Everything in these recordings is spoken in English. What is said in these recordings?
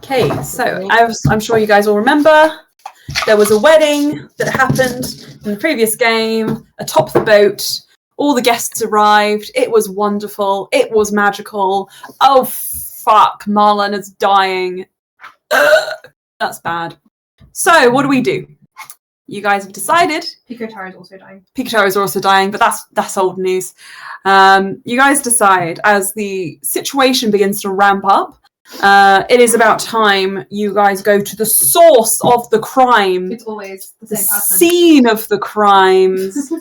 Okay, so I'm sure you guys all remember there was a wedding that happened in the previous game atop the boat. All the guests arrived. It was wonderful. It was magical. Oh, fuck. Marlon is dying. That's bad. So, what do? You guys have decided. Picotaro is also dying. Picotaro is also dying, but that's old news. You guys decide as the situation begins to ramp up. It is about time you guys go to the source of the crime. It's always the same person. Scene of the crimes.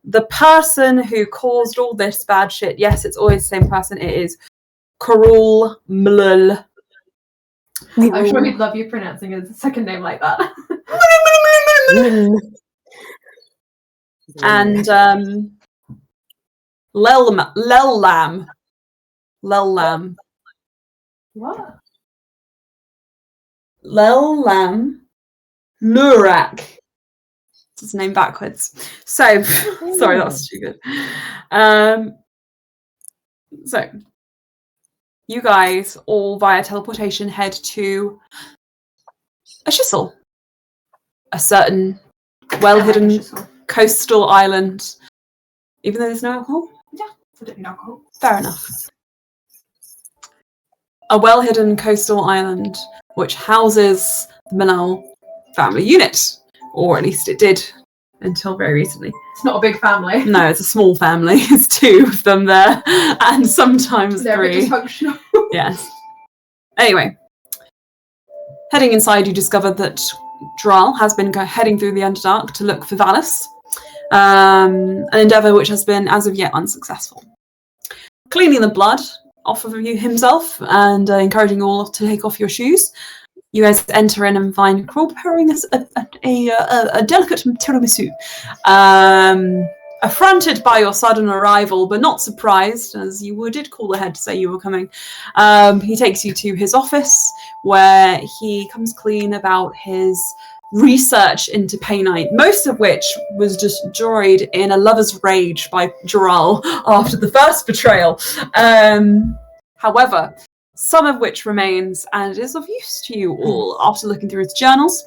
The person who caused all this bad shit. Yes, it's always the same person. It is Karul Mlul. I'm sure he'd love you pronouncing his second name like that. And Lellam. What? Lellam Lurak. It's his name backwards. So, sorry, that was stupid. So, you guys all via teleportation head to a chisel. A certain well-hidden coastal island. Even though there's no alcohol? Yeah, I don't need alcohol. Fair enough. A well-hidden coastal island which houses the Manal family unit. Or at least it did until very recently. It's not a big family. No, it's a small family. It's 2 of them there. And sometimes They're 3. a bit dysfunctional. Yes. Anyway. Heading inside, you discover that Jeoral has been heading through the Underdark to look for Valis. An endeavour which has been, as of yet, unsuccessful. Cleaning the blood off of himself and encouraging you all to take off your shoes. You guys enter in and find Karul preparing a delicate tiramisu. Affronted by your sudden arrival, but not surprised, as you did call ahead to say you were coming. He takes you to his office, where he comes clean about his research into Painite, most of which was destroyed in a lover's rage by Jeoral after the first betrayal. However, some of which remains, and it is of use to you all. After looking through his journals,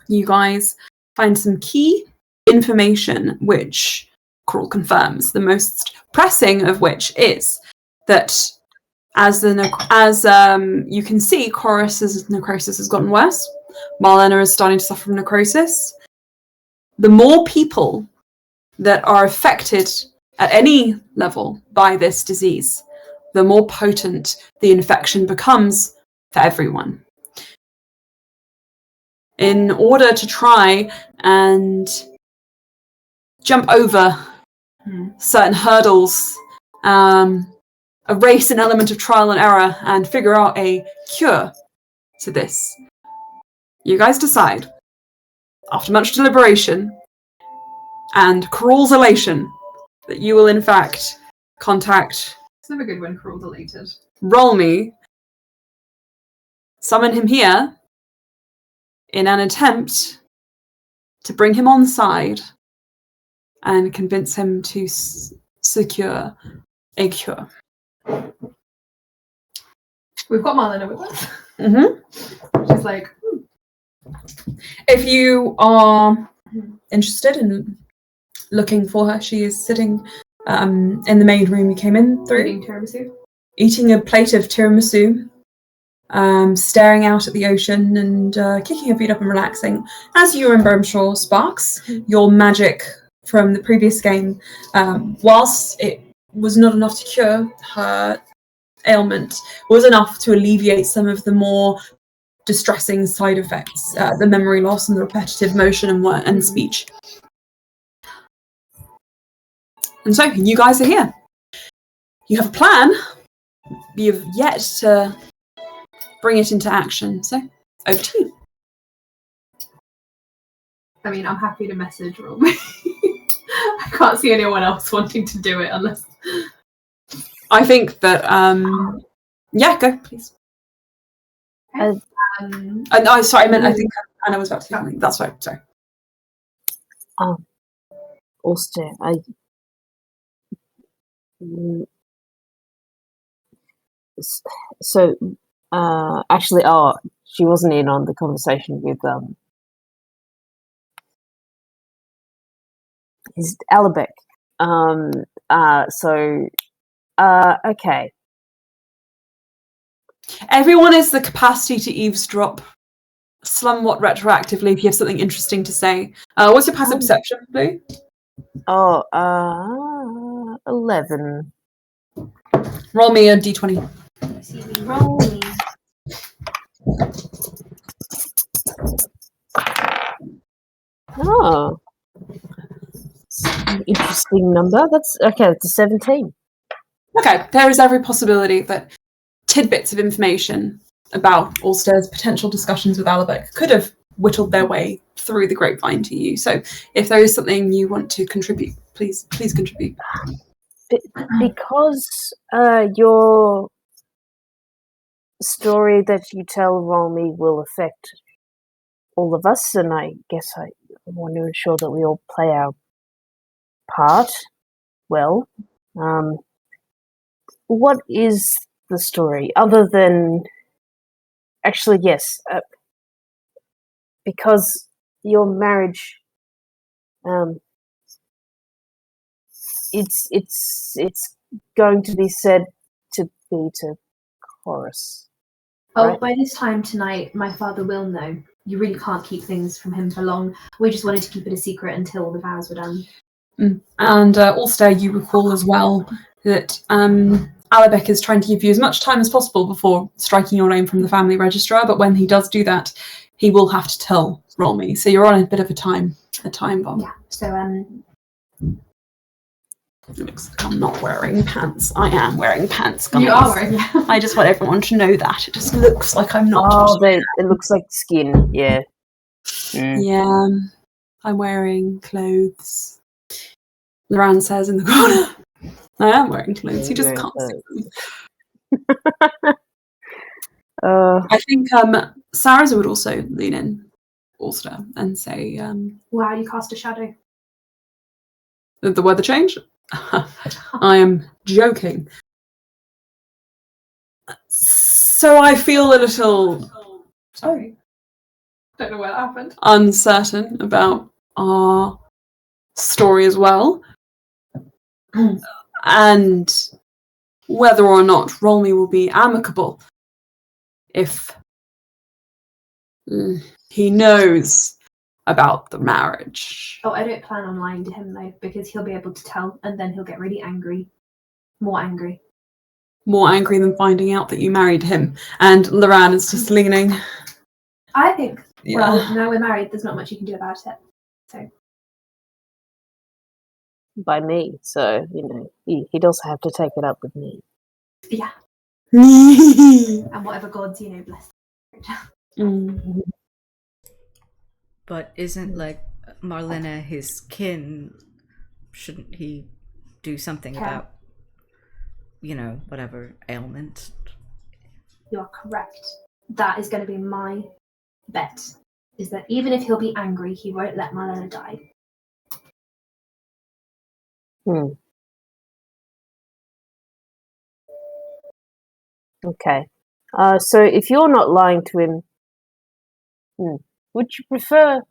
you guys find some key information which Karul confirms. The most pressing of which is that as you can see, Chorus's necrosis has gotten worse. Marlena is starting to suffer from necrosis. The more people that are affected at any level by this disease, the more potent the infection becomes for everyone. In order to try and jump over certain hurdles, erase an element of trial and error, and figure out a cure to this, you guys decide, after much deliberation and Karul's elation, that you will in fact contact... It's never good when Karul's elated. Roll me. Summon him here in an attempt to bring him on side and convince him to secure a cure. We've got Marlena with us. Mm-hmm. She's like... If you are interested in looking for her, she is sitting in the main room you came in through. Eating tiramisu. Eating a plate of tiramisu. Staring out at the ocean and kicking her feet up and relaxing. As you remember, I'm sure, Sparks, your magic from the previous game, whilst it was not enough to cure her ailment, was enough to alleviate some of the more distressing side effects, the memory loss and the repetitive motion and speech. And so, you guys are here. You have a plan. You've yet to bring it into action. So, over to you. I mean, I'm happy to message Rob. I can't see anyone else wanting to do it unless... I think that, yeah, go, please. Okay. Sorry, I think Anna was about to say something. That's right, sorry. Alstaer, so Actually, she wasn't in on the conversation with his Albeck. Okay. Everyone has the capacity to eavesdrop somewhat retroactively if you have something interesting to say. What's your passive perception, Blue? 11. Roll me a d20. Roll me. Oh. It's an interesting number. That's okay, it's a 17. Okay, there is every possibility that tidbits of information about Alstair's potential discussions with Albeck could have whittled their way through the grapevine to you. So if there is something you want to contribute, please contribute. Because your story that you tell Romy will affect all of us, and I guess I want to ensure that we all play our part well. What is the story other than actually yes, because your marriage, it's going to be said to be to Chorus. Oh, right? by this time tonight, my father will know. You really can't keep things from him for long. We just wanted to keep it a secret until the vows were done. And Alstair, you recall as well that Albeck is trying to give you as much time as possible before striking your name from the family registrar, but when he does do that, he will have to tell Rolmy. So you're on a bit of a time bomb. Yeah, so It looks like I'm not wearing pants. I am wearing pants, guys. you are wearing them. I just want everyone to know that. It just looks like I'm not. Oh, it looks like skin, yeah. Yeah, I'm wearing clothes. Loran says in the corner. I am wearing clothes. He just can't see them. I think Sarah would also lean in, Alstair, and say, Wow, you cast a shadow. the weather change? I am joking. So I feel a little Sorry. Don't know where that happened. uncertain about our story as well. And whether or not Rolmy will be amicable if he knows about the marriage. Oh, I don't plan on lying to him though, because he'll be able to tell, and then he'll get really angry. More angry. More angry than finding out that you married him. And Loran is just leaning. I think. Yeah. Well, now we're married, there's not much you can do about it. So. By me, so he does have to take it up with me. Yeah. And whatever gods, bless. But isn't Marlena his kin? Shouldn't he do something about whatever ailment? You are correct. That is going to be my bet. Is that even if he'll be angry, he won't let Marlena die. Okay. So if you're not lying to him, would you prefer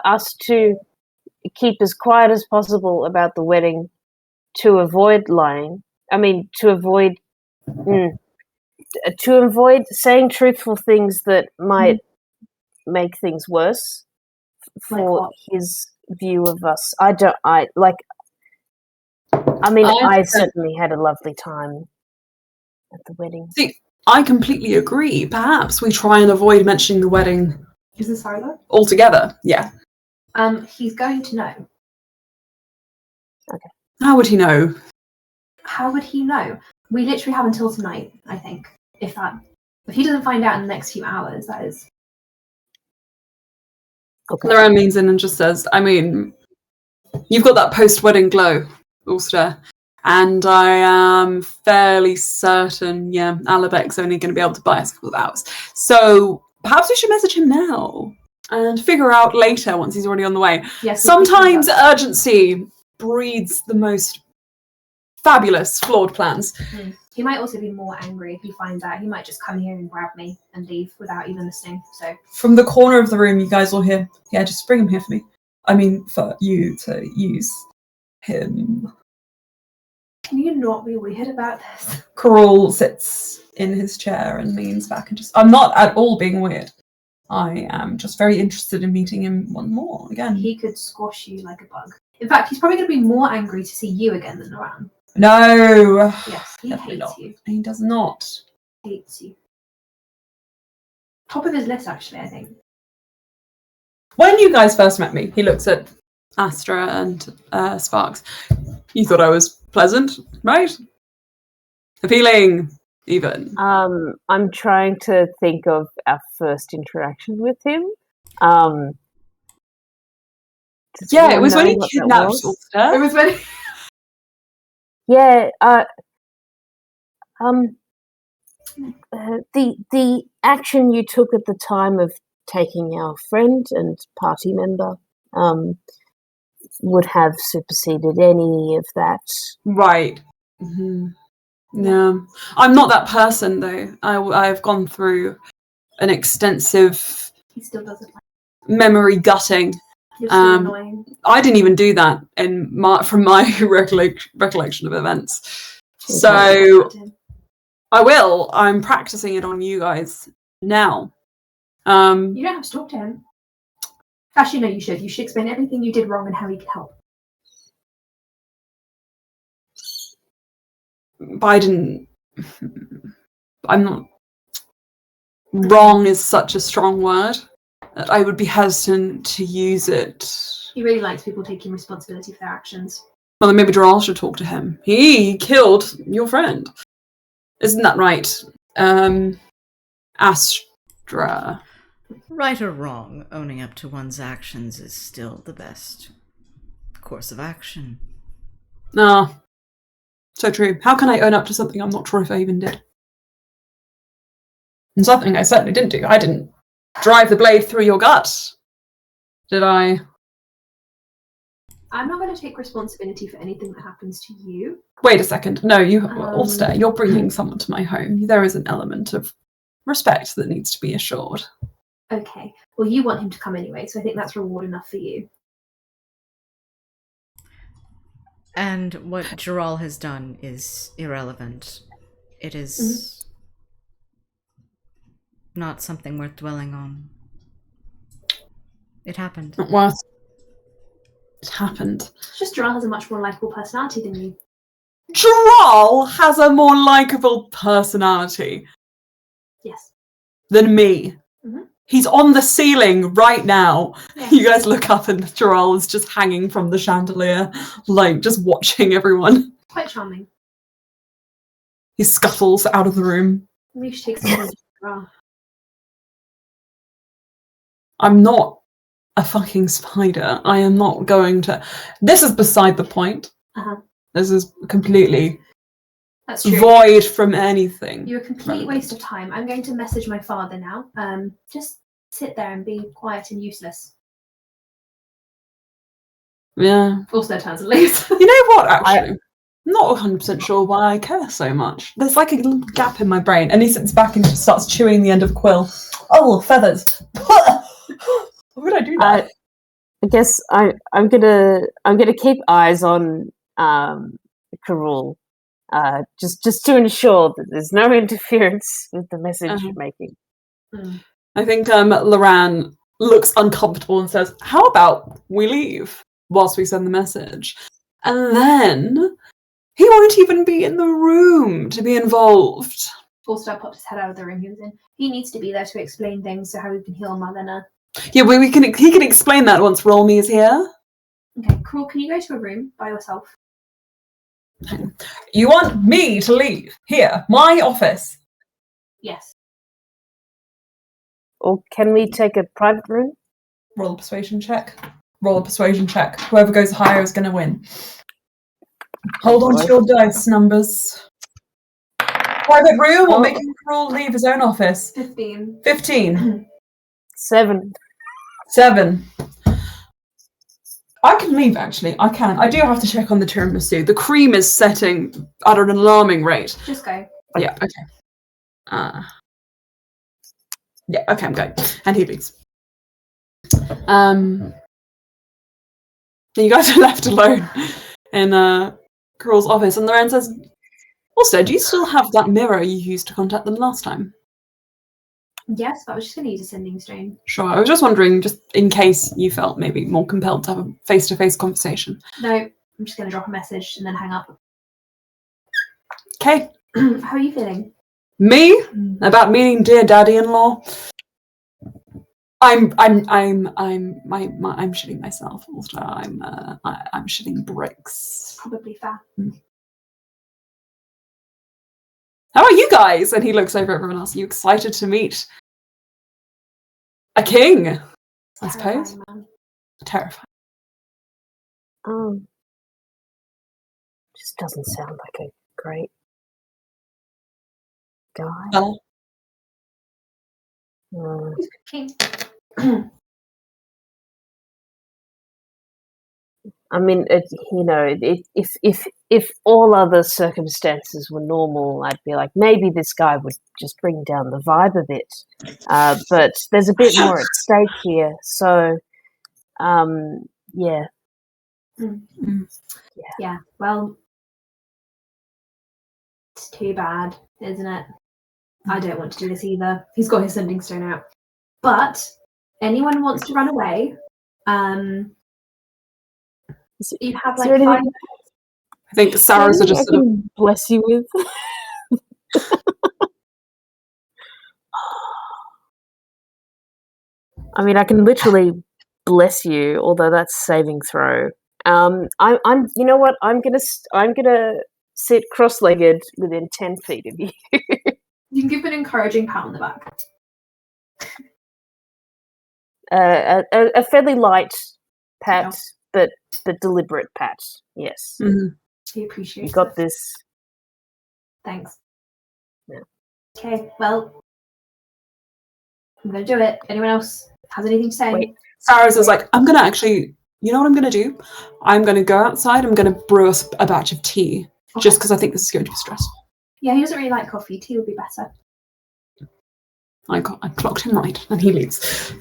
us to keep as quiet as possible about the wedding to avoid lying? I mean, to avoid saying truthful things that might make things worse for his view of us. I certainly had a lovely time at the wedding. See, I completely agree. Perhaps we try and avoid mentioning the wedding. Is this Sarah? Altogether, yeah. He's going to know. Okay. How would he know? How would he know? We literally have until tonight, I think. If he doesn't find out in the next few hours, that is. Okay. Loran leans in and just says, I mean, you've got that post-wedding glow, Alstair. And I am fairly certain, Albeck's only going to be able to buy us a couple of hours. So perhaps we should message him now and figure out later once he's already on the way. Yes, sometimes urgency breeds the most fabulous, flawed plans. He might also be more angry if he finds out. He might just come here and grab me and leave without even listening. So from the corner of the room, you guys will hear, yeah, just bring him here for me. I mean, for you to use him. Can you not be weird about this? Karul sits in his chair and leans back and just, I'm not at all being weird. I am just very interested in meeting him once more again. He could squash you like a bug. In fact, he's probably going to be more angry to see you again than Loran. No. Yes, he Definitely hates not. you. He does not. Hates you. Top of his list, actually, I think. When you guys first met me, he looks at Astra and Sparks. You thought I was pleasant, right? Appealing, even. I'm trying to think of our first interaction with him. Yeah, it was when he kidnapped Alstaer. It was when... Yeah, the action you took at the time of taking our friend and party member would have superseded any of that. Right. Mm-hmm. Yeah. I'm not that person, though. I've gone through an extensive He still doesn't like memory gutting. You're so annoying. I didn't even do that from my recollection of events. So I will. I'm practicing it on you guys now. You don't have to talk to him. Actually, no, you should. You should explain everything you did wrong and how he can help. I'm not. Wrong is such a strong word that I would be hesitant to use it. He really likes people taking responsibility for their actions. Well, then maybe Jeoral should talk to him. He killed your friend. Isn't that right? Astra. Right or wrong, owning up to one's actions is still the best course of action. No. So true. How can I own up to something I'm not sure if I even did? And something I certainly didn't do. I didn't drive the blade through your gut. Did I? I'm not going to take responsibility for anything that happens to you. Wait a second. No, Alstaer, you're bringing someone to my home. There is an element of respect that needs to be assured. Okay. Well, you want him to come anyway, so I think that's reward enough for you. And what Jeoral has done is irrelevant. It is not something worth dwelling on. It happened. Not worth. It happened. It's just Jeoral has a much more likable personality than you. Jeoral has a more likable personality. Yes. Than me. Mm-hmm. He's on the ceiling right now. Yes. You guys look up and Jeoral is just hanging from the chandelier, like just watching everyone. Quite charming. He scuttles out of the room. Maybe you should take some of Jeoral. I'm not a fucking spider. I am not going to... This is beside the point. Uh-huh. This is completely That's true. void from anything. You're a complete waste of time. I'm going to message my father now. Just sit there and be quiet and useless. Yeah. Also turns and leaves. You know what, actually? I'm not 100% sure why I care so much. There's like a little gap in my brain. And he sits back and just starts chewing the end of a quill. Oh, feathers. Why would I do that? I guess I'm gonna keep eyes on Karul, just to ensure that there's no interference with the message making. I think Loran looks uncomfortable and says, "How about we leave whilst we send the message?" And then he won't even be in the room to be involved. Alstaer popped his head out of the room he was in. He needs to be there to explain things so how we can heal Marlena. Yeah, he can explain that once Rolmy is here. Okay, Karul, can you go to a room by yourself? You want me to leave? Here, my office. Yes. Or can we take a private room? Roll a persuasion check. Roll a persuasion check. Whoever goes higher is going to win. Hold on to your dice numbers. Private room or making Karul leave his own office? 15. 15. 7. 7. I can leave, actually. I can. I do have to check on the tiramisu. The cream is setting at an alarming rate. Just go. Yeah, okay. Yeah, okay, I'm going. And he leaves. Then you guys are left alone in Karul's office, and Loren says, also, do you still have that mirror you used to contact them last time? Yes, but I was just going to use a sending stone. Sure, I was just wondering, just in case you felt maybe more compelled to have a face-to-face conversation. No, I'm just going to drop a message and then hang up. Okay. How are you feeling? Me? About meeting dear daddy-in-law? I'm shitting myself. Also, I'm shitting bricks. Probably fair. How are you guys? And he looks over at everyone else. Are you excited to meet a king? I suppose. Terrifying. Just doesn't sound like a great guy. King. I mean, if all other circumstances were normal, I'd be like, maybe this guy would just bring down the vibe a bit. But there's a bit more at stake here, so yeah. Yeah. Well, it's too bad, isn't it? I don't want to do this either. He's got his sending stone out. But anyone wants to run away? You have like 5 minutes. I think Sarah's are just I can bless you with. I mean, I can literally bless you, although that's saving throw. I'm. You know what? I'm gonna sit cross-legged within 10 feet of you. You can give an encouraging pat on the back. A fairly light pat, but deliberate pat. Yes. Mm-hmm. He appreciates. You got it. this. Thanks. Yeah. Okay. Well, I'm gonna do it. Anyone else has anything to say? Wait. Sarah's is like, I'm gonna actually. You know what I'm gonna do? I'm gonna go outside. I'm gonna brew us a batch of tea, just because I think this is going to be stressful. Yeah, he doesn't really like coffee. Tea would be better. I clocked him right, and he leaves,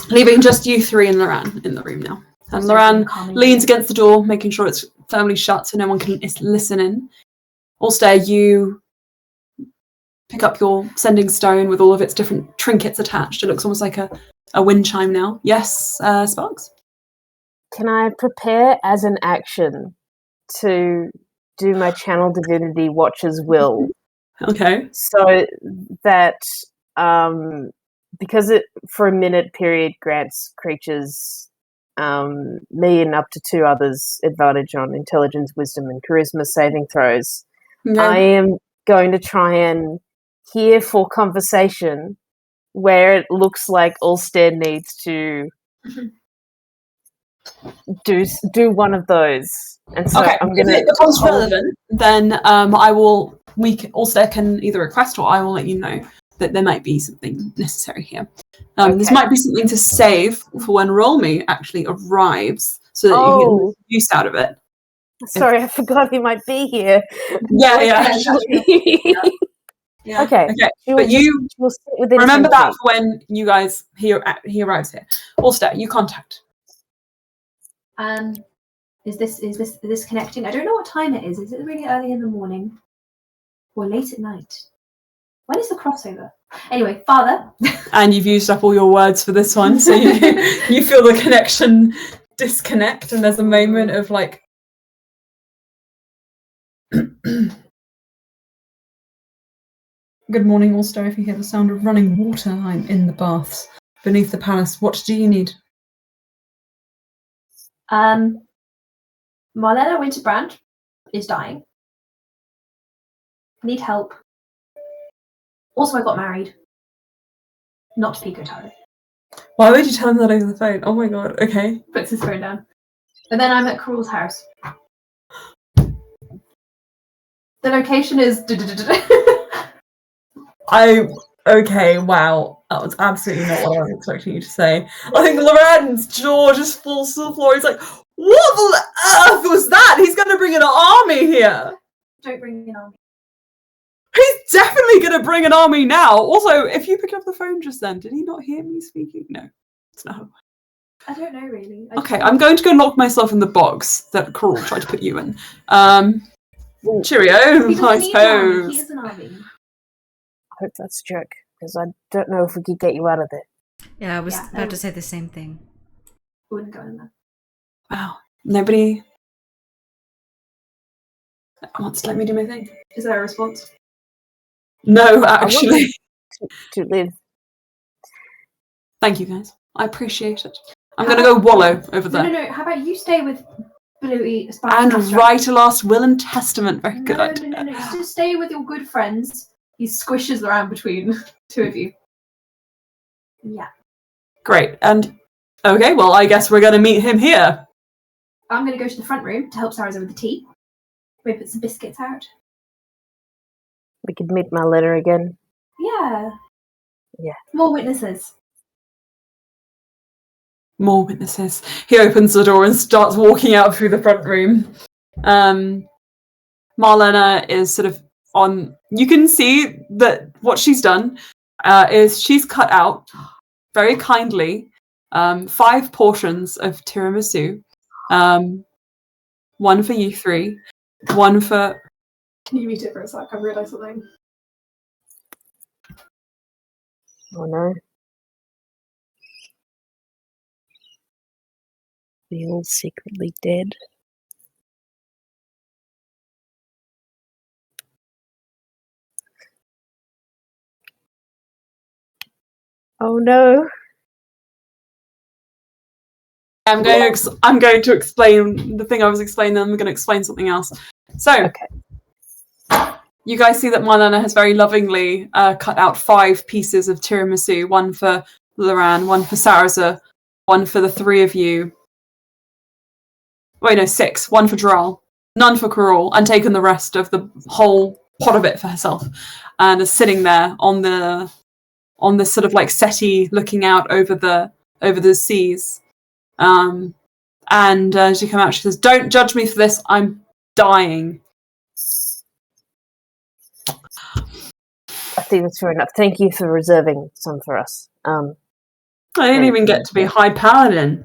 leaving just you three and Loran in the room now. And Loran leans against the door, making sure it's firmly shut so no one can listen in. Alstaer, you pick up your sending stone with all of its different trinkets attached. It looks almost like a wind chime now. Yes, Sparks? Can I prepare as an action to do my channel divinity Watcher's Will? Okay. So that because it for a minute period grants creatures me and up to 2 others advantage on intelligence, wisdom, and charisma saving throws. Okay. I am going to try and hear for conversation where it looks like Alstaer needs to do one of those. And so okay. I'm gonna. If it becomes relevant, then Alstair can either request or I will let you know that there might be something necessary here. This might be something to save for when Roll-Me actually arrives, so that you can get use out of it. Sorry, I forgot he might be here. Yeah. Yeah. Okay. But you will sit within remember 10 that feet. for when you guys he arrives here. Alstair, you contact. Is this connecting? I don't know what time it is. Is it really early in the morning or late at night? When is the crossover? Anyway, Father. And you've used up all your words for this one, so you feel the connection disconnect, and there's a moment of like. Good morning, Alstair. If you hear the sound of running water, I'm in the baths beneath the palace. What do you need? Marlena Winterbrand is dying. Need help. Also, I got married. Not to Pico Taro. Why would you tell him that over the phone? Oh my god, okay. Puts his phone down. And then I'm at Karul's house. The location is... Okay, wow. That was absolutely not what I was expecting you to say. I think Loren's jaw just falls to the floor. He's like, What the earth was that? He's going to bring an army here. Don't bring an army. He's definitely going to bring an army now. Also, if you picked up the phone just then, did he not hear me speaking? No. It's not. I don't know, really. Okay, I'm going to go lock myself in the box that Karul tried to put you in. Cheerio, He doesn't I need an army. suppose. He is an army. I hope that's a joke, because I don't know if we could get you out of there. Yeah, I was about to say the same thing. Wouldn't go in there. Wow. Nobody wants to let me do my thing. Is there a response? No, actually. To live. Thank you, guys. I appreciate it. I'm going to go wallow over there. No. How about you stay with Bluey, And write a last will and testament. Very good. No. Just stay with your good friends. He squishes around between two of you. Yeah. Great. And, okay, well, I guess we're going to meet him here. I'm going to go to the front room to help Sarah with the tea. We put some biscuits out. We could meet my letter again. Yeah. Yeah. More witnesses. More witnesses. He opens the door and starts walking out through the front room. Marlena is sort of on... You can see that what she's done is she's cut out, very kindly, 5 portions of tiramisu. One for you 3. One for... Can you mute it for a sec? I've realised something. Oh no. We all secretly dead. Oh no. I'm going to explain the thing I was explaining, then I'm going to explain something else. So, Okay. You guys see that Marlena has very lovingly cut out 5 pieces of tiramisu, one for Loran, one for Sarza, one for the 3 of you. Wait, no, 6. One for Jeoral, none for Karul, and taken the rest of the whole pot of it for herself, and is sitting there on the sort of like settee, looking out over the seas. And she comes out. She says, "Don't judge me for this. I'm dying." I think that's fair enough. Thank you for reserving some for us. I didn't even get to be High Paladin.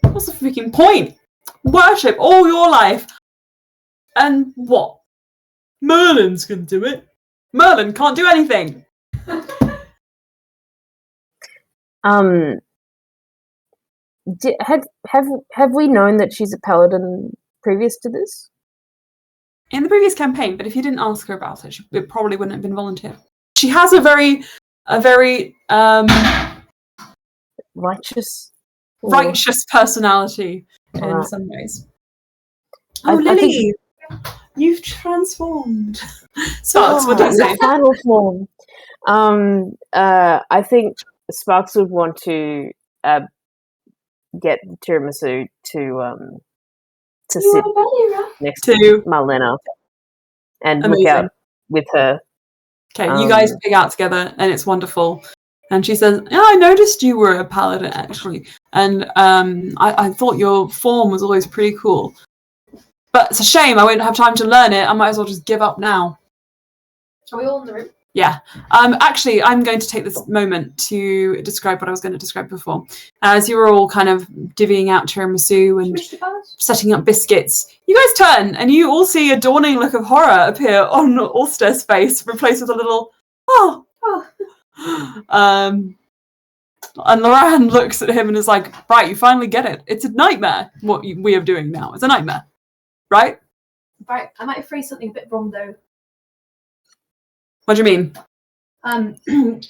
What's the freaking point? Worship all your life. And what? Merlin's gonna do it. Merlin can't do anything. Have we known that she's a paladin previous to this? In the previous campaign, but if you didn't ask her about it, it probably wouldn't have been volunteer. She has a very righteous personality in some ways. Oh, Lily, you've transformed. Sparks, what do you say? Final form. I think Sparks would want to get the tiramisu to sit next to Marlena and look out with her. Okay, you guys pick out together, and it's wonderful. And she says, "Yeah, I noticed you were a paladin, actually, and I thought your form was always pretty cool. But it's a shame I won't have time to learn it. I might as well just give up now." Are we all in the room? Yeah. Actually, I'm going to take this moment to describe what I was going to describe before. As you were all kind of divvying out tiramisu and setting up biscuits, you guys turn and you all see a dawning look of horror appear on Alstaer's face, replaced with a little, oh. And Loran looks at him and is like, "Right, you finally get it. It's a nightmare, what we are doing now. It's a nightmare. Right?" Right, I might have phrased something a bit wrong, though. What do you mean? In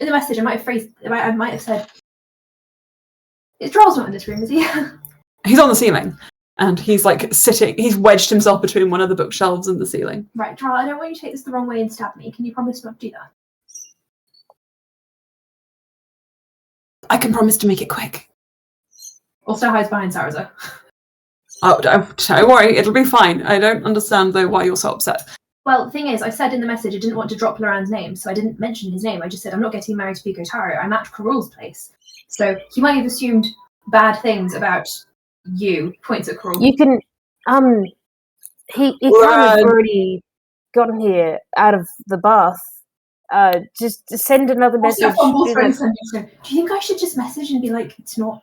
the message, I might have said, Jeoral's not in this room, is he? He's on the ceiling, and he's like sitting. He's wedged himself between one of the bookshelves and the ceiling. Right, Jeoral, I don't want you to take this the wrong way and stab me. Can you promise not to do that? I can promise to make it quick. Alstaer hides behind Sarza. Oh, don't worry, it'll be fine. I don't understand though why you're so upset. Well, the thing is, I said in the message I didn't want to drop Loran's name, so I didn't mention his name. I just said I'm not getting married to Pico Taro. I'm at Karul's place. So he might have assumed bad things about You points at Karul. You can he kind of already gotten here out of the bath. Just send another message. Do you think I should just message and be like, it's not?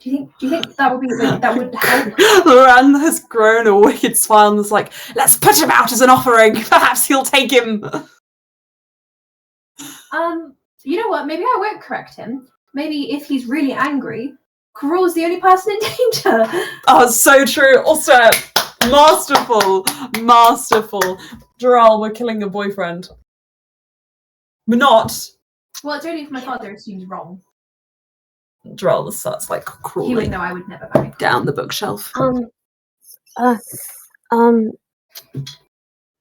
Do you think that would be that would help? Loran has grown a wicked smile and is like, let's put him out as an offering. Perhaps he'll take him. You know what? Maybe I won't correct him. Maybe if he's really angry, Karul's the only person in danger. Oh, so true. Also, masterful. Jeoral, we're killing your boyfriend. We're not. Well, it's only if my father assumes wrong. Jeoral starts like crawling. He would know I would never marry. Down the bookshelf.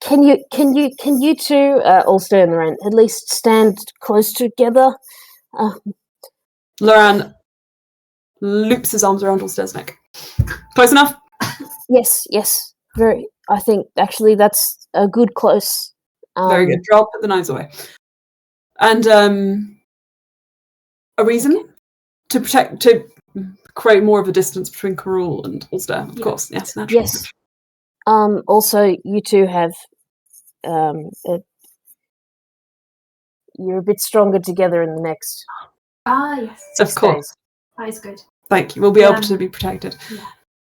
Can you two, Alstaer and Loran, at least stand close together? Loran loops his arms around Alstair's neck. Close enough? Yes. Very. I think actually that's a good close. Very good. Jeoral, put the knives away. And a reason to create more of a distance between Karul and Alstair, of course. Yes, naturally. Yes. Also, you two have you're a bit stronger together in the next. Yes. Of course. That is good. Thank you. We'll be able to be protected.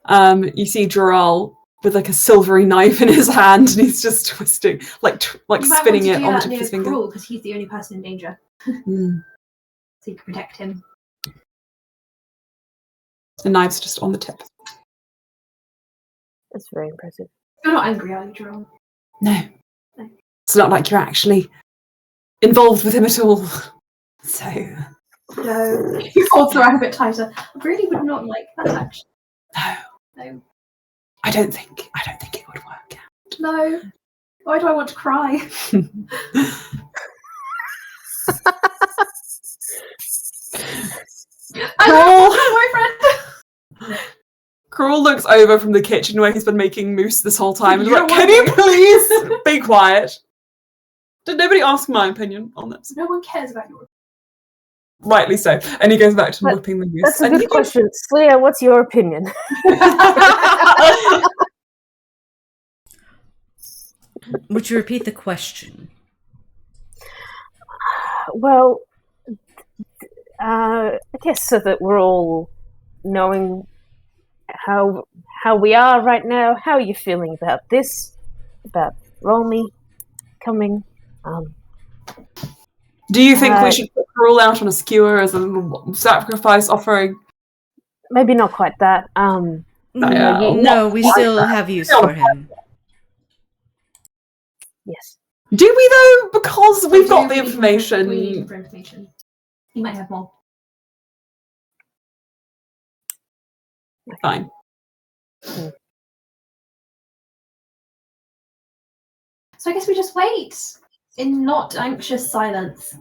Yeah. You see Jeoral with like a silvery knife in his hand, and he's just twisting, like spinning it onto his finger. Because he's the only person in danger. So you can protect him. The knife's just on the tip. That's very impressive. You're not angry, are you, Jeoral? No. It's not like you're actually involved with him at all. So. No. You hold the a bit tighter. I really would not like that, actually. No. I don't think it would work out. No. Why do I want to cry? Karul looks over from the kitchen where he's been making mousse this whole time and is like, can you please be quiet? Did nobody ask my opinion on this? No one cares about your opinion. Rightly so. And he goes back to whipping the mousse. That's a good question. Sleia, what's your opinion? Would you repeat the question? Well, I guess so that we're all knowing how we are right now. How are you feeling about this? About Romy coming? Do you think we should put Karul out on a skewer as a sacrifice offering? Maybe not quite that. No, we still have use for him. Yes. Do we though? Because we've got the information. We need for information. He might have more. Fine. So I guess we just wait in not anxious silence.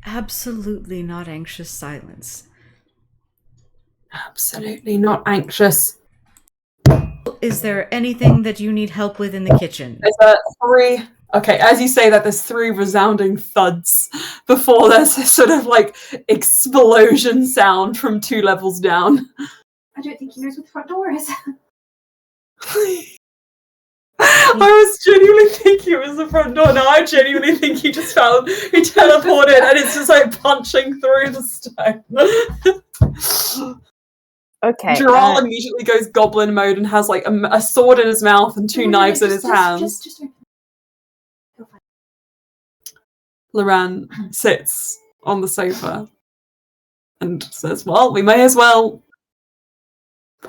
Absolutely not anxious silence. Absolutely not anxious. Is there anything that you need help with in the kitchen? There's three. Okay, as you say that, there's three resounding thuds before there's a sort of like explosion sound from 2 levels down. I don't think he knows what the front door is. I was genuinely thinking it was the front door. Now I genuinely think he teleported and it's just like punching through the stone. Okay. Jeoral immediately goes goblin mode and has like a sword in his mouth and 2 knives in his hands. Just Loran sits on the sofa and says, well, we may as well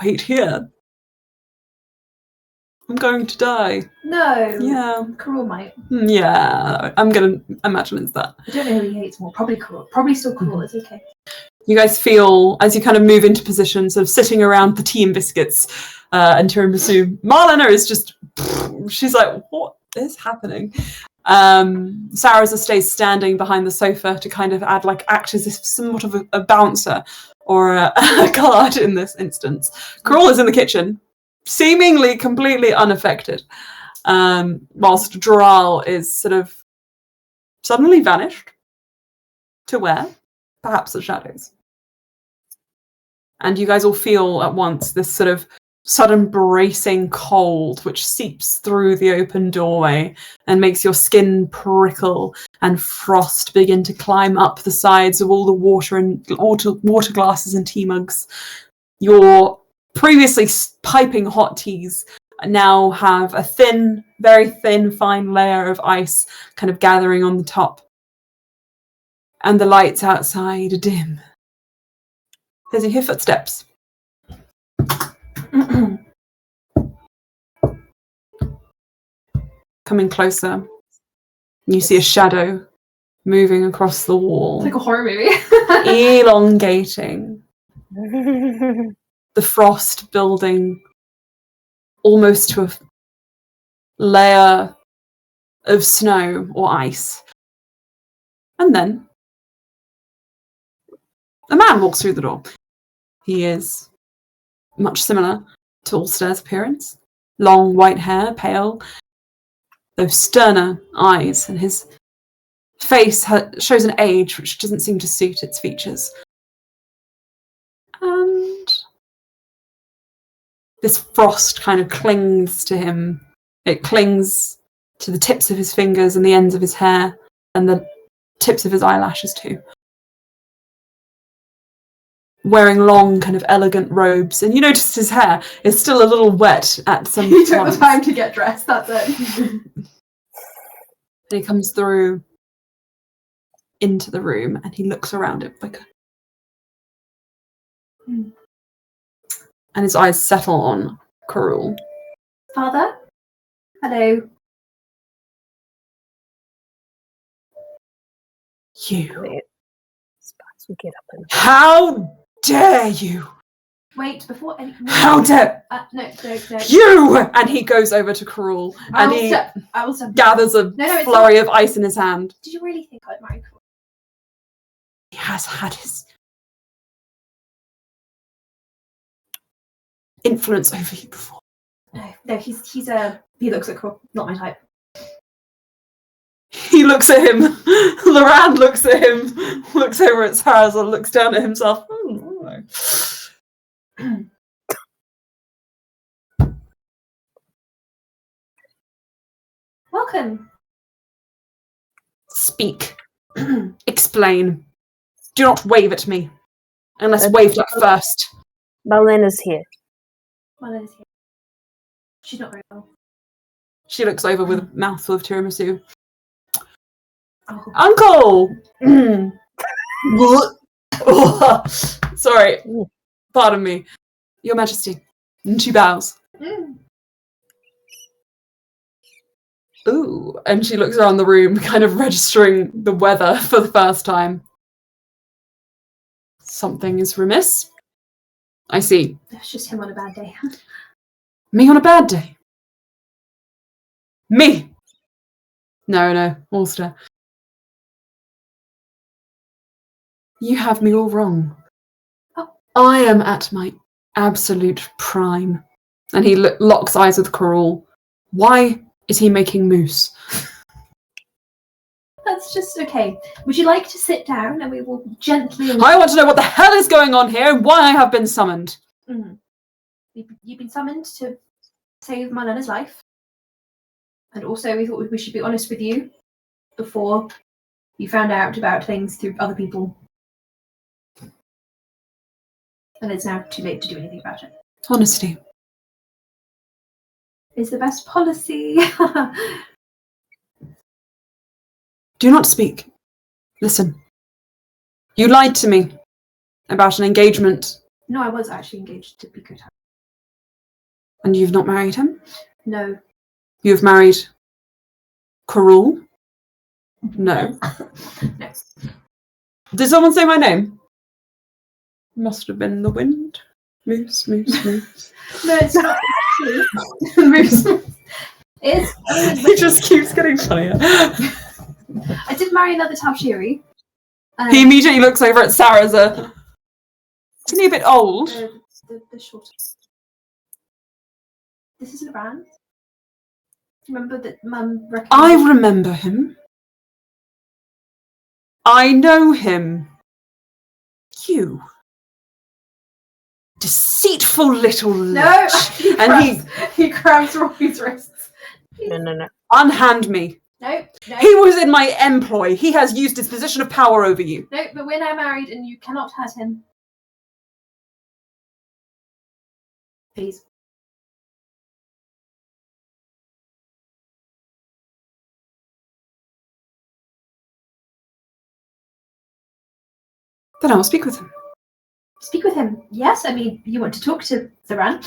wait here. I'm going to die. No. Yeah. Karul might. Yeah, I'm going to imagine it's that. I don't know who he hates more. Probably Karul. Probably still Karul. It's okay. You guys feel, as you kind of move into position, sort of sitting around the tea and biscuits and tiramisu. Marlena is just, she's like, what is happening? Sarah stays standing behind the sofa to kind of act as if somewhat of a bouncer or a guard in this instance. Karul is in the kitchen, seemingly completely unaffected, whilst Jeoral is sort of suddenly vanished to where? Perhaps the shadows. and you guys all feel at once this sort of sudden bracing cold which seeps through the open doorway and makes your skin prickle, and frost begin to climb up the sides of all the water glasses and tea mugs. Your previously piping hot teas now have a thin, very thin, fine layer of ice kind of gathering on the top. And the lights outside are dim. As you hear footsteps. Coming closer. You see a shadow moving across the wall. It's like a horror movie. Elongating. The frost building almost to a layer of snow or ice. And then a man walks through the door. He is much similar to Alstair's appearance. Long white hair, pale, those sterner eyes, and his face shows an age which doesn't seem to suit its features. And this frost kind of clings to him. It clings to the tips of his fingers and the ends of his hair and the tips of his eyelashes too. Wearing long, kind of elegant robes, and you notice his hair is still a little wet at some He took the time to get dressed, that's it. And he comes through into the room, and he looks around it like and his eyes settle on Karul. Father? Hello. You. Sparks will get up and How dare you? Wait, before any... How dare... No. You! And he goes over to Karul, and he I will step. gathers a No, flurry of ice in his hand. Did you really think I'd marry Karul? He has had his influence over you before. No, he looks at Karul, not my type. He looks at him. Lorand looks at him, looks over at Sarazar, looks down at himself. Welcome. Speak. Explain. Do not wave at me. Unless waved at first. Malena's here. Malena's here. She's not very well. She looks over with a mouthful of tiramisu. Oh. Uncle! Sorry. Pardon me. Your Majesty. And she bows. Ooh. And she looks around the room, kind of registering the weather for the first time. Something is remiss. I see. It's just him on a bad day. Me on a bad day? Me! No, Alstair. You have me all wrong. Oh. I am at my absolute prime. And he locks eyes with Karul. Why is he making mousse? That's just okay. Would you like to sit down and we will gently... I want to know what the hell is going on here and why I have been summoned. Mm-hmm. You've been summoned to save Marlena's life. And also we thought we should be honest with you before you found out about things through other people. And it's now too late to do anything about it. Honesty is the best policy. Do not speak. Listen. You lied to me about an engagement. No, I was actually engaged to Pico. And you've not married him? No. You've married Karul? No. No. Did someone say my name? Must have been the wind. Moose. No, it's not. Moose. It just keeps getting funnier. I did marry another Tavshiri. He immediately looks over at Sarazar. Isn't he a bit old? The shorter. This isn't Rand. Remember that Mum recommended... I remember him. I know him. You. deceitful little No! lich. He grabs Robbie's wrists. No. Unhand me. No. He was in my employ. He has used his position of power over you. No, but we're now married and you cannot hurt him. Please. Then I will speak with him. Speak with him. Yes, I mean, you want to talk to Zoran?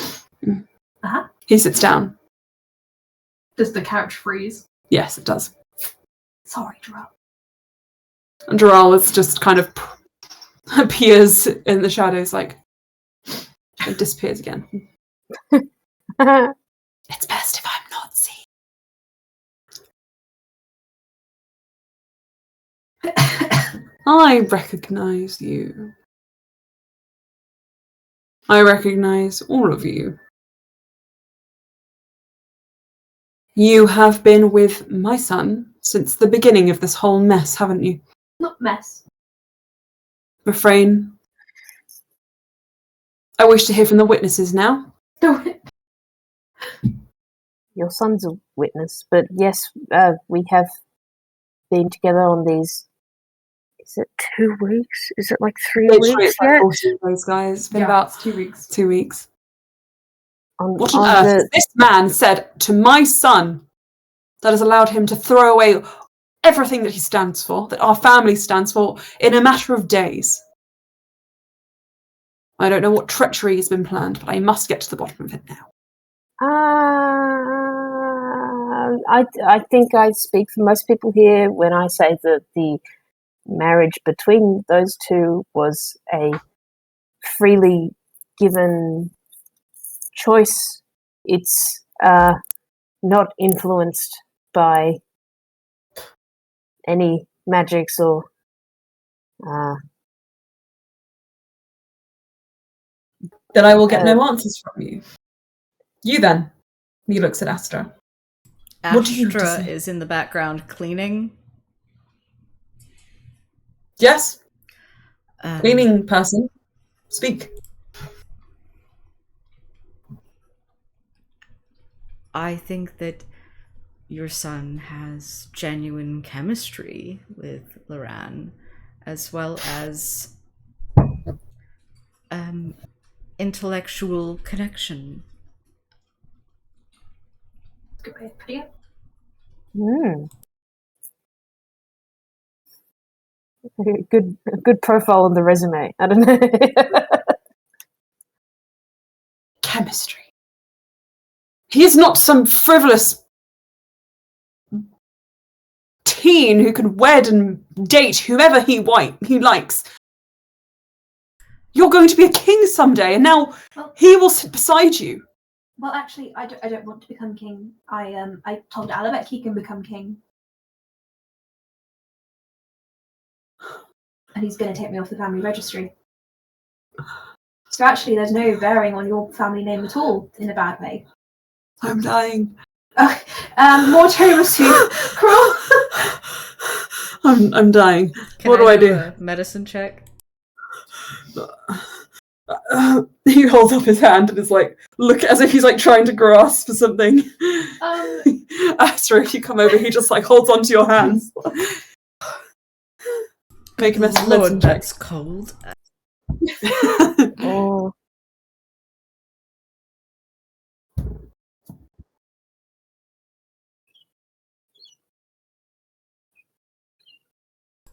Uh-huh. He sits down. Does the couch freeze? Yes, it does. Sorry, Jeoral. And Jeoral is just kind of appears in the shadows, like, and disappears again. It's best if I'm not seen. I recognize you. I recognize all of you. You have been with my son since the beginning of this whole mess, haven't you? Not mess. Refrain. I wish to hear from the witnesses now. Your son's a witness, but yes, we have been together on these. Is it 2 weeks? Is it like 3 Literally, weeks it's like yet? 14 days, guys. It's been about 2 weeks. 2 weeks. What On on earth has this man said to my son that has allowed him to throw away everything that he stands for, that our family stands for, in a matter of days? I don't know what treachery has been planned, but I must get to the bottom of it now. I think I speak for most people here when I say that the marriage between those two was a freely given choice. It's not influenced by any magics or Then I will get no answers from you. You then. He looks at Astra. What do you have to Astra say? is in the background cleaning. Yes? Cleaning person. Speak. I think that your son has genuine chemistry with Loran, as well as intellectual connection. Good way of putting it. Good profile on the resume. I don't know. Chemistry. He is not some frivolous teen who can wed and date whomever he likes. You're going to be a king someday, and now he will sit beside you. Well, actually, I don't want to become king. I told Alabek he can become king. And he's going to take me off the family registry. So actually, there's no bearing on your family name at all, in a bad way. I'm dying. More tiramisu. I'm dying. Can What do I do? A medicine check. He holds up his hand and is like, look, as if he's like trying to grasp for something. Astra, if you come over, he just like holds onto your hands. Make a medicine Lord, check. that's cold. Oh.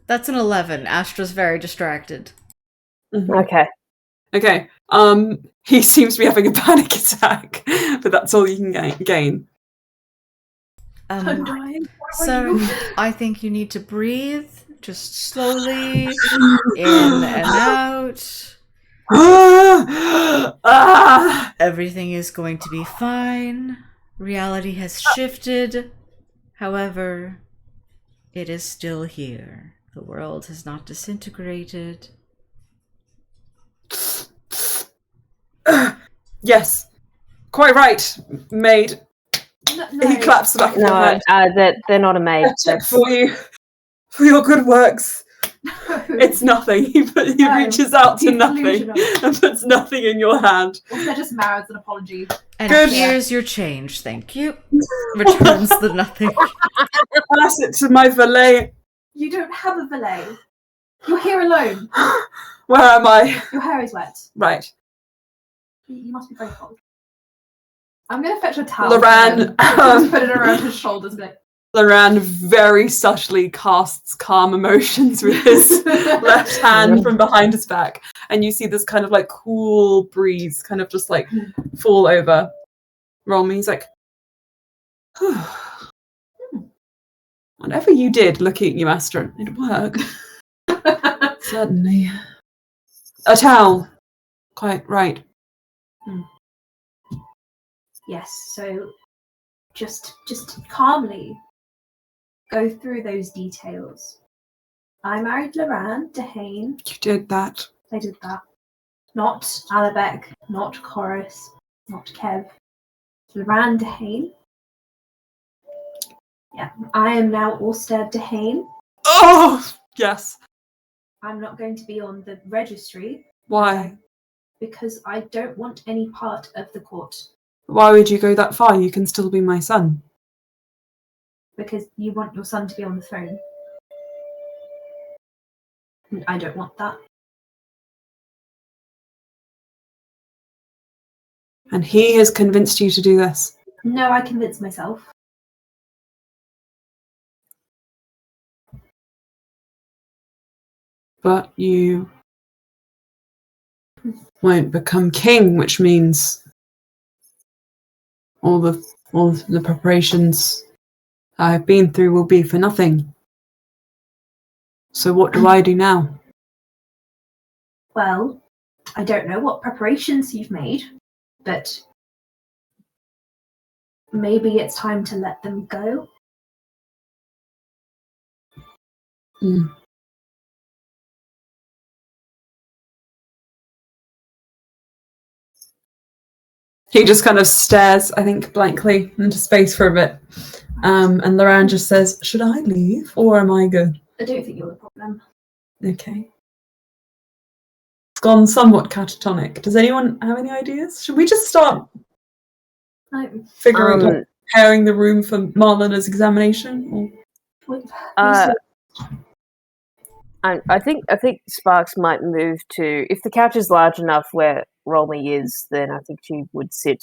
That's an 11. Astra's very distracted. Okay. Okay. He seems to be having a panic attack, but that's all you can gain. I'm dying. So, I think you need to breathe, just slowly, in and out. Everything is going to be fine. Reality has shifted. However, it is still here. The world has not disintegrated. Yes. Quite right, maid. No. He claps the back of your hand. They're not a maid. A check for you. For your good works. It's nothing. He reaches out to nothing delusional. and puts nothing in your hand. Also, just mouths an apology. And Good. here's your change, thank you. Returns the nothing. Pass it to my valet. You don't have a valet. You're here alone. Where am I? Your hair is wet. Right. You must be very cold. I'm going to fetch a towel. Loran, Just put it around his shoulders. Like, Loran very subtly casts calm emotions with his left hand from behind his back, and you see this kind of like cool breeze kind of just like fall over Rolmy. He's like, whatever you did looking at you, Astra, it'd work. Certainly. A towel. Quite right. yes, so just calmly go through those details. I married Loran to Hain. You did that. I did that. Not Alabek, not Chorus, not Kev. Loran de Hain. Yeah, I am now Alstaer de Hain. Oh, yes. I'm not going to be on the registry Why? because I don't want any part of the court. Why would you go that far? You can still be my son. Because you want your son to be on the throne. And I don't want that. And he has convinced you to do this. No, I convinced myself. But you won't become king, which means all the preparations I've been through will be for nothing. So what do I do now? Well, I don't know what preparations you've made, but maybe it's time to let them go. Mm. He just kind of stares, I think, blankly into space for a bit. And Loran just says, should I leave or am I good? I don't think you're the problem. Okay. It's gone somewhat catatonic. Does anyone have any ideas? Should we just start figuring preparing the room for Marlena's examination? Or? I think Sparks might move to, if the couch is large enough where Rolmy is, then I think she would sit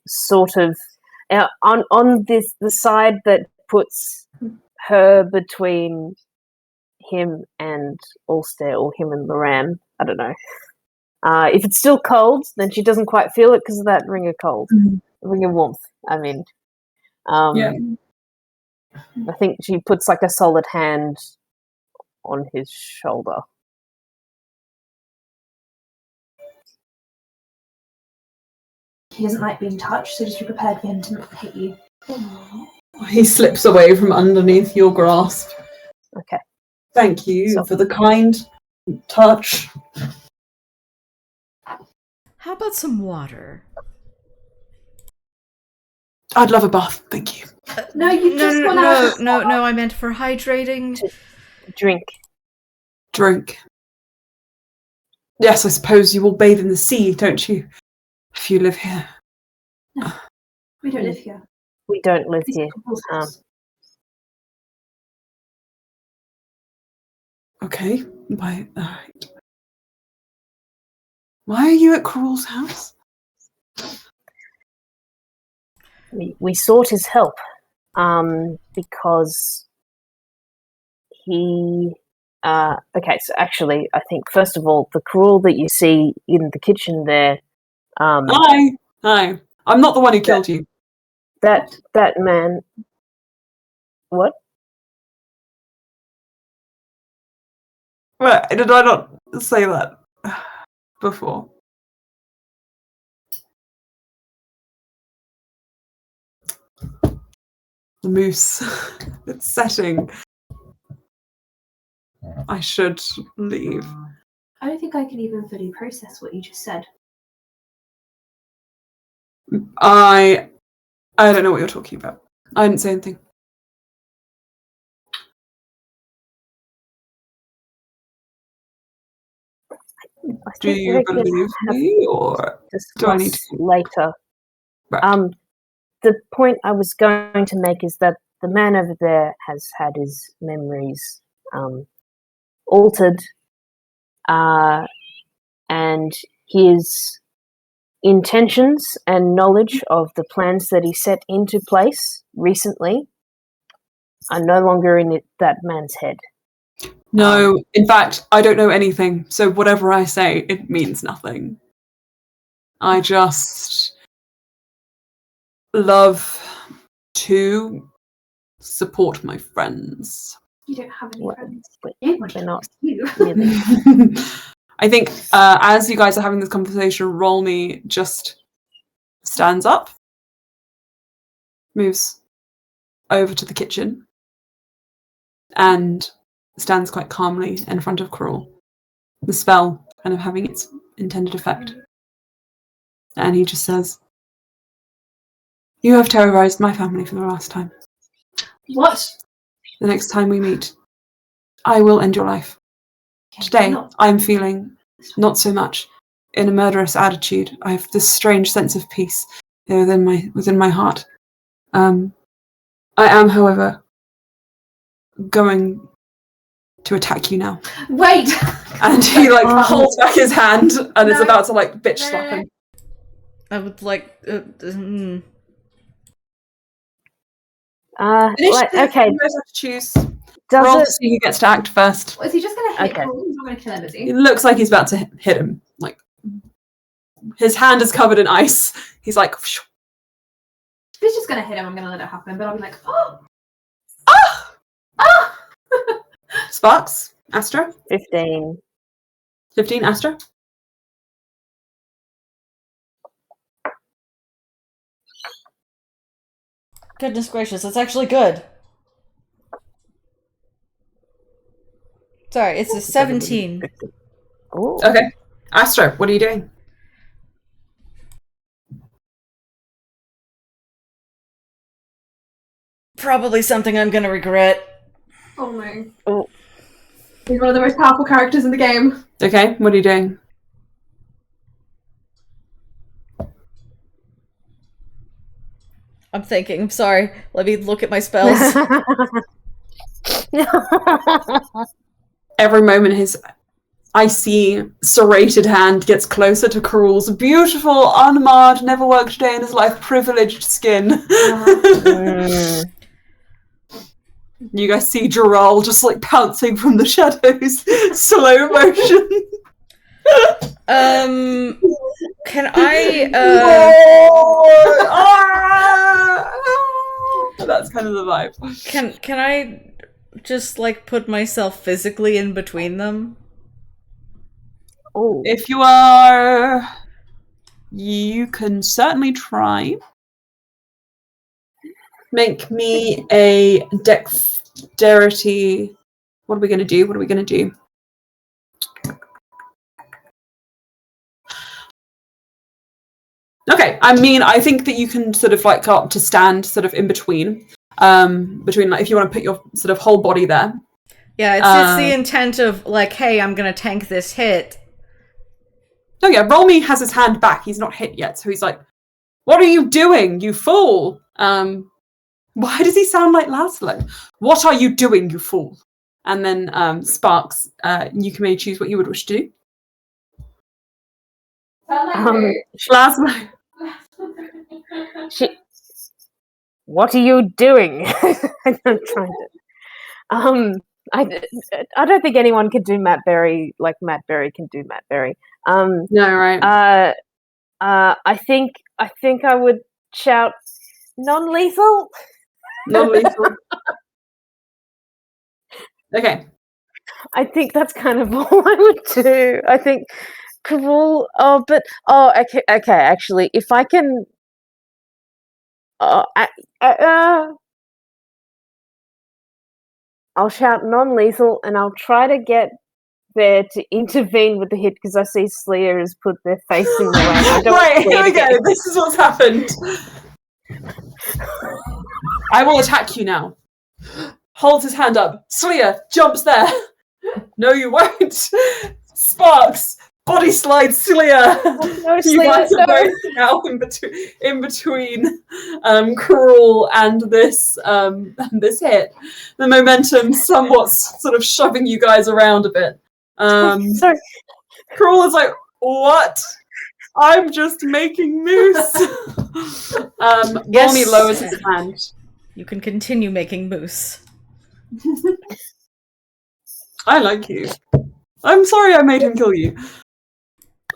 sort of on the side that puts her between him and Alstair, or him and Loran. I don't know. If it's still cold, then she doesn't quite feel it because of that ring of cold, ring of warmth. I mean, Yeah. I think she puts like a solid hand on his shoulder. He doesn't like being touched, so just be prepared for him to not hit you. He slips away from underneath your grasp. Okay. Thank you for the kind touch. How about some water? I'd love a bath, thank you. No, you just want to... No, I meant for hydrating. Drink. Yes, I suppose you will bathe in the sea, don't you? If you live here. No, we don't live here. We don't live here. Okay, alright. Why are you at Karul's house? We sought his help because he... okay, so actually, I think, first of all, the Karul that you see in the kitchen there... Hi. I'm not the one who killed you. That man... What? Right, did I not say that before? The moose. It's setting. I should leave. I don't think I can even fully process what you just said. I don't know what you're talking about. I didn't say anything. Do you believe me, or do I need to later? Right. The point I was going to make is that the man over there has had his memories altered, and his intentions and knowledge of the plans that he set into place recently are no longer in that man's head. No, in fact, I don't know anything, so whatever I say, it means nothing. I just love to support my friends. You don't have any friends. We're not you. really. I think as you guys are having this conversation, Rolmy just stands up, moves over to the kitchen, and stands quite calmly in front of Karul. The spell kind of having its intended effect. And he just says, "You have terrorized my family for the last time. What? The next time we meet, I will end your life. Today, I'm feeling not so much in a murderous attitude. I have this strange sense of peace within my heart. I am, however, going to attack you now." Wait! And he holds back his hand and is about to bitch slap him. I would like. Okay. Okay. You guys have to choose. Does Roll it? to see who gets to act first. Is he just going to hit Okay. Karul? He's not going to kill him, is he? It looks like he's about to hit him. His hand is covered in ice. He's like, If he's just going to hit him, I'm going to let it happen, but I'll be like, oh! ah! Ah! Sparks, Astra. 15. 15, Astra. Goodness gracious, that's actually good. Sorry, it's a 17. Ooh. Okay. Astra, what are you doing? Probably something I'm gonna regret. Oh no. Oh. He's one of the most powerful characters in the game. Okay, what are you doing? I'm thinking, I'm sorry. Let me look at my spells. Every moment his icy, serrated hand gets closer to Karul's beautiful, unmarred, never worked a day in his life, privileged skin. You guys see Jeoral just pouncing from the shadows, slow motion. Can I, That's kind of the vibe. Can I just, put myself physically in between them? Oh. If you are... You can certainly try. Make me a dexterity... What are we going to do? Okay, I think that you can sort of go up to stand sort of in between. If you want to put your sort of whole body there. Yeah, it's the intent of hey, I'm gonna tank this hit. Oh yeah, Rolmy has his hand back. He's not hit yet, so he's like, "What are you doing, you fool?" Why does he sound like Laszlo? "What are you doing, you fool?" And then Sparks, you can maybe choose what you would wish to do. Laszlo. What are you doing? I'm trying to. I don't think anyone can do Matt Berry like Matt Berry can do Matt Berry. No, right. I think I would shout non-lethal. Non-lethal. Okay. I think that's kind of all I would do. I think Karul. Okay. Actually, if I can. I'll shout non-lethal, and I'll try to get there to intervene with the hit because I see Slayer has put their face in the way. Right, here we go. This is what's happened. I will attack you now. Holds his hand up. Slayer jumps there. No, you won't. Sparks Body slide, Celia! No, You guys are both now in between Karul and this hit. The momentum somewhat sort of shoving you guys around a bit. Sorry. Karul is like, what? I'm just making moose. Volney lowers his hand. You can continue making moose. I like you. I'm sorry I made him kill you.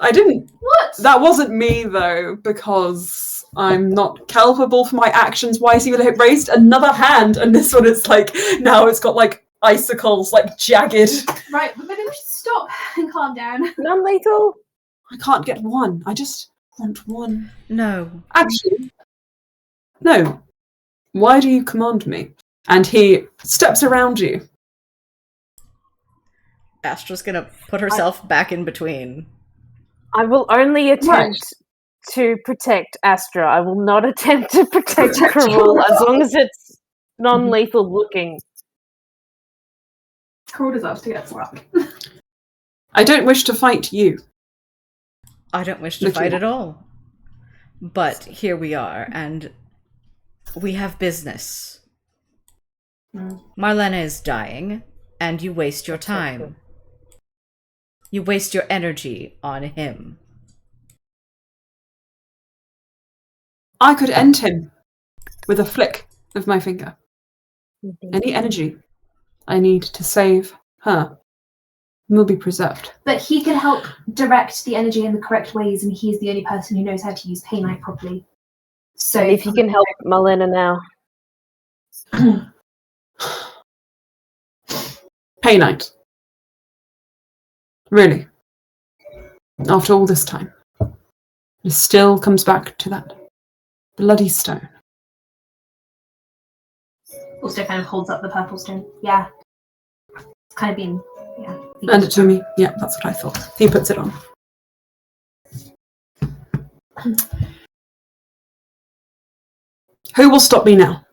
I didn't. What? That wasn't me, though, because I'm not culpable for my actions. Why is he raised another hand? And this one is like, now it's got like icicles, like jagged. Right, but maybe we should stop and calm down. Non-lethal? I can't get one. I just want one. No. Actually, no. Why do you command me? And he steps around you. Astra's gonna put herself back in between. I will only attempt to protect Astra. I will not attempt to protect Karul as long as it's non-lethal looking. Karul deserves to get slapped. I don't wish to fight you. I don't wish to fight at all. But here we are, and we have business. Marlena is dying, and you waste your time. You waste your energy on him. I could end him with a flick of my finger. Any energy I need to save her will be preserved. But he can help direct the energy in the correct ways, and he's the only person who knows how to use Painite properly. So if he can help Marlena now. Painite. Really. After all this time. It still comes back to that bloody stone. Alstaer kind of holds up the purple stone. Yeah. It's kind of been, yeah. Hand it to me. Yeah, that's what I thought. He puts it on. Who will stop me now?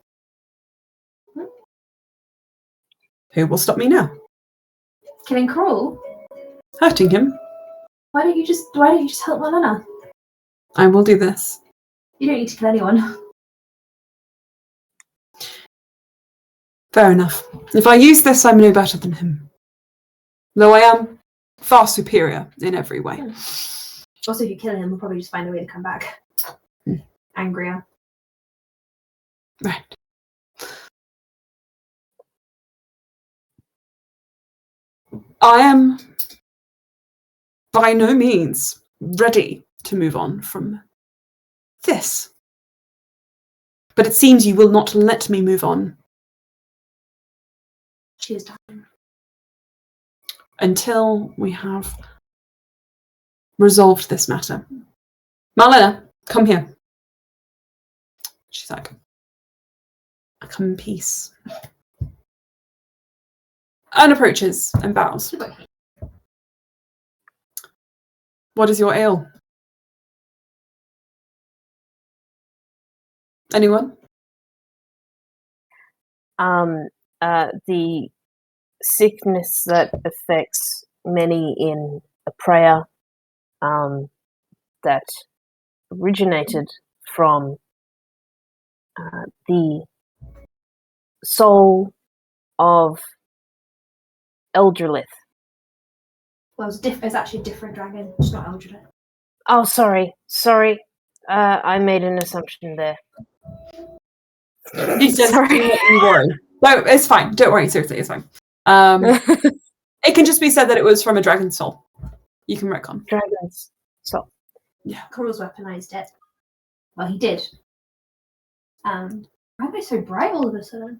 Who will stop me now? Killing Karul? Hurting him. Why don't you just help Marlena? I will do this. You don't need to kill anyone. Fair enough. If I use this, I'm no better than him. Though I am far superior in every way. Also, if you kill him, we'll probably just find a way to come back. Angrier. Right. I am by no means ready to move on from this. But it seems you will not let me move on. She is dying. Until we have resolved this matter. Marlena, come here. She's like, I come in peace. And approaches and bows. What is your ail? Anyone? The sickness that affects many in a prayer that originated from the soul of Eldrelith. Well, it's actually a different dragon. It's not Eldrelith. Oh, sorry. I made an assumption there. He says, sorry. Don't worry. No, it's fine. Don't worry. Seriously, it's fine. It can just be said that it was from a dragon's soul. You can retcon. Dragon's soul. Yeah. Karul's weaponized it. Well, he did. Why am I so bright all of a sudden?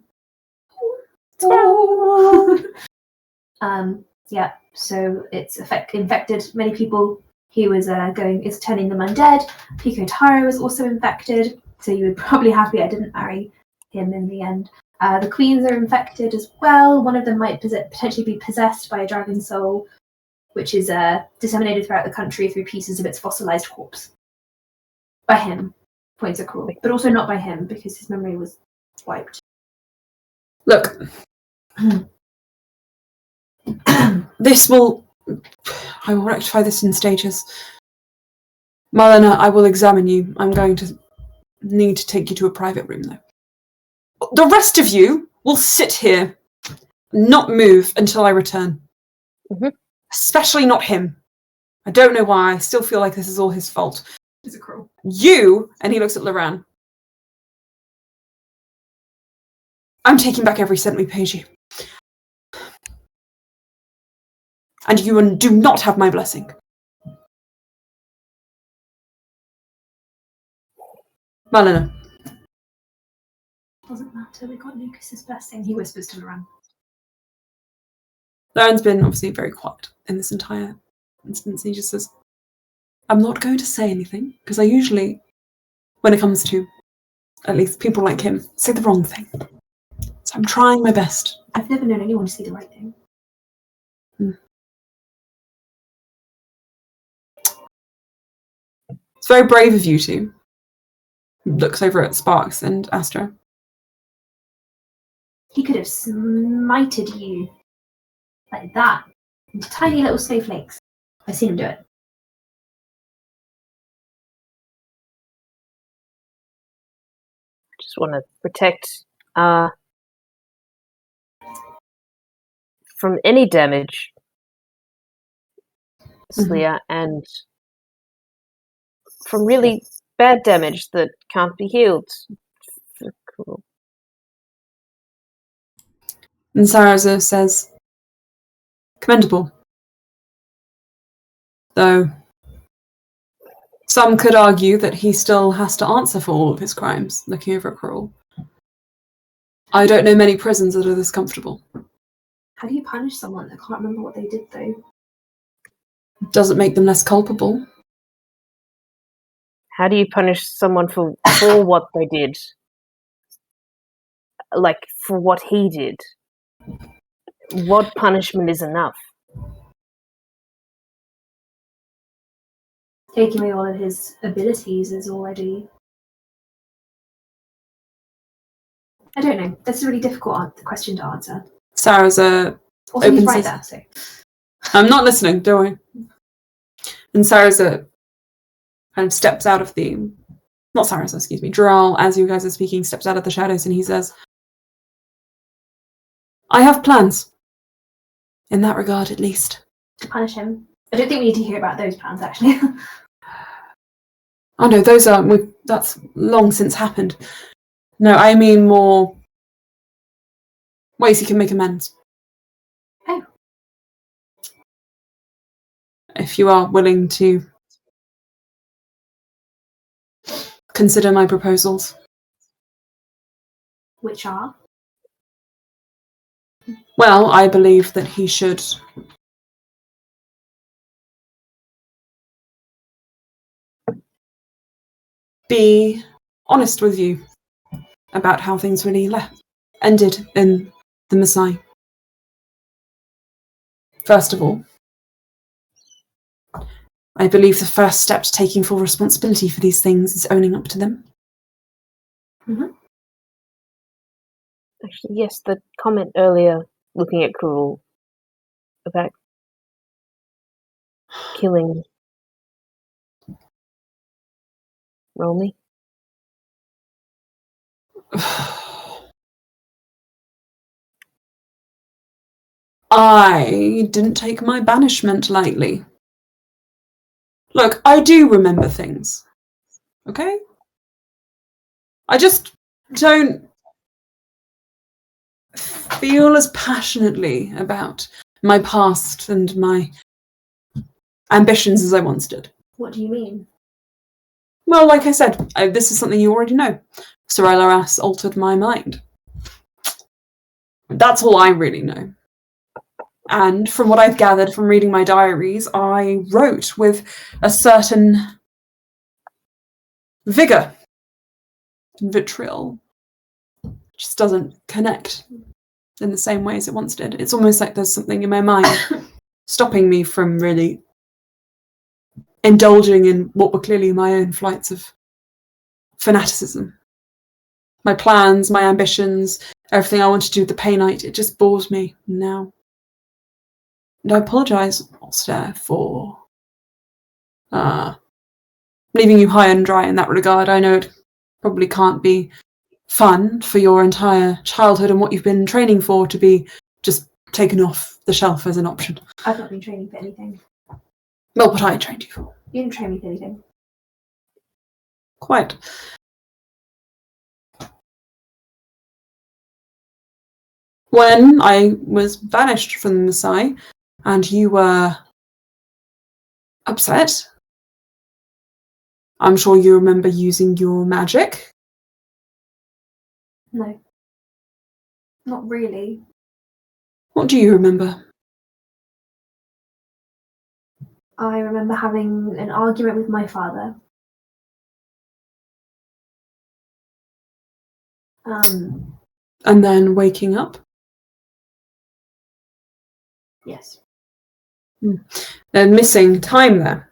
Yeah, so it's infected many people. He was it's turning them undead. Pico Taro was also infected, so you were probably happy I didn't marry him in the end. The queens are infected as well. One of them might potentially be possessed by a dragon soul, which is disseminated throughout the country through pieces of its fossilized corpse. By him, points at Karul, but also not by him because his memory was wiped. Look. This will I will rectify this in stages. Marlena, I will examine you. I'm going to need to take you to a private room, though. The rest of you will sit here, not move until I return. Mm-hmm. Especially not him. I don't know why. I still feel like this is all his fault. Is it cruel? You, and he looks at Loran. I'm taking back every cent we paid you. And you do not have my blessing. Marlena. Doesn't matter, we got Lucas's blessing, he whispers to Loran. Loran's been obviously very quiet in this entire instance. He just says, I'm not going to say anything, because I usually, when it comes to, at least people like him, say the wrong thing. So I'm trying my best. I've never known anyone to say the right thing. It's very brave of you two. Looks over at Sparks and Astra. He could have smited you like that into tiny little snowflakes. I've seen him do it. Just want to protect from any damage, Alstaer, and from really bad damage that can't be healed. Cool. And Saraza says, commendable. Though some could argue that he still has to answer for all of his crimes, looking over at Karul. I don't know many prisons that are this comfortable. How do you punish someone that can't remember what they did, though? Doesn't make them less culpable. How do you punish someone for what they did? Like, for what he did? What punishment is enough? Taking away all of his abilities is already... I don't know. That's a really difficult question to answer. Saraza Also, he's right there, so... I'm not listening, don't worry. And Saraza kind of steps out of the... Not Saraza, excuse me. Jeoral, as you guys are speaking, steps out of the shadows and he says, I have plans. In that regard, at least. To punish him. I don't think we need to hear about those plans, actually. Oh no, those are... That's long since happened. No, I mean more... ways he can make amends. Oh. If you are willing to consider my proposals. Which are? Well, I believe that he should be honest with you about how things really ended in the Messiah. First of all, I believe the first step to taking full responsibility for these things is owning up to them. Mm-hmm. Actually, yes, the comment earlier, looking at Karul, about killing Romy. I didn't take my banishment lightly. Look, I do remember things. Okay? I just don't feel as passionately about my past and my ambitions as I once did. What do you mean? Well, like I said, this is something you already know. Sir Elaras altered my mind. That's all I really know. And from what I've gathered from reading my diaries, I wrote with a certain vigour and vitriol. It just doesn't connect in the same way as it once did. It's almost like there's something in my mind stopping me from really indulging in what were clearly my own flights of fanaticism. My plans, my ambitions, everything I wanted to do with the Painite, it just bores me now. And I apologise Alstaer for leaving you high and dry in that regard. I know it probably can't be fun for your entire childhood and what you've been training for to be just taken off the shelf as an option. I've not been training for anything. Not what I trained you for. You didn't train me for anything. Quite. When I was banished from the Messiah and you were upset, I'm sure you remember using your magic. No. Not really. What do you remember? I remember having an argument with my father. And then waking up? Yes. They're missing time there.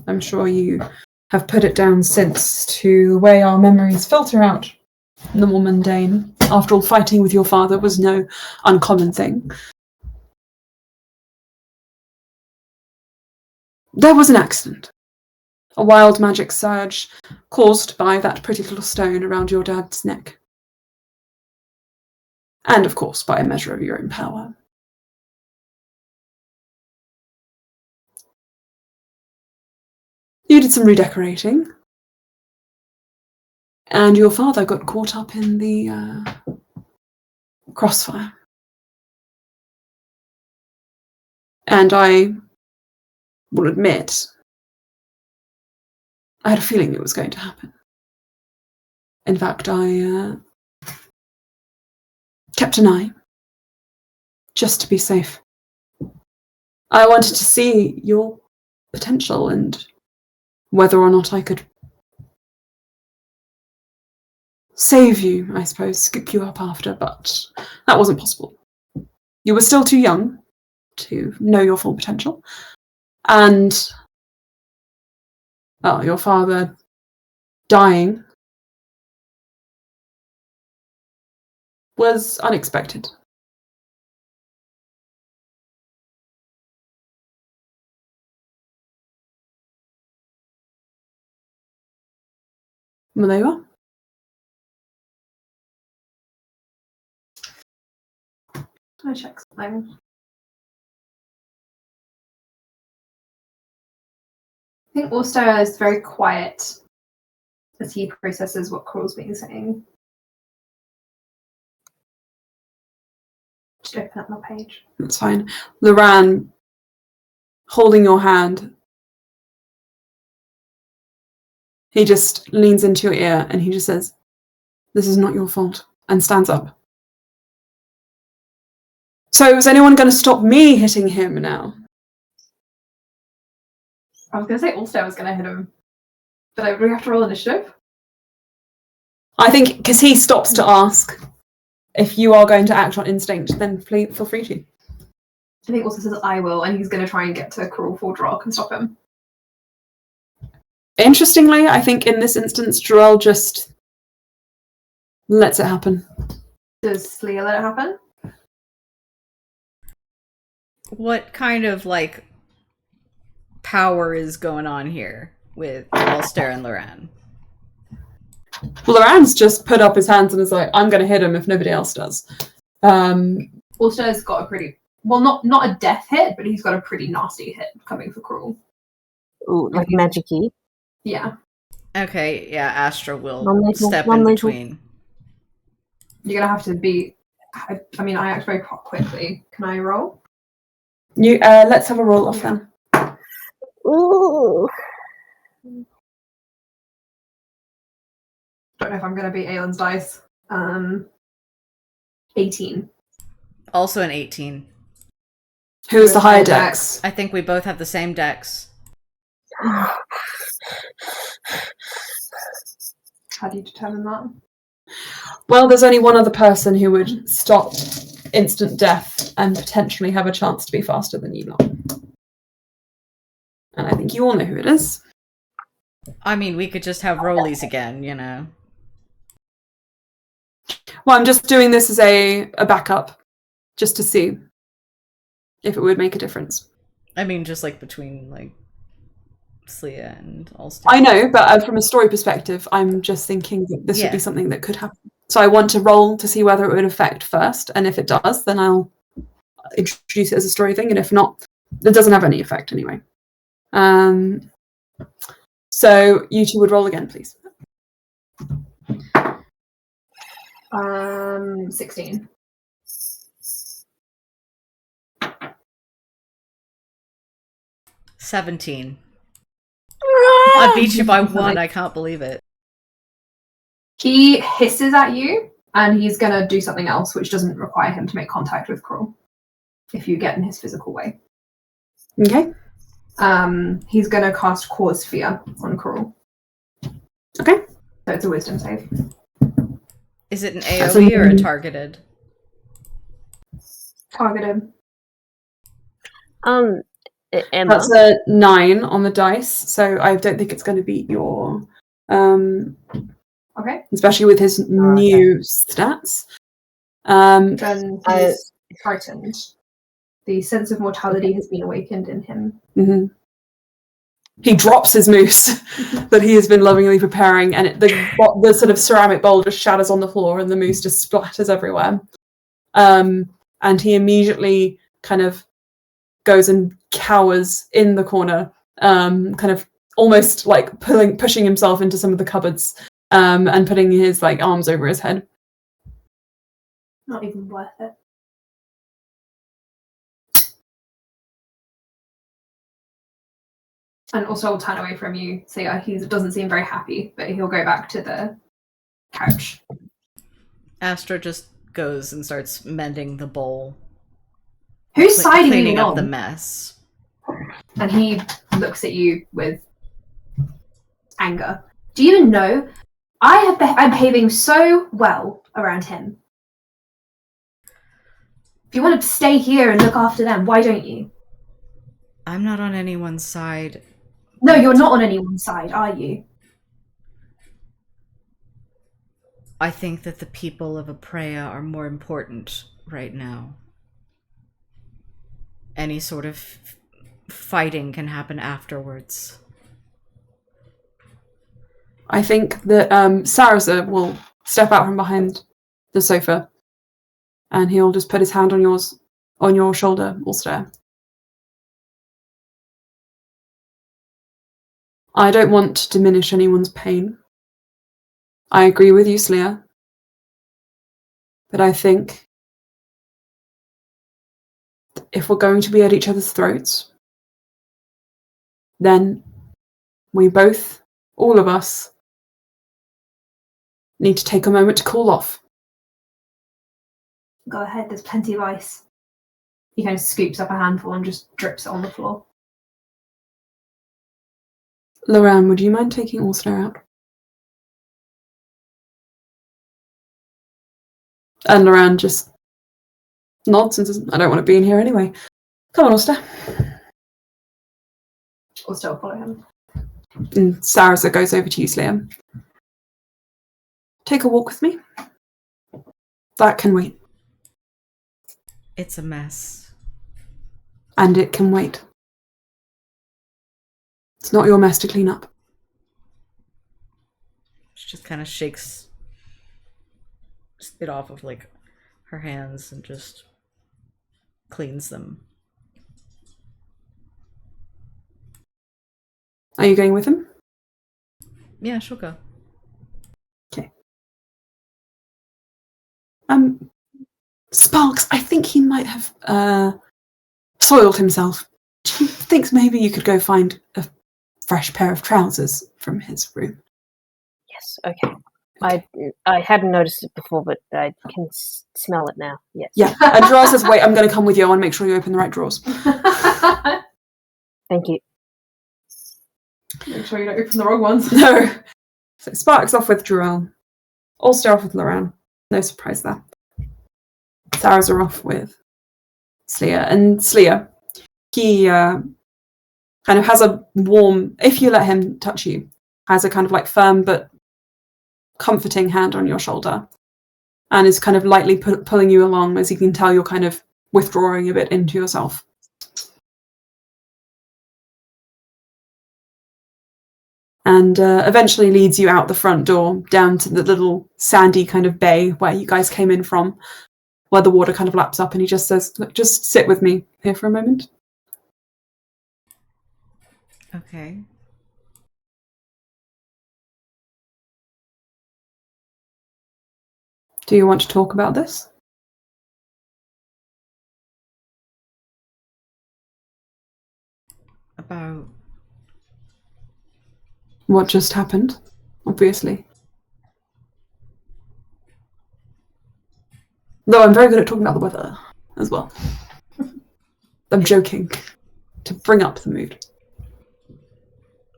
I'm sure you have put it down since to the way our memories filter out the more mundane. After all, fighting with your father was no uncommon thing. There was an accident. A wild magic surge caused by that pretty little stone around your dad's neck. And, of course, by a measure of your own power. You did some redecorating. And your father got caught up in the crossfire. And I will admit, I had a feeling it was going to happen. In fact, I kept an eye, just to be safe. I wanted to see your potential and whether or not I could save you, I suppose, scoop you up after, but that wasn't possible. You were still too young to know your full potential. And, well, your father dying was unexpected. Maleva? I check something. I think Alstaer is very quiet as he processes what Karul's been saying. Just open up my page. That's fine. Loran, holding your hand, he just leans into your ear and he just says, "This is not your fault," and stands up. So is anyone going to stop me hitting him now? I was going to say Alstaer was going to hit him. But do we have to roll initiative? I think because he stops to ask if you are going to act on instinct, then feel free to. I think also says I will, and he's going to try and get to Karul for Jeoral and stop him. Interestingly, I think in this instance, Jeoral just lets it happen. Does Leah let it happen? What kind of, like, power is going on here with Alstaer and Loran? Well, Loran's just put up his hands and is like, "I'm going to hit him if nobody else does." Alstair's got a pretty, well, not a death hit, but he's got a pretty nasty hit coming for Karul. Ooh, like magic-y. Yeah. Okay, yeah, Astra will step in between. You're going to have to be... I mean, I act very quickly. Can I roll? You let's have a roll off then. Ooh. Don't know if I'm going to beat Aelin's dice. 18. Also an 18. Who's the higher dex? I think we both have the same dex. How do you determine that? Well, there's only one other person who would stop instant death and potentially have a chance to be faster than you lot. And I think you all know who it is. I mean, we could just have rollies again, you know. Well, I'm just doing this as a backup, just to see if it would make a difference. I mean, just like between like Sleia and Alstaer. I know, but from a story perspective, I'm just thinking that this would be something that could happen. So I want to roll to see whether it would affect first, and if it does, then I'll introduce it as a story thing, and if not, it doesn't have any effect anyway. So you two would roll again, please. 16. $17. I beat you by 1. I can't believe it. He hisses at you, and he's going to do something else, which doesn't require him to make contact with Karul, if you get in his physical way. Okay. He's going to cast Cause Fear on Karul. Okay. So it's a wisdom save. Is it an AoE or a targeted? Targeted. Emma. That's a 9 on the dice, so I don't think it's going to beat your... Okay. Especially with his new stats. Then he's frightened. The sense of mortality has been awakened in him. Mm-hmm. He drops his moose that he has been lovingly preparing, and the sort of ceramic bowl just shatters on the floor, and the moose just splatters everywhere. And he immediately kind of goes and cowers in the corner, kind of almost like pushing himself into some of the cupboards, and putting his like arms over his head. Not even worth it. And also I'll turn away from you. So yeah, he doesn't seem very happy, but he'll go back to the couch. Astra just goes and starts mending the bowl. Whose side are you cleaning up on? the mess. And he looks at you with anger. Do you even know? I'm behaving so well around him. If you want to stay here and look after them, why don't you? I'm not on anyone's side. No, you're not on anyone's side, are you? I think that the people of Aprea are more important right now. Any sort of fighting can happen afterwards. I think that Sarasa will step out from behind the sofa, and he'll just put his hand on your shoulder, Alstaer. I don't want to diminish anyone's pain. I agree with you, Sleia. But I think if we're going to be at each other's throats, then we both, all of us, need to take a moment to cool off. Go ahead, there's plenty of ice. He kind of scoops up a handful and just drips it on the floor. Loran, would you mind taking Alstaer out? And Loran just nods and says, I don't want to be in here anyway. Come on, Alstaer. Alstaer will follow him. And Sarasa goes over to you, Sleia. Take a walk with me. That can wait. It's a mess. And it can wait. It's not your mess to clean up. She just kind of shakes it off of like her hands and just cleans them. Are you going with him? Yeah, she'll go. Okay. Sparks, I think he might have soiled himself. She thinks maybe you could go find a fresh pair of trousers from his room. Yes, okay. I hadn't noticed it before, but I can smell it now. Yes. Yeah. And Jeoral says, wait, I'm going to come with you. I want to make sure you open the right drawers. Thank you. Make sure you don't open the wrong ones. No. So Sparks off with Jeoral. Alstaer off with Loran. No surprise there. Sarah's are off with Sleia. And Sleia, he kind of has a warm, if you let him touch you, has a kind of like firm but comforting hand on your shoulder, and is kind of lightly pulling you along, as you can tell you're kind of withdrawing a bit into yourself. and eventually leads you out the front door down to the little sandy kind of bay where you guys came in from, where the water kind of laps up, and he just says, "Look, just sit with me here for a moment." Okay. Do you want to talk about this? About What just happened, obviously. Though I'm very good at talking about the weather as well. I'm joking to bring up the mood.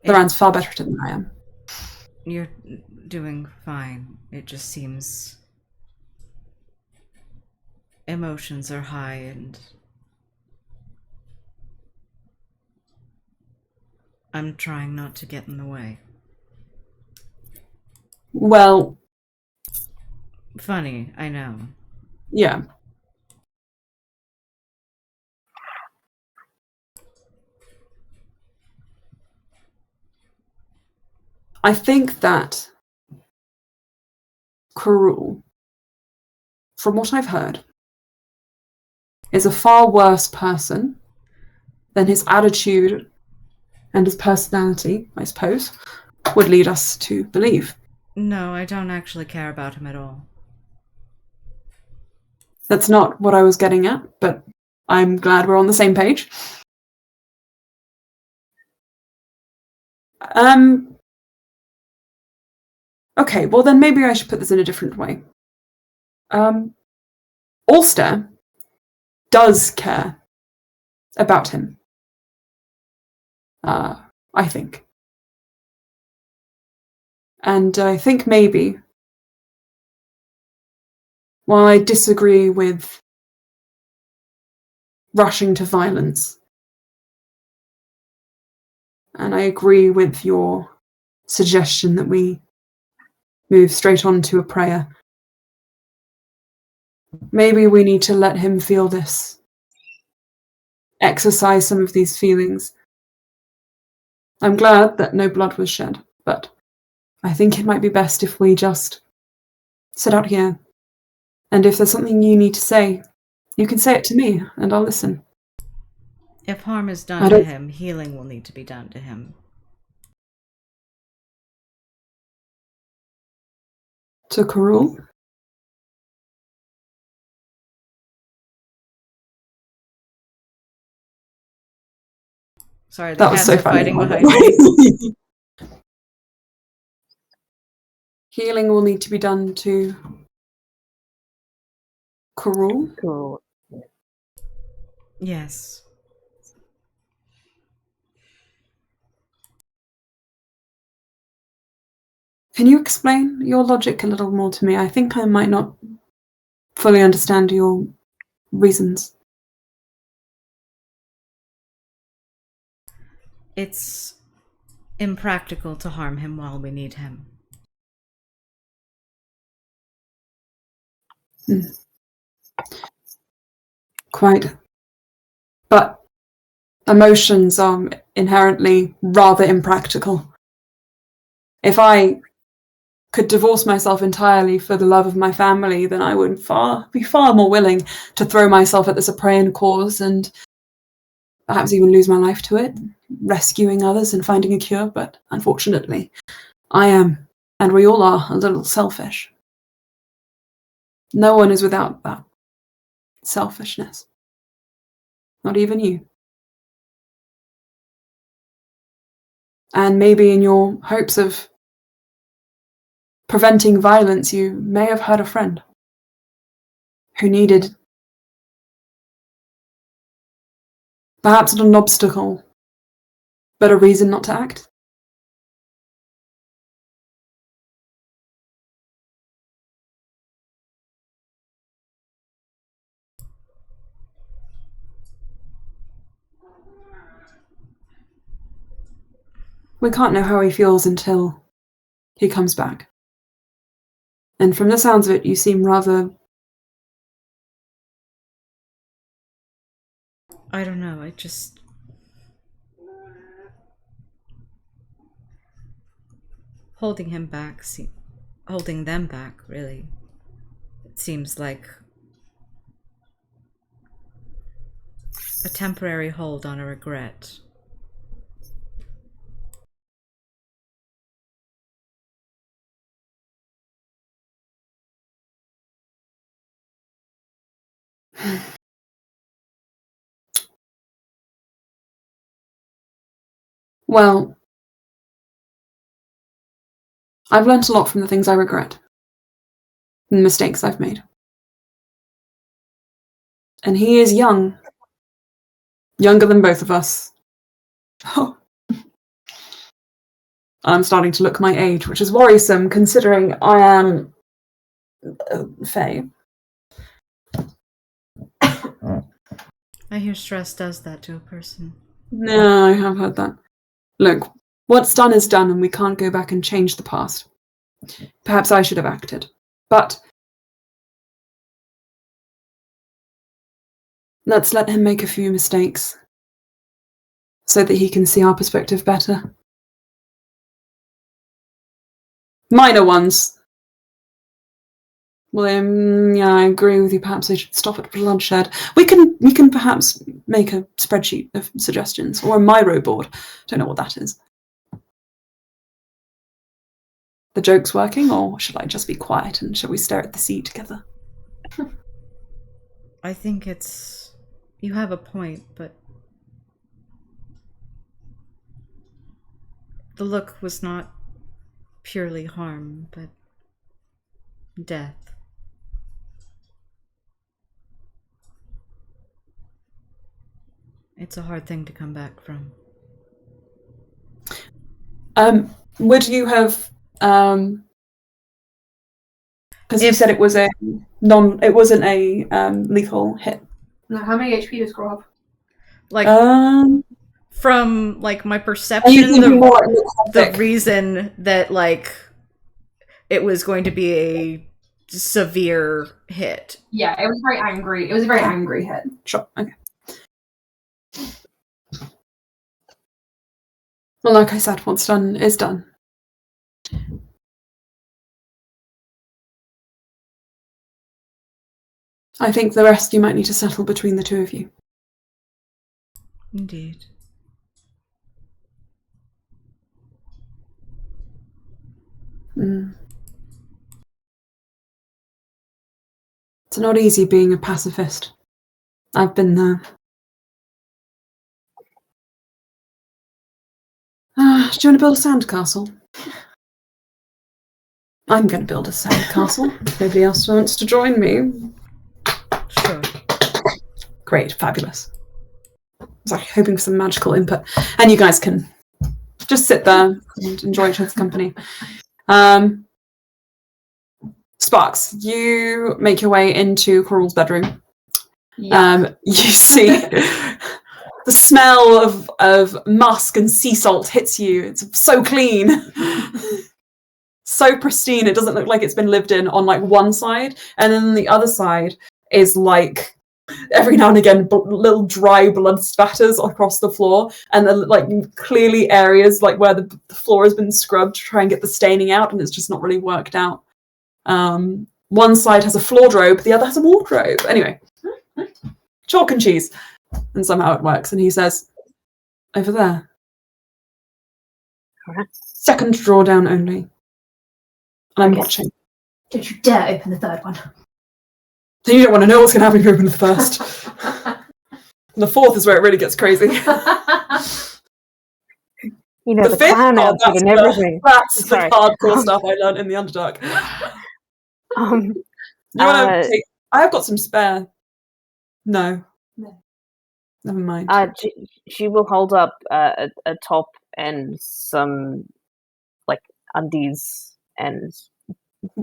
Loran's far better at it than I am. You're doing fine. It just seems emotions are high and I'm trying not to get in the way. Well... Funny, I know. Yeah. I think that Karul, from what I've heard, is a far worse person than his attitude and his personality, I suppose, would lead us to believe. No, I don't actually care about him at all. That's not what I was getting at, but I'm glad we're on the same page. Okay, well then maybe I should put this in a different way. Alstaer does care about him. I think. And I think maybe, while I disagree with rushing to violence, and I agree with your suggestion that we move straight on to a prayer, maybe we need to let him feel this, exercise some of these feelings. I'm glad that no blood was shed, but I think it might be best if we just sit out here, and if there's something you need to say, you can say it to me, and I'll listen. If harm is done to him, healing will need to be done to him. To Karul? Sorry, the cats are fighting behind me. Healing will need to be done to Karul? Cool. Yes. Can you explain your logic a little more to me? I think I might not fully understand your reasons. It's impractical to harm him while we need him. Quite. But emotions are inherently rather impractical. If I could divorce myself entirely for the love of my family, then I would be far more willing to throw myself at this Apraean cause and perhaps even lose my life to it, rescuing others and finding a cure. But unfortunately, I am, and we all are, a little selfish. No one is without that selfishness. Not even you. And maybe in your hopes of preventing violence, you may have hurt a friend who needed perhaps not an obstacle, but a reason not to act. We can't know how he feels until he comes back. And from the sounds of it, you seem rather... I don't know, I just... holding him back, holding them back, really. It seems like a temporary hold on a regret. Well, I've learnt a lot from the things I regret, and the mistakes I've made. And he is young. Younger than both of us. Oh. I'm starting to look my age, which is worrisome considering I am Faye. I hear stress does that to a person. No, I have heard that. Look, what's done is done and we can't go back and change the past. Perhaps I should have acted. But let's let him make a few mistakes so that he can see our perspective better. Minor ones. Well, yeah, I agree with you. Perhaps they should stop at bloodshed. We can perhaps make a spreadsheet of suggestions or a Miro board. Don't know what that is. The joke's working, or should I just be quiet and shall we stare at the sea together? I think you have a point, but the look was not purely harm, but death. It's a hard thing to come back from. Would you have because you said it was it wasn't a lethal hit. No, how many HP does Grow have? Like from like my perception, the reason that like it was going to be a severe hit. Yeah, it was very angry. It was a very angry hit. Sure. Okay. Well, like I said, what's done is done. I think the rest you might need to settle between the two of you. Indeed. It's not easy being a pacifist. I've been there. Do you want to build a sandcastle? I'm going to build a sandcastle. Nobody else wants to join me. Sure. Great, fabulous. I was like hoping for some magical input. And you guys can just sit there and enjoy each other's company. Sparks, you make your way into Karul's bedroom. Yeah. You see the smell of musk and sea salt hits you. It's so clean. So pristine. It doesn't look like it's been lived in on like one side. And then the other side is like every now and again little dry blood spatters across the floor, and then like clearly areas like where the floor has been scrubbed to try and get the staining out, and it's just not really worked out. One side has a wardrobe, the other has a wardrobe. Anyway, chalk and cheese, and somehow it works. And he says, "Over there, second drawer down only." And I'm watching. Don't you dare open the third one. Then you don't want to know what's going to happen if you open the first. And the fourth is where it really gets crazy. You know, the clown outfit and everything. That's the hardcore stuff I learned in the Underdark. You want to take... I have got some spare. No. Never mind. She will hold up a top and some like undies and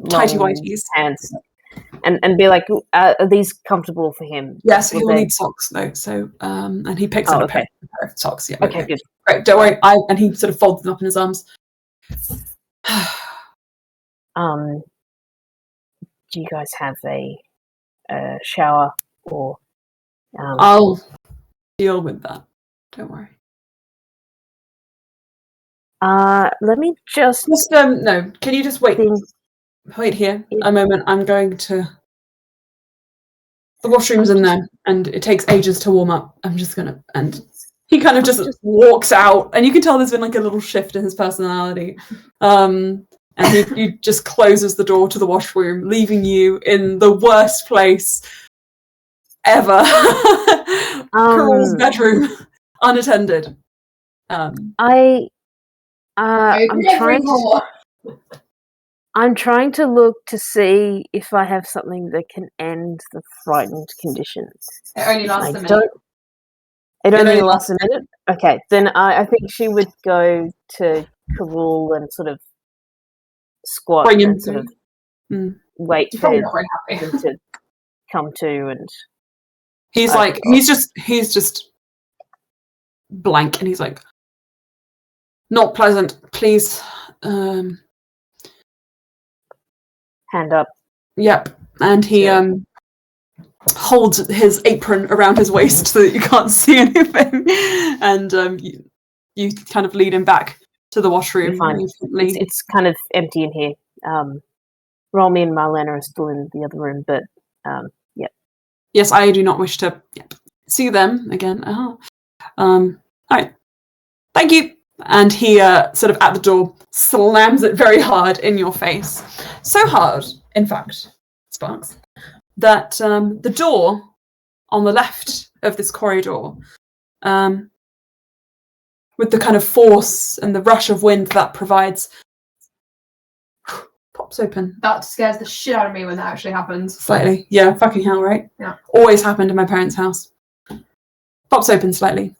tighty whities pants, and be like, "Are these comfortable for him?" Yes, he will need socks though. So, and he picks up a pair of socks. Yeah. Okay, good. Great. Don't worry. And he sort of folds them up in his arms. Do you guys have a shower or? I'll deal with that. Don't worry. Let me just no. Can you just wait? think. Wait here a moment. I'm going to. The washroom's in there, and it takes ages to warm up. I'm just gonna, and he kind of just walks out, and you can tell there's been like a little shift in his personality. And he just closes the door to the washroom, leaving you in the worst place ever. Karul's bedroom, unattended. I'm trying to look to see if I have something that can end the frightened condition. It only lasts a minute. It only lasts a minute? Okay, then I think she would go to Karul and sort of squat Bring him and sort of wait for him to come to, and he's just blank, and he's like, not pleasant, please. Hand up. Yep. And he holds his apron around his waist so that you can't see anything. And you kind of lead him back to the washroom. It's kind of empty in here. Romy and Marlena are still in the other room, but yep. Yes, I do not wish to see them again. All right. Thank you. And he sort of at the door slams it very hard in your face. So hard, in fact, Sparks, that the door on the left of this corridor, with the kind of force and the rush of wind that provides, pops open. That scares the shit out of me when that actually happens. Slightly. Yeah, fucking hell, right? Yeah. Always happened in my parents' house. Pops open slightly.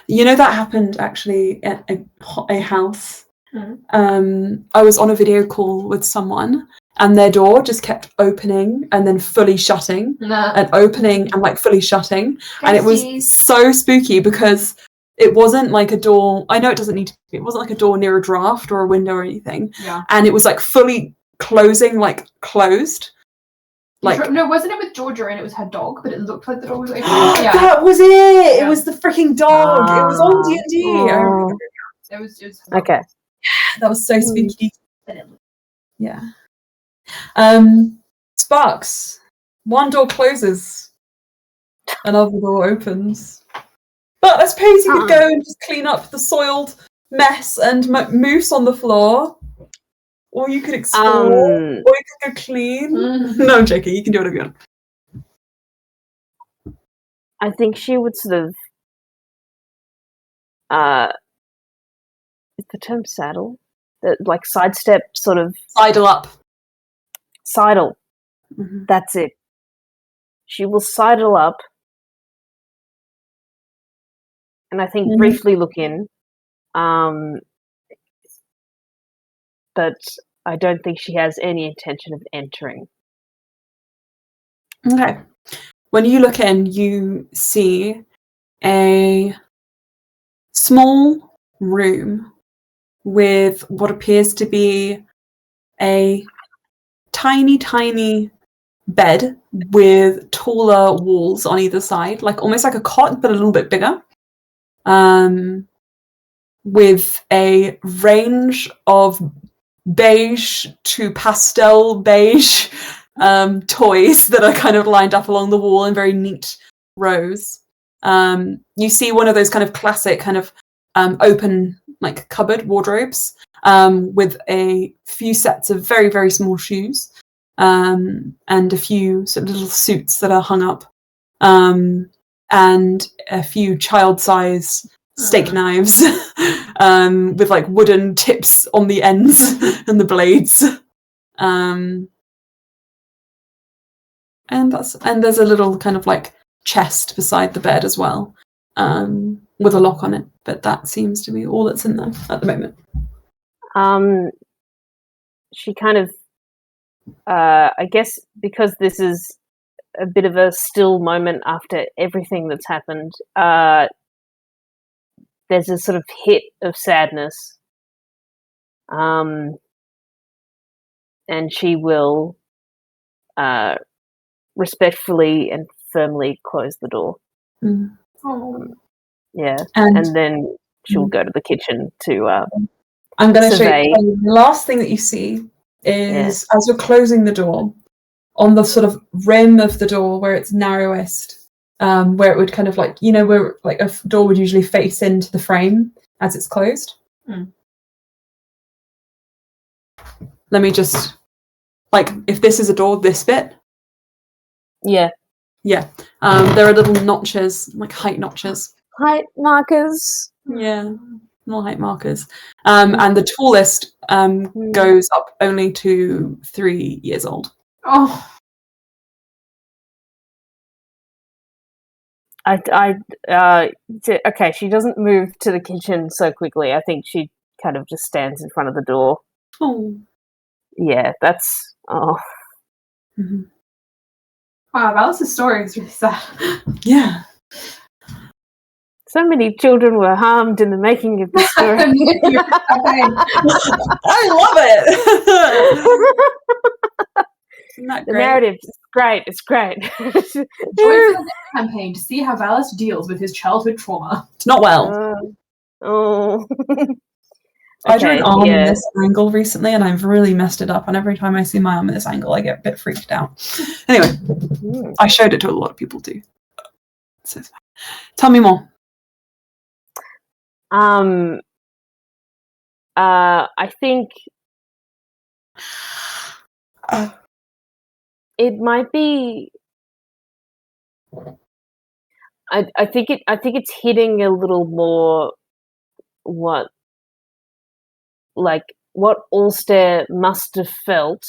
You know, that happened actually at a house. Mm. I was on a video call with someone, and their door just kept opening and then fully shutting, and opening and like fully shutting. And it was so spooky because it wasn't like a door. I know it doesn't need to be. It wasn't like a door near a draft or a window or anything. Yeah. And it was like fully closing, like closed. Like no, wasn't it with Georgia and it was her dog, but it looked like the dog was open? Yeah. That was it. Yeah. It was the freaking dog. It was on D&D. It was okay. That was so spooky. Yeah. Sparks. One door closes, another door opens. But I suppose you could go and just clean up the soiled mess and moose on the floor. Or you could explore, or you could go clean. No, I'm joking. You can do whatever you want. I think she would sort of, is the term saddle? Like sidestep, sort of. Sidle up. Sidle. Mm-hmm. That's it. She will sidle up. And I think briefly look in. But I don't think she has any intention of entering. Okay. When you look in, you see a small room with what appears to be a tiny, tiny bed with taller walls on either side, like almost like a cot, but a little bit bigger. With a range of beige to pastel beige toys that are kind of lined up along the wall in very neat rows. You see one of those kind of classic kind of open like cupboard wardrobes with a few sets of very, very small shoes and a few sort of little suits that are hung up and a few child-size steak knives with like wooden tips on the ends and the blades. And there's a little kind of like chest beside the bed as well, with a lock on it. But that seems to be all that's in there at the moment. She kind of, I guess, because this is a bit of a still moment after everything that's happened. There's a sort of hit of sadness, and she will respectfully and firmly close the door. Mm. Oh. Yeah, And and then she'll go to the kitchen to I'm going to show survey. you the last thing that you see is as you're closing the door, on the sort of rim of the door where it's narrowest, where it would kind of like, where like a door would usually face into the frame as it's closed. Let me just, like, if this is a door, this bit. Yeah. Yeah. There are little notches, like height notches. Height markers. Yeah. More height markers. And the tallest goes up only to 3 years old. Oh. Okay, she doesn't move to the kitchen so quickly. I think she kind of just stands in front of the door. Oh. Yeah, that's... Oh. Mm-hmm. Wow, Alice's story is really sad. Yeah. So many children were harmed in the making of this story. I love it! Isn't that The great? narrative is great. It's great. Join the campaign to see how Valis deals with his childhood trauma. It's not well. I drew an arm in this angle recently, and I've really messed it up. And every time I see my arm in this angle, I get a bit freaked out. Anyway, I showed it to a lot of people too. So, tell me more. I think it might be. I think it's hitting a little more what Alstaer must have felt,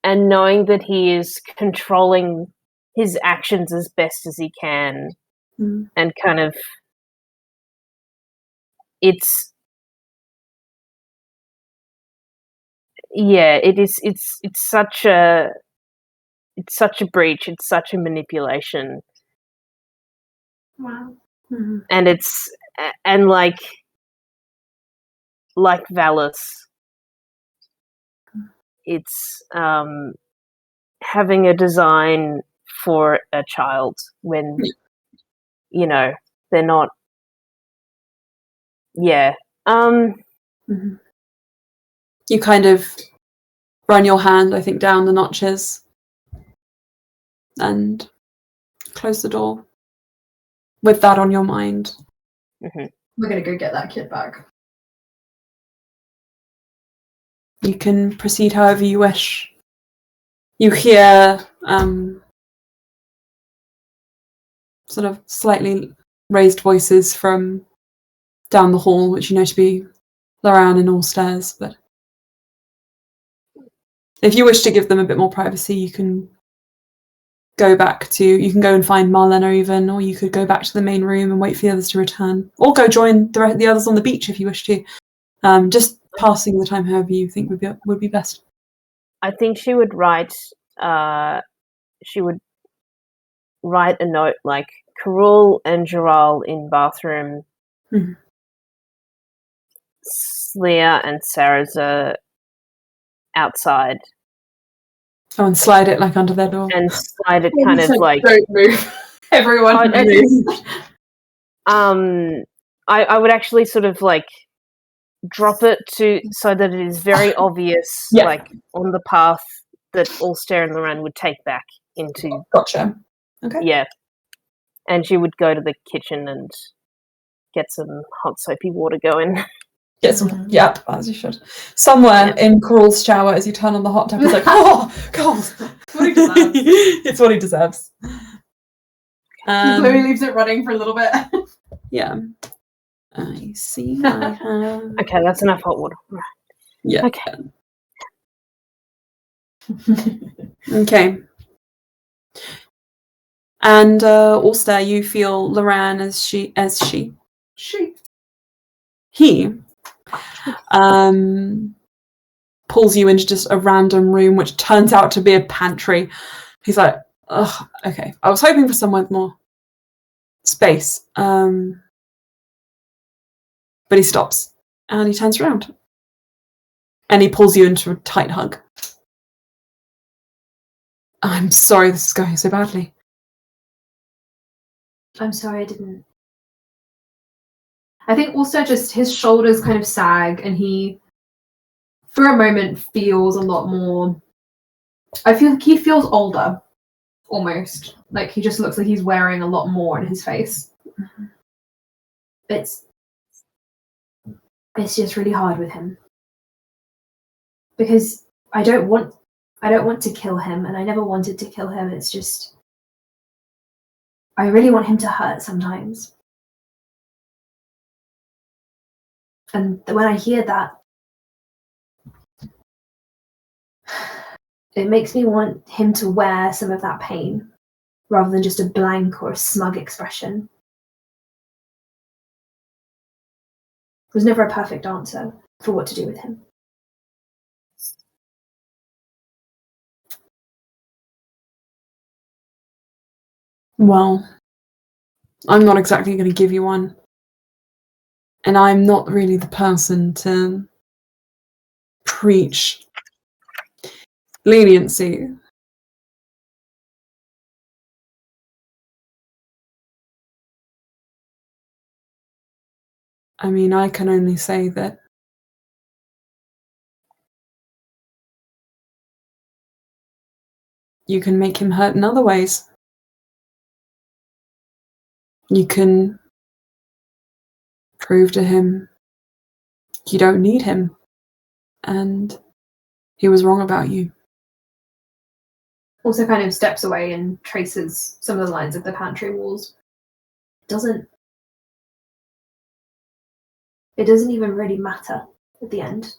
and knowing that he is controlling his actions as best as he can, and kind of it's such a breach, it's such a manipulation. Wow. And it's like Valis, it's having a design for a child when they're not. You kind of run your hand, I think, down the notches and close the door with that on your mind. We're going to go get that kid back. You can proceed however you wish. You hear sort of slightly raised voices from down the hall, which you know to be Loran and Alstaers, but if you wish to give them a bit more privacy, you can go and find Marlena even, or you could go back to the main room and wait for the others to return, or go join the others on the beach if you wish to. Just passing the time however you think would be best. I think she would write a note like Karul and Jeoral in bathroom. Alstaer and Sarah's outside. Oh, and slide it like under their door. And slide it kind of like don't move. Everyone move. I would actually sort of like drop it so that it is very obvious, like on the path that Alstaer and Loran would take back into. Gotcha. Okay. Yeah. And she would go to the kitchen and get some hot soapy water going. Get some, as you should. Somewhere in Karul's shower, as you turn on the hot tub, he's like, oh, God. What he deserves. It's what he deserves. Chloe leaves it running for a little bit. Yeah. I see. I have... Okay, that's enough hot water. Right. Yeah. Okay. Okay. And Alstaer, you feel Loran he pulls you into just a random room, which turns out to be a pantry. He's like, "Ugh, okay. I was hoping for somewhere with more space." But he stops and he turns around and he pulls you into a tight hug. I'm sorry this is going so badly. I'm sorry I didn't. I think also just his shoulders kind of sag and he, for a moment, feels a lot more... I feel like he feels older, almost. Like he just looks like he's wearing a lot more in his face. Mm-hmm. It's just really hard with him. Because I don't want to kill him, and I never wanted to kill him. It's just... I really want him to hurt sometimes. And when I hear that, it makes me want him to wear some of that pain, rather than just a blank or a smug expression. There's never a perfect answer for what to do with him. Well, I'm not exactly going to give you one. And I'm not really the person to preach leniency. I mean, I can only say that you can make him hurt in other ways. You can prove to him you don't need him, and he was wrong about you. Also kind of steps away and traces some of the lines of the pantry walls. It doesn't even really matter at the end,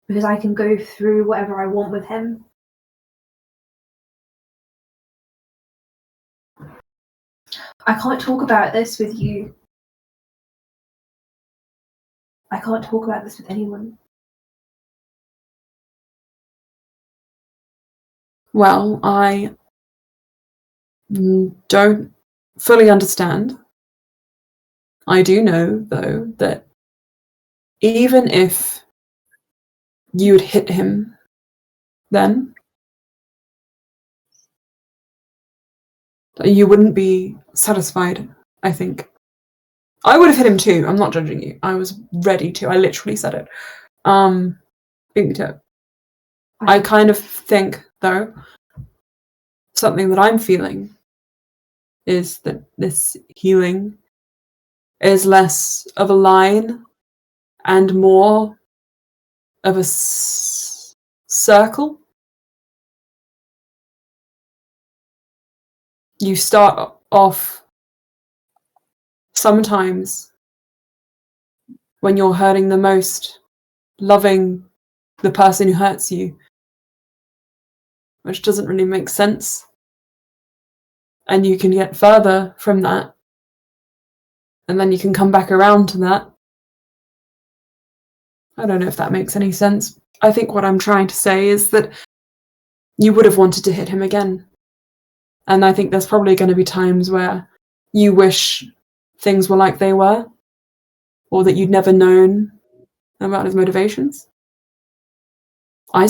because I can go through whatever I want with him. I can't talk about this with you. I can't talk about this with anyone. Well, I don't fully understand. I do know, though, that even if you had hit him then, you wouldn't be satisfied, I think. I would have hit him too. I'm not judging you. I was ready to. I literally said it. Beat me to it. I kind of think, though, something that I'm feeling is that this healing is less of a line and more of a circle. You start off sometimes when you're hurting the most, loving the person who hurts you, which doesn't really make sense. And you can get further from that, and then you can come back around to that. I don't know if that makes any sense. I think what I'm trying to say is that you would have wanted to hit him again. And I think there's probably going to be times where you wish things were like they were, or that you'd never known about his motivations. I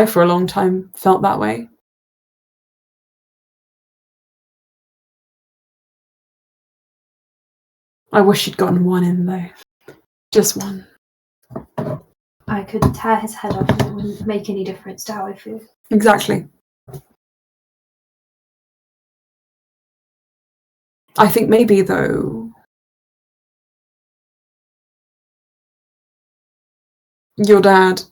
for a long time felt that way. I wish he'd gotten one in, though. Just one. I could tear his head off and it wouldn't make any difference to how I feel. Exactly. I think maybe, though, your dad,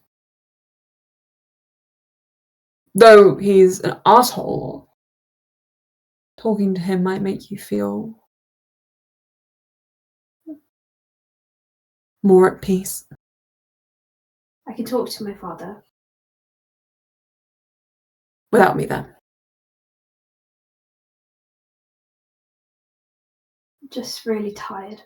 though he's an asshole, talking to him might make you feel more at peace. I can talk to my father. Without me there. Just really tired.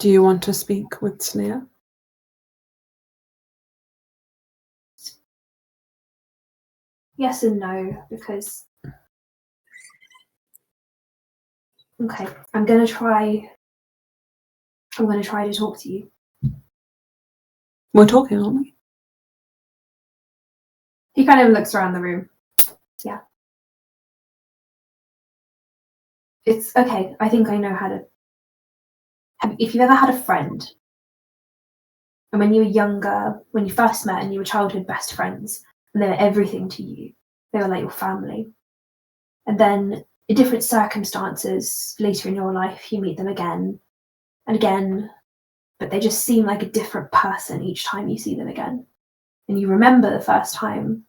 Do you want to speak with Sleer? Yes and no, because... Okay, I'm going to try to talk to you. We're talking, aren't we? He kind of looks around the room. Yeah. It's okay. I think I know how to... If you've ever had a friend, and when you were younger, when you first met and you were childhood best friends, and they were everything to you, they were like your family. And then in different circumstances later in your life, you meet them again and again, but they just seem like a different person each time you see them again. And you remember the first time,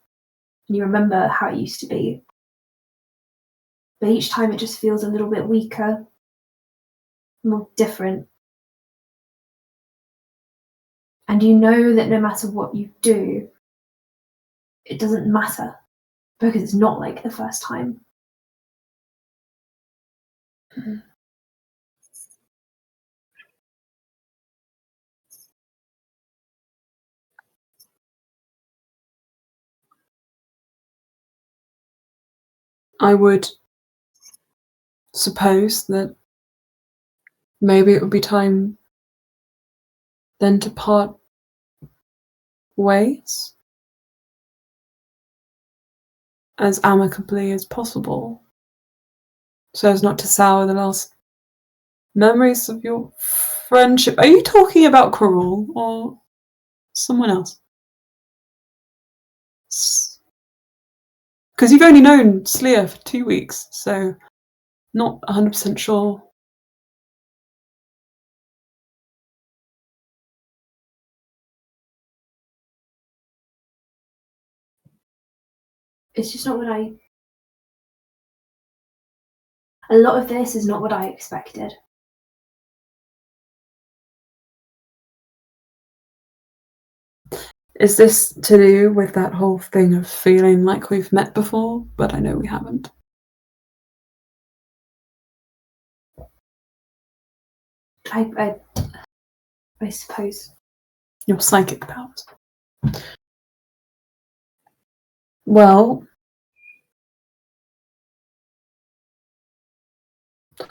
and you remember how it used to be. But each time it just feels a little bit weaker, more different. And you know that no matter what you do, it doesn't matter because it's not like the first time. I would suppose that maybe it would be time then to part ways as amicably as possible, so as not to sour the last memories of your friendship. Are you talking about Karul or someone else? Because you've only known Sleer for 2 weeks, so not 100% sure. It's just not what I... A lot of this is not what I expected. Is this to do with that whole thing of feeling like we've met before, but I know we haven't? I suppose. Your psychic powers. Well,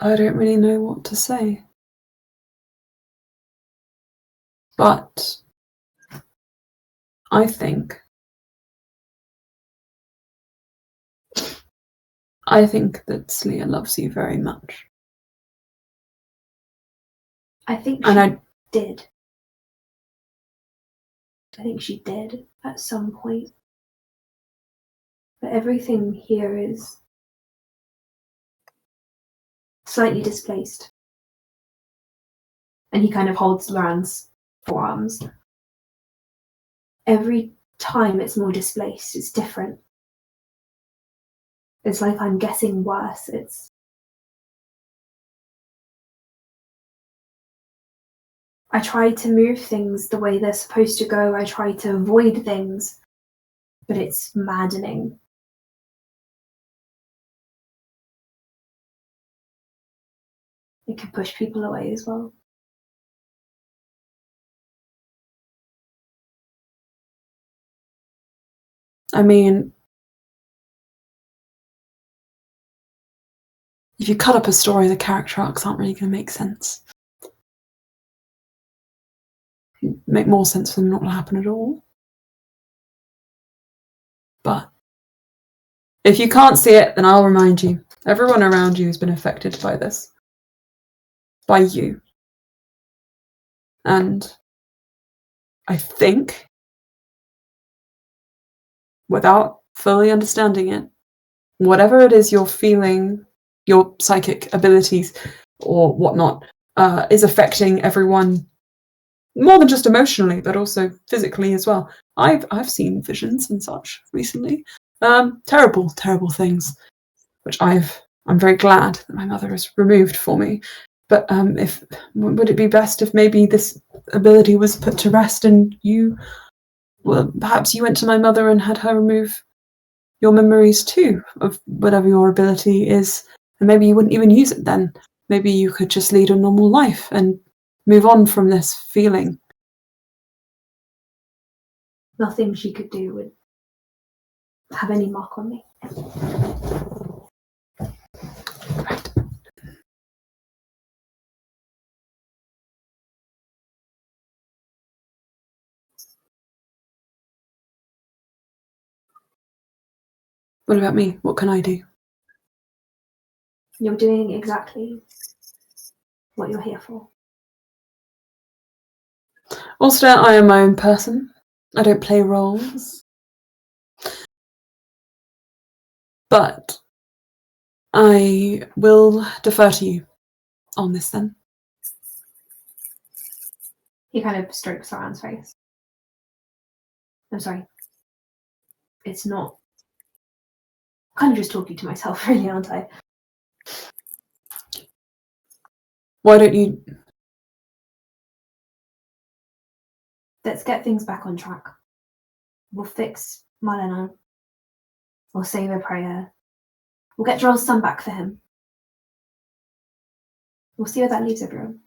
I don't really know what to say. But I think that Sleer loves you very much. I think she did. I think she did at some point. But everything here is slightly displaced. And he kind of holds Loran's forearms. Every time it's more displaced, it's different. It's like I'm getting worse. I try to move things the way they're supposed to go. I try to avoid things, but it's maddening. It can push people away as well. I mean, if you cut up a story, the character arcs aren't really going to make sense. It'd make more sense for them not to happen at all. But if you can't see it, then I'll remind you. Everyone around you has been affected by this. By you. And I think, without fully understanding it, whatever it is you're feeling, your psychic abilities or whatnot, is affecting everyone more than just emotionally, but also physically as well. I've seen visions and such recently. Terrible, terrible things, which I'm very glad that my mother has removed for me. But would it be best if maybe this ability was put to rest and you, well, perhaps you went to my mother and had her remove your memories too of whatever your ability is, and maybe you wouldn't even use it then. Maybe you could just lead a normal life and move on from this feeling. Nothing she could do would have any mark on me. Right. What about me? What can I do? You're doing exactly what you're here for. Alstaer, I am my own person. I don't play roles. But I will defer to you on this then. He kind of strokes around his face. I'm sorry. It's not... I'm kind of just talking to myself, really, aren't I? Why don't you... Let's get things back on track. We'll fix Malena. We'll save a prayer. We'll get Jeoral's son back for him. We'll see where that leaves everyone.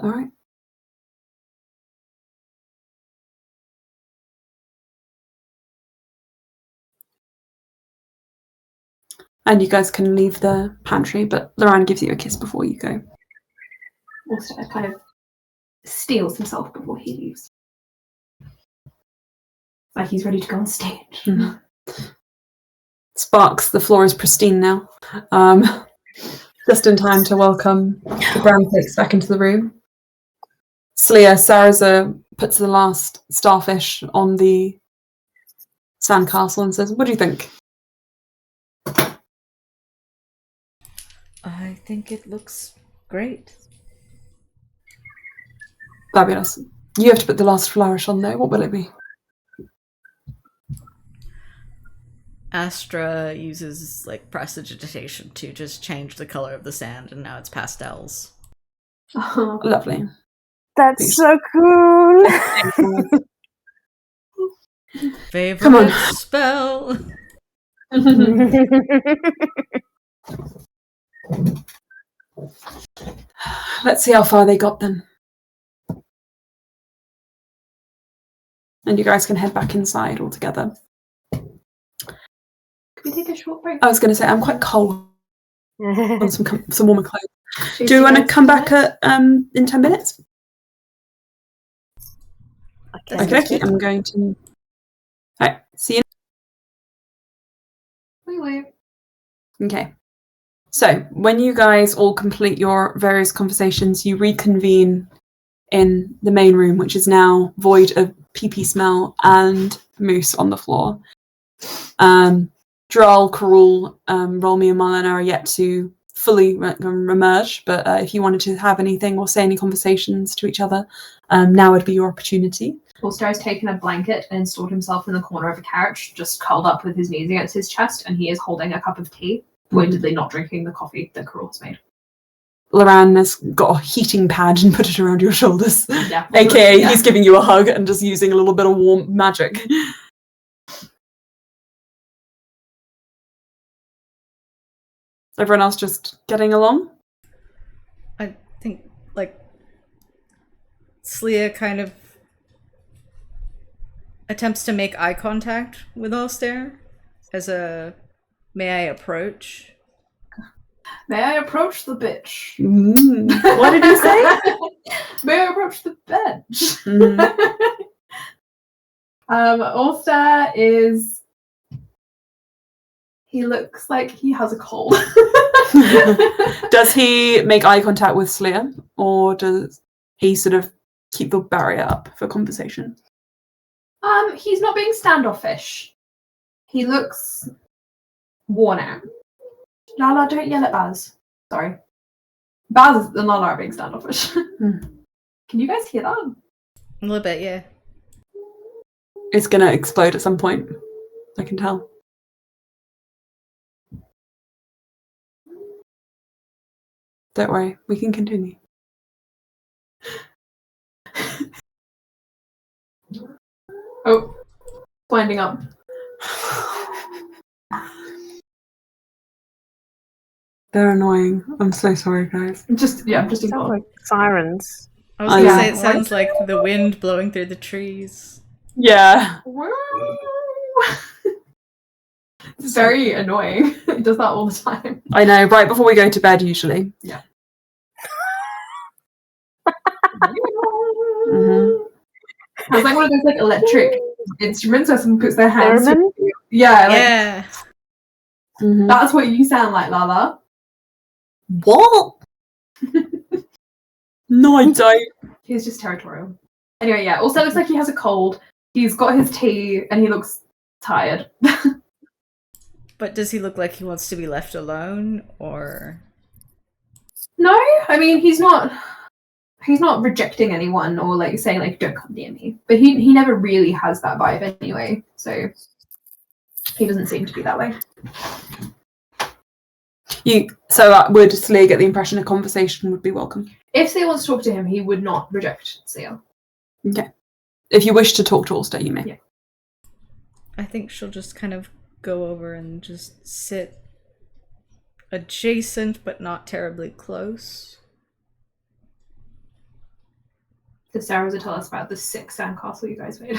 All right. And you guys can leave the pantry, but Loran gives you a kiss before you go. Alstaer kind of steals himself before he leaves. Like he's ready to go on stage. Mm-hmm. Sparks, the floor is pristine now. Just in time to welcome the brown cakes back into the room. Saraza puts the last starfish on the sandcastle and says, "What do you think?" I think it looks great. Fabulous. You have to put the last flourish on though. What will it be? Astra uses like prestidigitation to just change the color of the sand, and now it's pastels. Oh, Lovely. That's so cool. Favorite Come on. spell. Let's see how far they got then. And you guys can head back inside all together. Can we take a short break? I was going to say, I'm quite cold. On some warmer clothes. Should Do you we want to go come back together? at in 10 minutes? Okay. I'm going to... Alright, see you. Wait. Okay. So, when you guys all complete your various conversations, you reconvene in the main room, which is now void of pee-pee smell and moose on the floor. Jeoral, Karul, Rolmy and Malena are yet to fully emerge, but if you wanted to have anything or say any conversations to each other, now would be your opportunity. Alstaer has taken a blanket and installed himself in the corner of a couch, just curled up with his knees against his chest, and he is holding a cup of tea, pointedly not drinking the coffee that Karul has made. Loran has got a heating pad and put it around your shoulders. Yeah. AKA, he's giving you a hug and just using a little bit of warm magic. Everyone else just getting along? I think, like, Slia kind of attempts to make eye contact with Alstaer as a, may I approach? May I approach the bitch? What did you say? May I approach the bench? Mm-hmm. Alstaer is... He looks like he has a cold. Does he make eye contact with Slia, or does he sort of keep the barrier up for conversation? He's not being standoffish. He looks worn out. Lala, don't yell at Baz. Sorry. Baz and Lala are being standoffish. Can you guys hear that? A little bit, yeah. It's gonna explode at some point. I can tell. Don't worry, we can continue. Oh, winding up. They're annoying. I'm so sorry, guys. Just Sounds ignore. like sirens. I was gonna Yeah. say it sounds like the wind blowing through the trees. Yeah. It's very annoying. It does that all the time. I know, right before we go to bed usually. Yeah. Mm-hmm. It's like one of those like electric instruments where someone puts their hands. Theremin? Yeah, Yeah. That's what you sound like, Lala. What? No, I don't. He's just territorial. Anyway, yeah. Also, looks like he has a cold. He's got his tea, and he looks tired. But does he look like he wants to be left alone, or? No, I mean he's not rejecting anyone or like saying like don't come near me. But he never really has that vibe anyway. So he doesn't seem to be that way. Would Sleer get the impression a conversation would be welcome? If Sleer wants to talk to him, he would not reject Sleer. Okay. If you wish to talk to Alstaer, you may. Yeah. I think she'll just kind of go over and just sit adjacent but not terribly close. So Sarah will tell us about the sick sandcastle you guys made.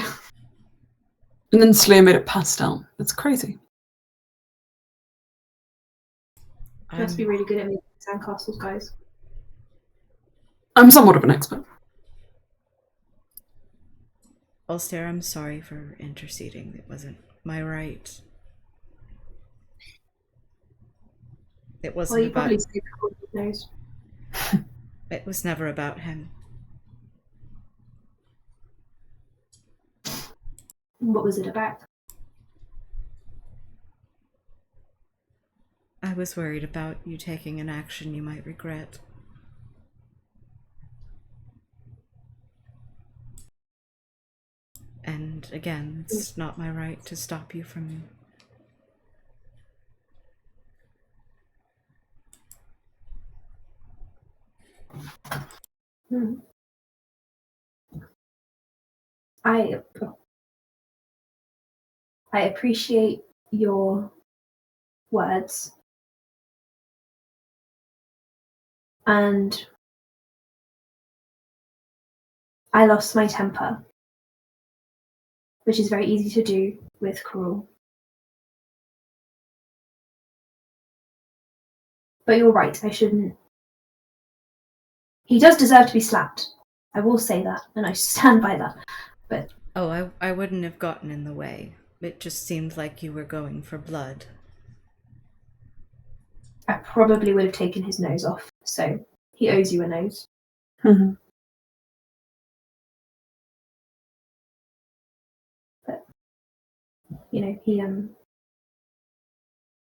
And then Sleer made it pastel. That's crazy. You must be really good at making sandcastles, guys. I'm somewhat of an expert. Alstaer, I'm sorry for interceding. It wasn't my right. It wasn't you about... probably say Karul knows. It was never about him. What was it about? I was worried about you taking an action you might regret. And again, it's not my right to stop you from... I appreciate your words. And I lost my temper, which is very easy to do with Karul. But you're right, I shouldn't. He does deserve to be slapped. I will say that, and I stand by that. But oh, I wouldn't have gotten in the way. It just seemed like you were going for blood. I probably would have taken his nose off, so he owes you a nose. Mm-hmm. But, you know, he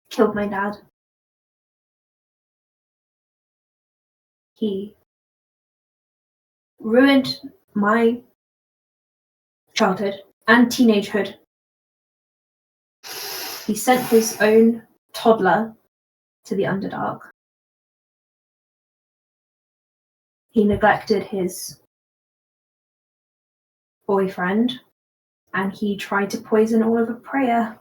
killed my dad. He ruined my childhood and teenagehood. He sent his own toddler to the Underdark. He neglected his boyfriend, and he tried to poison all of a prayer.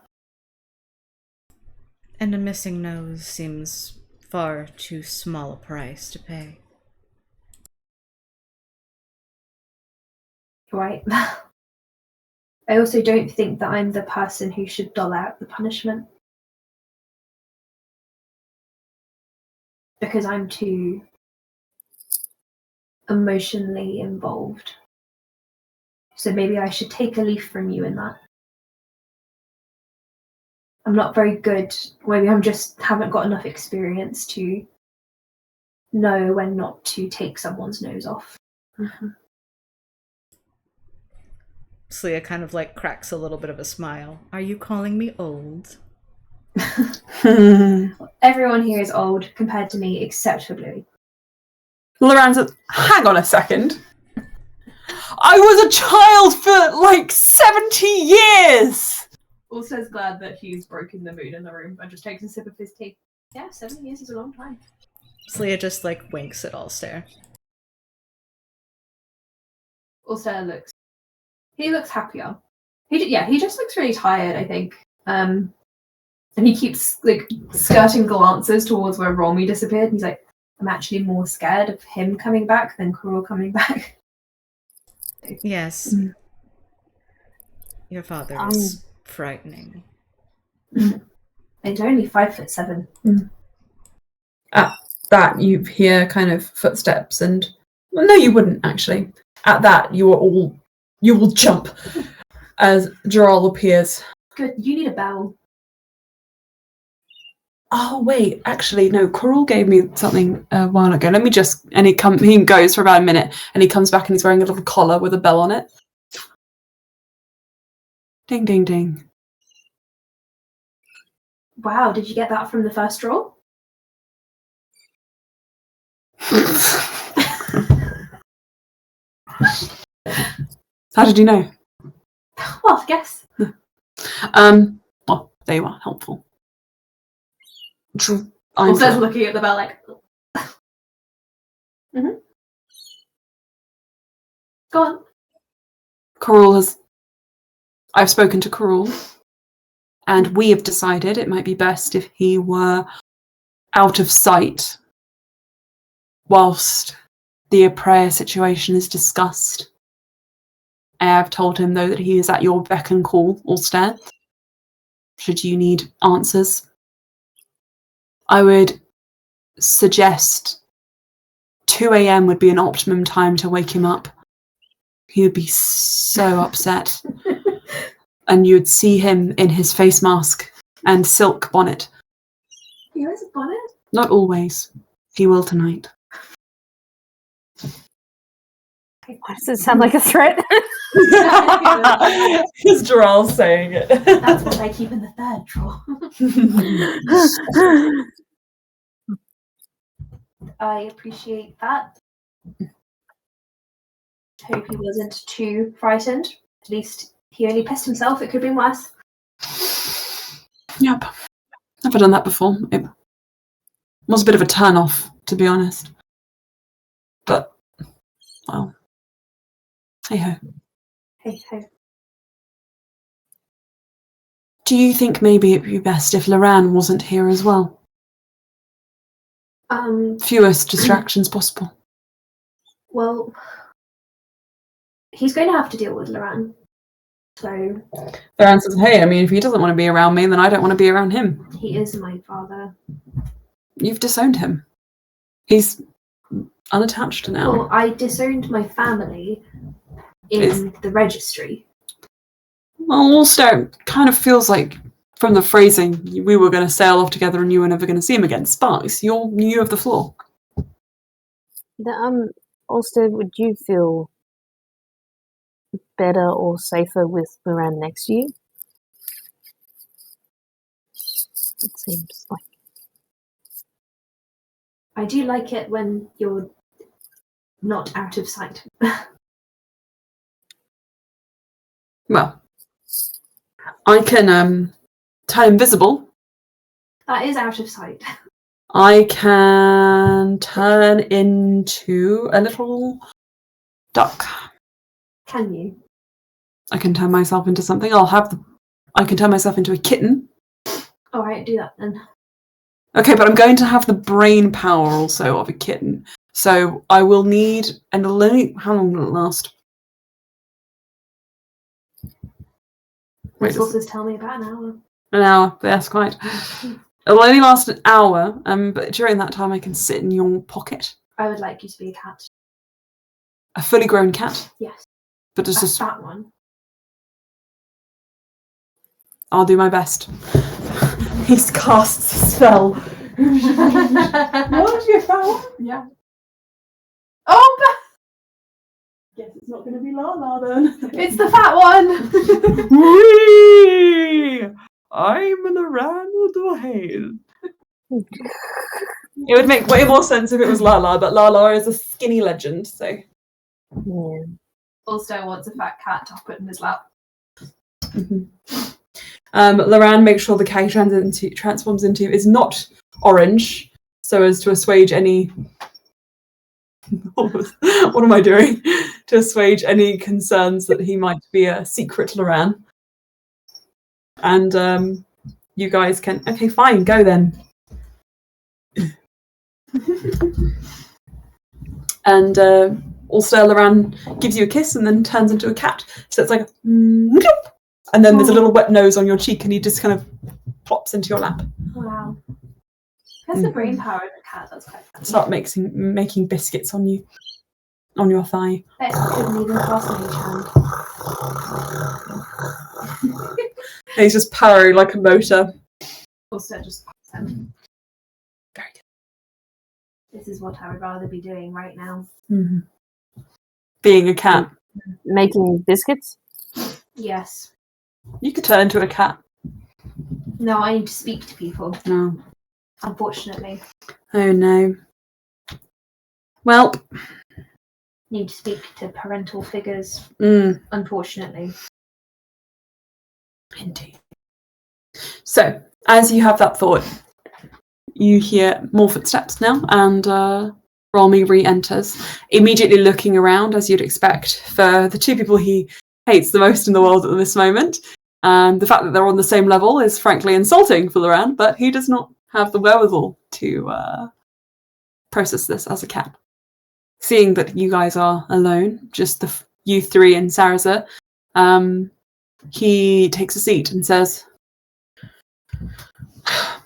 And a missing nose seems far too small a price to pay. Right. I also don't think that I'm the person who should dole out the punishment. Because I'm too emotionally involved. So maybe I should take a leaf from you in that. I'm not very good. Maybe I'm just haven't got enough experience to know when not to take someone's nose off. Mm-hmm. Sleer kind of like cracks a little bit of a smile. Are you calling me old? Everyone here is old compared to me, except for Bluey. Loran says, hang on a second. I was a child for like 70 years! Also is glad that he's broken the mood in the room and just takes a sip of his tea. Yeah, 7 years is a long time. Sleer just like winks at Alstaer. Alstaer looks happier. He just looks really tired, I think. And he keeps like skirting glances towards where Romy disappeared. And he's like, I'm actually more scared of him coming back than Karul coming back. Yes. Your father is frightening. And only 5'7". At that, you hear kind of footsteps, and well, no, you wouldn't actually. At that, you will jump as Jeoral appears Good. You need a bell. Oh wait, actually no. Karul gave me something a while ago. Let me just. And he goes for about a minute, and he comes back and he's wearing a little collar with a bell on it. Ding ding ding. Wow, did you get that from the first drawer? How did you know? Well, I guess. Well, they were helpful. Also looking at the bell like. Mm-hmm. Go on. I've spoken to Karul, and we have decided it might be best if he were out of sight whilst the prayer situation is discussed. I have told him, though, that he is at your beck and call, Alstaer, should you need answers. I would suggest 2 a.m. would be an optimum time to wake him up. He would be so upset. And you would see him in his face mask and silk bonnet. He wears a bonnet? Not always. He will tonight. Why does it sound like a threat? It's Jeoral saying it. That's what I keep in the third drawer. I appreciate that. Hope he wasn't too frightened. At least he only pissed himself. It could have been worse. Yep. Never done that before. It was a bit of a turn-off, to be honest. But, well, hey-ho. Hey-ho. Do you think maybe it'd be best if Loran wasn't here as well? Fewest distractions possible. Well, he's going to have to deal with Loran. So Loran says, hey, I mean, if he doesn't want to be around me, then I don't want to be around him. He is my father. You've disowned him. He's unattached now. Well, I disowned my family in the registry. Well, Alstaer kind of feels like, from the phrasing, we were going to sail off together and you were never going to see him again. Sparks, you have the floor. Alstaer, would you feel better or safer with Loran next to you? It seems like. I do like it when you're not out of sight. Well, I can turn invisible. That is out of sight. I can turn into a little duck. Can you? I can turn myself into something. I can turn myself into a kitten. Alright, do that then. Okay, but I'm going to have the brain power also of a kitten. So I will need, and it'll only, how long will it last? My sources tell me about an hour. An hour, that's quite. It'll only last an hour, but during that time I can sit in your pocket. I would like you to be a cat. A fully grown cat? Yes. But just a fat one. I'll do my best. He casts a spell. What? You found? Yeah. Oh, Guess it's not going to be Lala then. it's the fat one. Whee! I'm an Loran O'Doyle. It would make way more sense if it was Lala, but Lala is a skinny legend, so. Yeah. Alstaer wants a fat cat to put in his lap. Mm-hmm. Loran makes sure the cat he transforms into is not orange, so as to assuage any. What am I doing? To assuage any concerns that he might be a secret Loran. And you guys can. Okay, fine, go then. And Alstaer Loran gives you a kiss and then turns into a cat. So it's like, and then there's a little wet nose on your cheek, and he just kind of plops into your lap. Wow. That's the brain power of a cat. That's quite funny. Start making biscuits on you, on your thigh. I couldn't even cross my hand. He's just purring like a motor. Also, just Very good. this is what I would rather be doing right now. Mm-hmm. Being a cat. Making biscuits? Yes. You could turn into a cat. No, I need to speak to people. No. Unfortunately. Oh no. Well. Need to speak to parental figures. Unfortunately. Indeed. So, as you have that thought, you hear more footsteps now, and Rolmy re-enters, immediately looking around, as you'd expect, for the two people he hates the most in the world at this moment. And the fact that they're on the same level is frankly insulting for Loran, but he does not have the wherewithal to process this as a cat. Seeing that you guys are alone, just you three and Saraza, he takes a seat and says,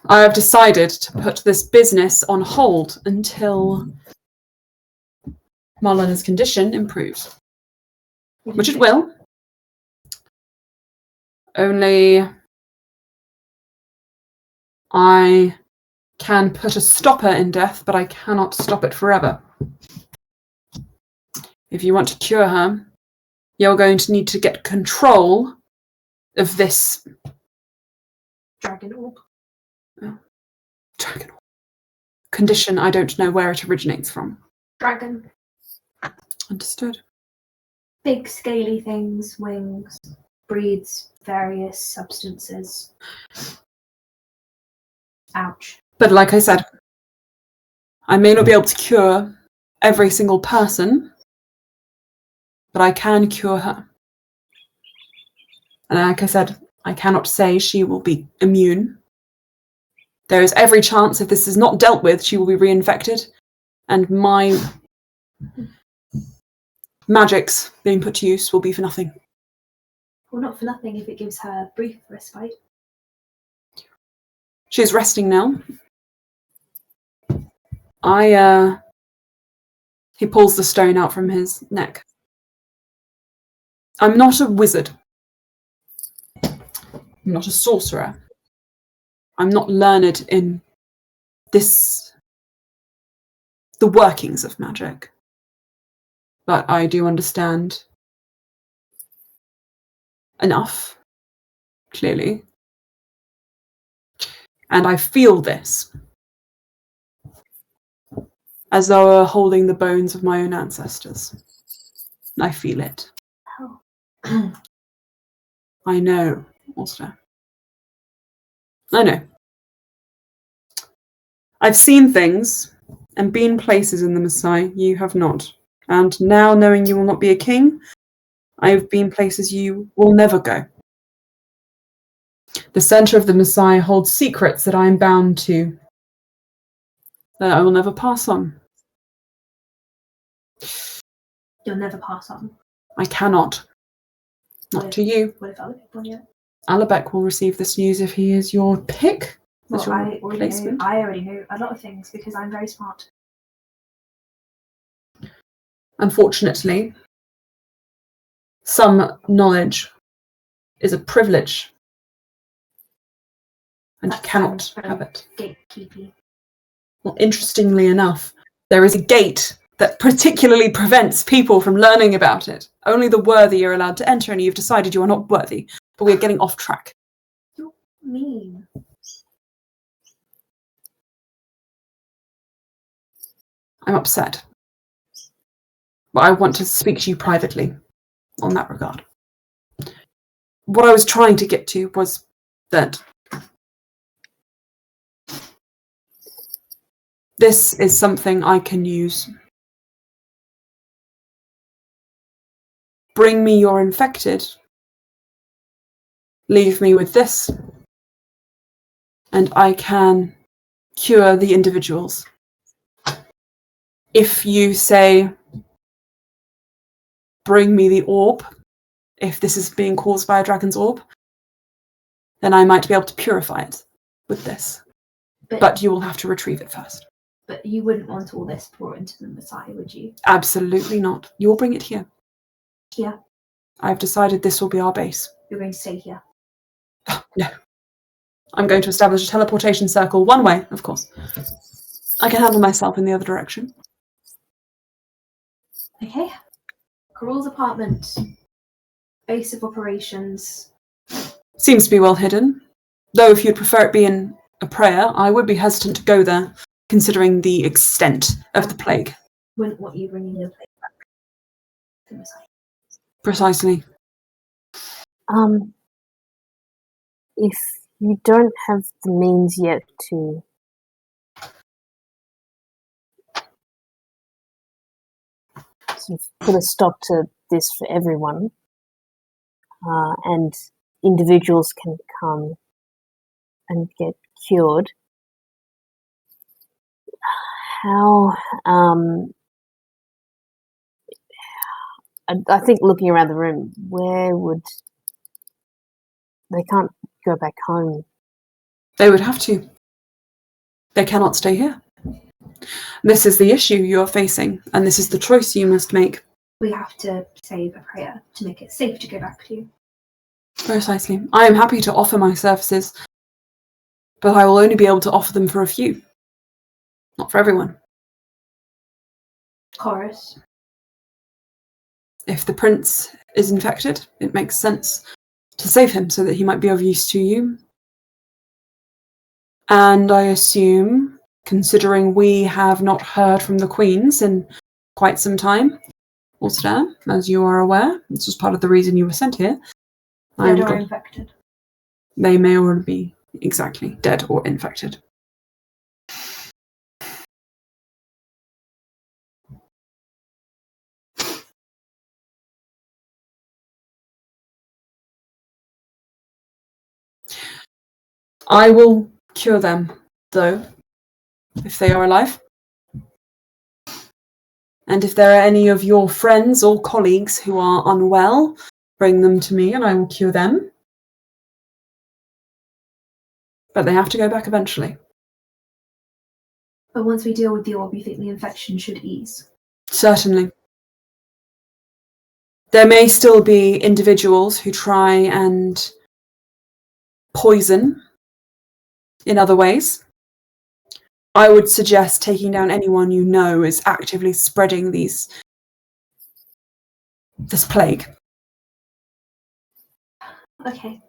I have decided to put this business on hold until Marlena's condition improves. Which it will. Only I can put a stopper in death, but I cannot stop it forever. If you want to cure her, you're going to need to get control of this Dragon orb. Dragon orb condition. I don't know where it originates from. Dragon. Understood. Big scaly things, wings, breeds various substances. Ouch. But like I said, I may not be able to cure every single person, but I can cure her. And like I said, I cannot say she will be immune. There is every chance if this is not dealt with, she will be reinfected, and my magics being put to use will be for nothing. Well, not for nothing if it gives her brief respite. She's resting now. He pulls the stone out from his neck. I'm not a wizard. I'm not a sorcerer. I'm not learned in the workings of magic. But I do understand enough, clearly. And I feel this. As though I were holding the bones of my own ancestors. I feel it. Oh. I know, Alstaer. I know. I've seen things and been places in the Messiah you have not. And now, knowing you will not be a king, I have been places you will never go. The center of the Messiah holds secrets that I am bound to, that I will never pass on. You'll never pass on. I cannot. Not to you. What if other people knew it? Alabek will receive this news if he is your pick. Well, I already knew a lot of things because I'm very smart. Unfortunately, some knowledge is a privilege, and you cannot have it. Gatekeeping. Well, interestingly enough, there is a gate that particularly prevents people from learning about it. Only the worthy are allowed to enter, and you've decided you are not worthy. But we are getting off track. You're mean. I'm upset. But I want to speak to you privately on that regard. What I was trying to get to was that this is something I can use. Bring me your infected. Leave me with this. And I can cure the individuals. If you say, bring me the orb, if this is being caused by a dragon's orb, then I might be able to purify it with this. But you will have to retrieve it first. But you wouldn't want all this brought into the Messiah, would you? Absolutely not. You'll bring it here. Here? I've decided this will be our base. You're going to stay here? No. I'm going to establish a teleportation circle one way, of course. I can handle myself in the other direction. Okay. Karul's apartment. Base of operations. Seems to be well hidden. Though if you'd prefer it be in a prayer, I would be hesitant to go there, considering the extent of the plague. Wouldn't want you bringing the plague back to Messiah. Precisely. If you don't have the means yet to sort of put a stop to this for everyone, and individuals can come and get cured, how I think looking around the room, where would they can't go back home? They would have to. They cannot stay here. This is the issue you are facing, and this is the choice you must make. We have to save a prayer to make it safe to go back to. Precisely. I am happy to offer my services, but I will only be able to offer them for a few. Not for everyone. Chorus. If the prince is infected, it makes sense to save him so that he might be of use to you. And I assume, considering we have not heard from the queens in quite some time, Alstaer, as you are aware, this was part of the reason you were sent here. Dead or infected. They may already be exactly dead or infected. I will cure them, though, if they are alive. And if there are any of your friends or colleagues who are unwell, bring them to me and I will cure them. But they have to go back eventually. But once we deal with the orb, you think the infection should ease? Certainly. There may still be individuals who try and poison in other ways. I would suggest taking down anyone you know is actively spreading this plague. Okay.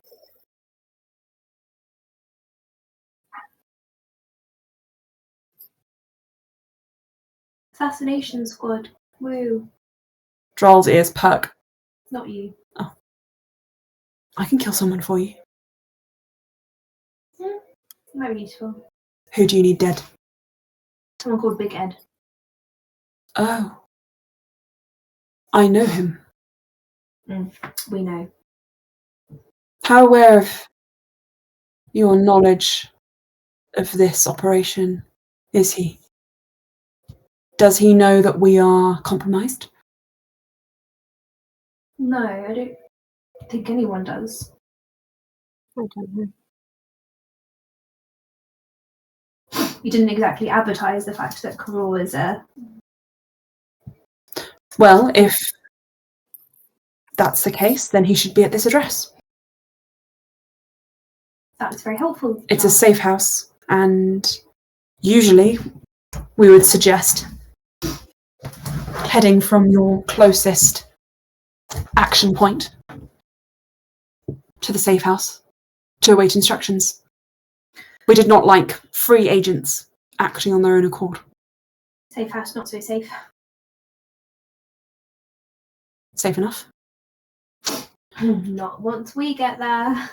Assassination squad. Woo. Droll's ears perk. Not you. Oh. I can kill someone for you. Might be useful. Who do you need dead? Someone called Big Ed. Oh. I know him. We know. How aware of your knowledge of this operation is he? Does he know that we are compromised? No, I don't think anyone does. I don't know. You didn't exactly advertise the fact that Karul is a... Well, if that's the case, then he should be at this address. That was very helpful. It's a safe house, and usually we would suggest heading from your closest action point to the safe house to await instructions. We did not like free agents acting on their own accord. Safe house, not so safe. Safe enough. Not once we get there.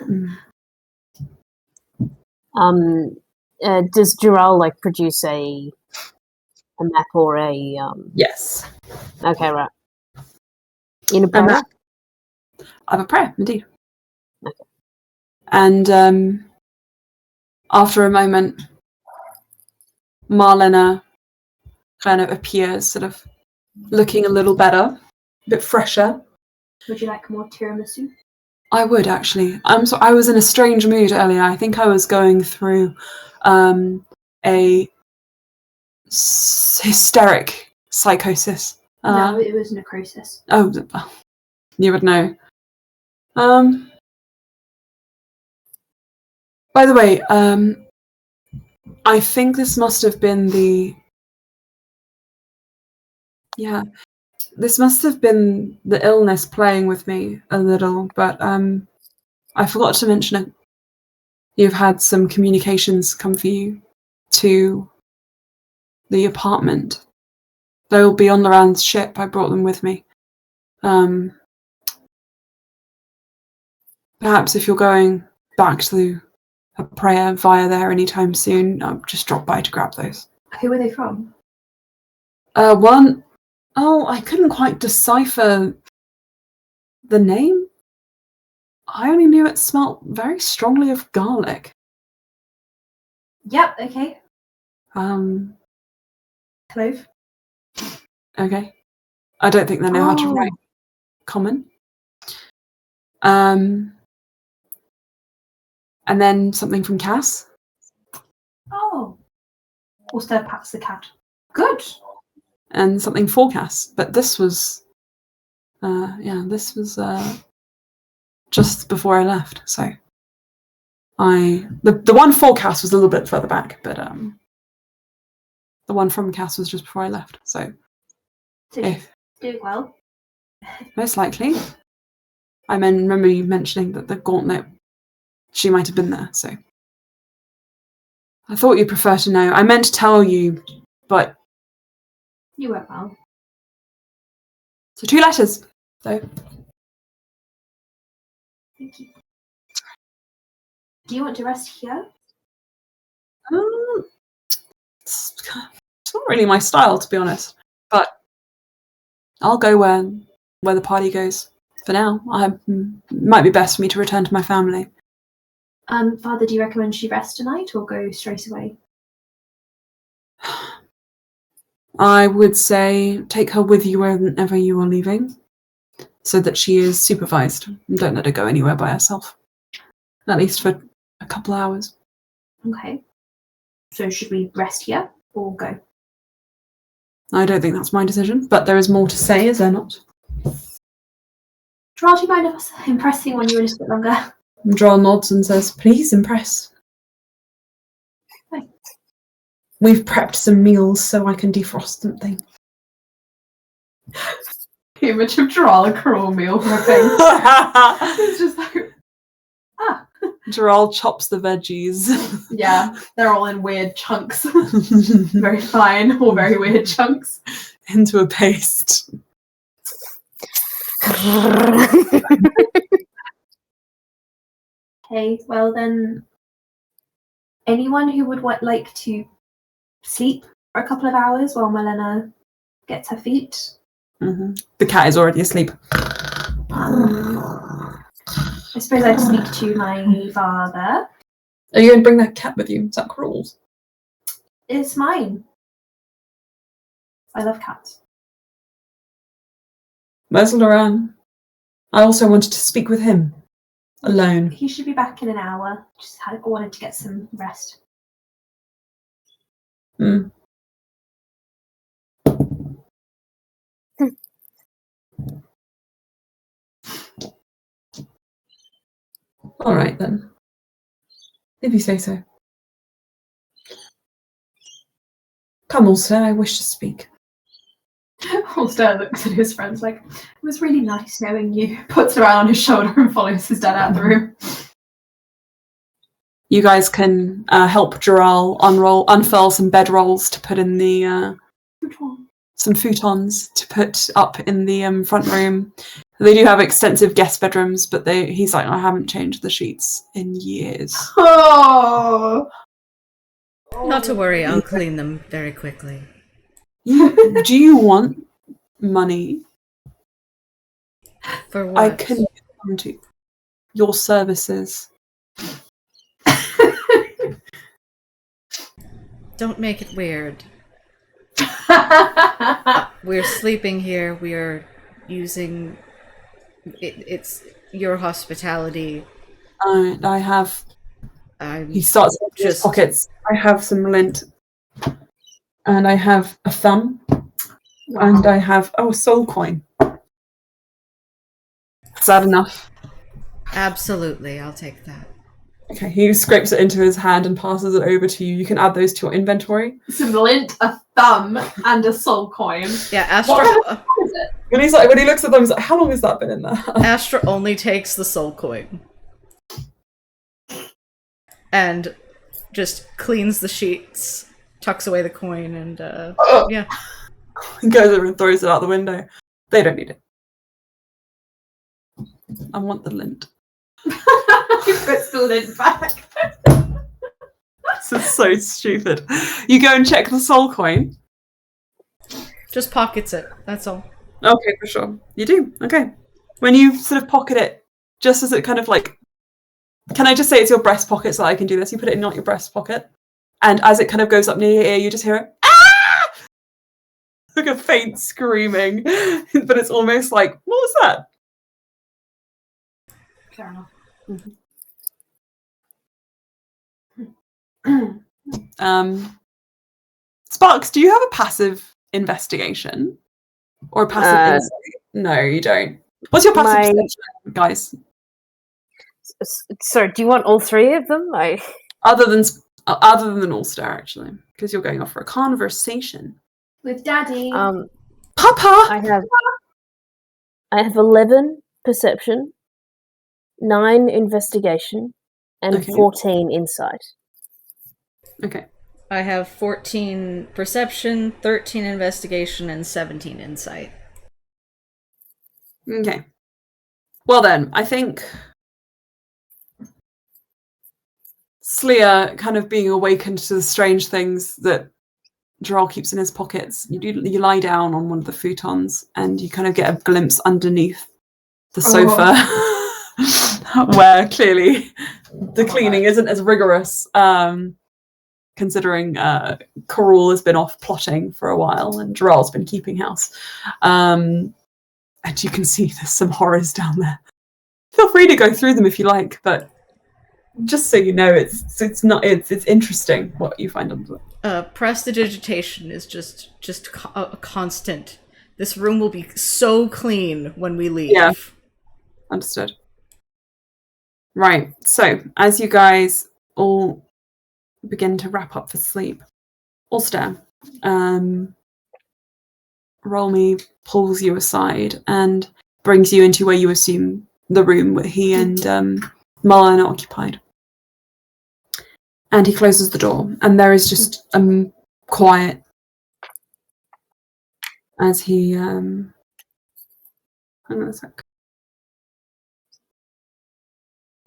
Does Jeoral produce a map or a Yes. Okay, right. In a prayer? Of a prayer, indeed. Okay. And after a moment, Marlena kind of appears, sort of looking a little better, a bit fresher. Would you like more tiramisu? I would actually. I was in a strange mood earlier. I think I was going through a hysteric psychosis. No, it was necrosis. Oh, you would know. By the way, I think this must have been this must have been the illness playing with me a little, but I forgot to mention it. You've had some communications come for you to the apartment. They'll be on Loran's ship. I brought them with me. Perhaps if you're going back to a prayer via there anytime soon, I'll just drop by to grab those. Who are they from? One... Oh, I couldn't quite decipher the name. I only knew it smelled very strongly of garlic. Yep, okay. Clove. Okay. I don't think they know how to write common. And then something from Cass. Oh. Alstaer pats the cat. Good. And something for Cass. But this was... this was just before I left, so... The one for Cass was a little bit further back, but the one from Cass was just before I left, so... Did you do well? Most likely. I remember you mentioning that the gauntlet, she might have been there, so... I thought you'd prefer to know. I meant to tell you, but... You went well. So 2 letters, though. Thank you. Do you want to rest here? It's not really my style, to be honest. But I'll go where the party goes. For now, it might be best for me to return to my family. Father, do you recommend she rest tonight or go straight away? I would say take her with you whenever you are leaving, so that she is supervised. Don't let her go anywhere by herself. At least for a couple hours. Okay. So should we rest here or go? I don't think that's my decision, but there is more to say, is there not? Jeoral, do you mind us impressing on you a little bit longer? Jeoral nods and says, please impress. Thanks. We've prepped some meals so I can defrost something. The image of Jeoral cruel meal prepping. It's just like, Jeoral chops the veggies. Yeah, they're all in weird chunks. Very fine or very weird chunks. Into a paste. Okay, well then, anyone who would like to sleep for a couple of hours while Melena gets her feet? Mm-hmm. The cat is already asleep. I suppose I'd speak to my father. Are you going to bring that cat with you? Is that cruel? It's mine. I love cats. Where's Loran? I also wanted to speak with him. Alone. He should be back in an hour. Just wanted to get some rest. All right then. If you say so. Come, Alstaer, I wish to speak. Alstaer looks at his friends like, it was really nice knowing you. Puts her out on his shoulder and follows his dad out of the room. You guys can help Jeoral unfurl some bedrolls to put in the some futons to put up in the front room. They do have extensive guest bedrooms, but he's like, I haven't changed the sheets in years. Oh. Not to worry, I'll clean them very quickly. Do you want money? For what? I can come to your services. Don't make it weird. We're sleeping here. We are using it's your hospitality. I have. I'm He starts in his pockets. I have some lint, and I have a thumb, and I have a soul coin. Is that enough? Absolutely, I'll take that. Okay, he scrapes it into his hand and passes it over to you. You can add those to your inventory. Some lint, a thumb, and a soul coin. Yeah, Astra. What is it? When he looks at them, he's like, "How long has that been in there?" Astra only takes the soul coin and just cleans the sheets, tucks away the coin, and yeah. He goes over and throws it out the window. They don't need it. I want the lint. He puts the lint back. This is so stupid. You go and check the soul coin. Just pockets it, that's all. Okay, for sure. You do. Okay. When you sort of pocket it, just as it kind of like... Can I just say it's your breast pocket so that I can do this? You put it in not your breast pocket. And as it kind of goes up near your ear, you just hear it. Ah! Like a faint screaming. But it's almost like, what was that? Fair enough. Sparks, do you have a passive investigation? Or a passive insight? No, you don't. What's your passive perception, guys? Sorry, do you want all three of them? Other than Alstaer, actually. Because you're going off for a conversation. With Daddy. Papa! I have 11 perception, 9 investigation, and 14 insight. Okay. I have 14 perception, 13 investigation, and 17 insight. Okay. Well then, I think Sleer kind of being awakened to the strange things that Jeoral keeps in his pockets. You lie down on one of the futons and you kind of get a glimpse underneath the sofa where clearly the cleaning isn't as rigorous, considering Karul has been off plotting for a while and Jeoral's been keeping house. And you can see there's some horrors down there. Feel free to go through them if you like, but just so you know, it's interesting what you find under them. Prestidigitation is just a constant. This room will be so clean when we leave. Yeah, understood. Right, so as you guys all begin to wrap up for sleep, Alstaer, Rolmy pulls you aside and brings you into where you assume the room where he and Marlon are occupied. And he closes the door, and there is just quiet as he... hang on a sec.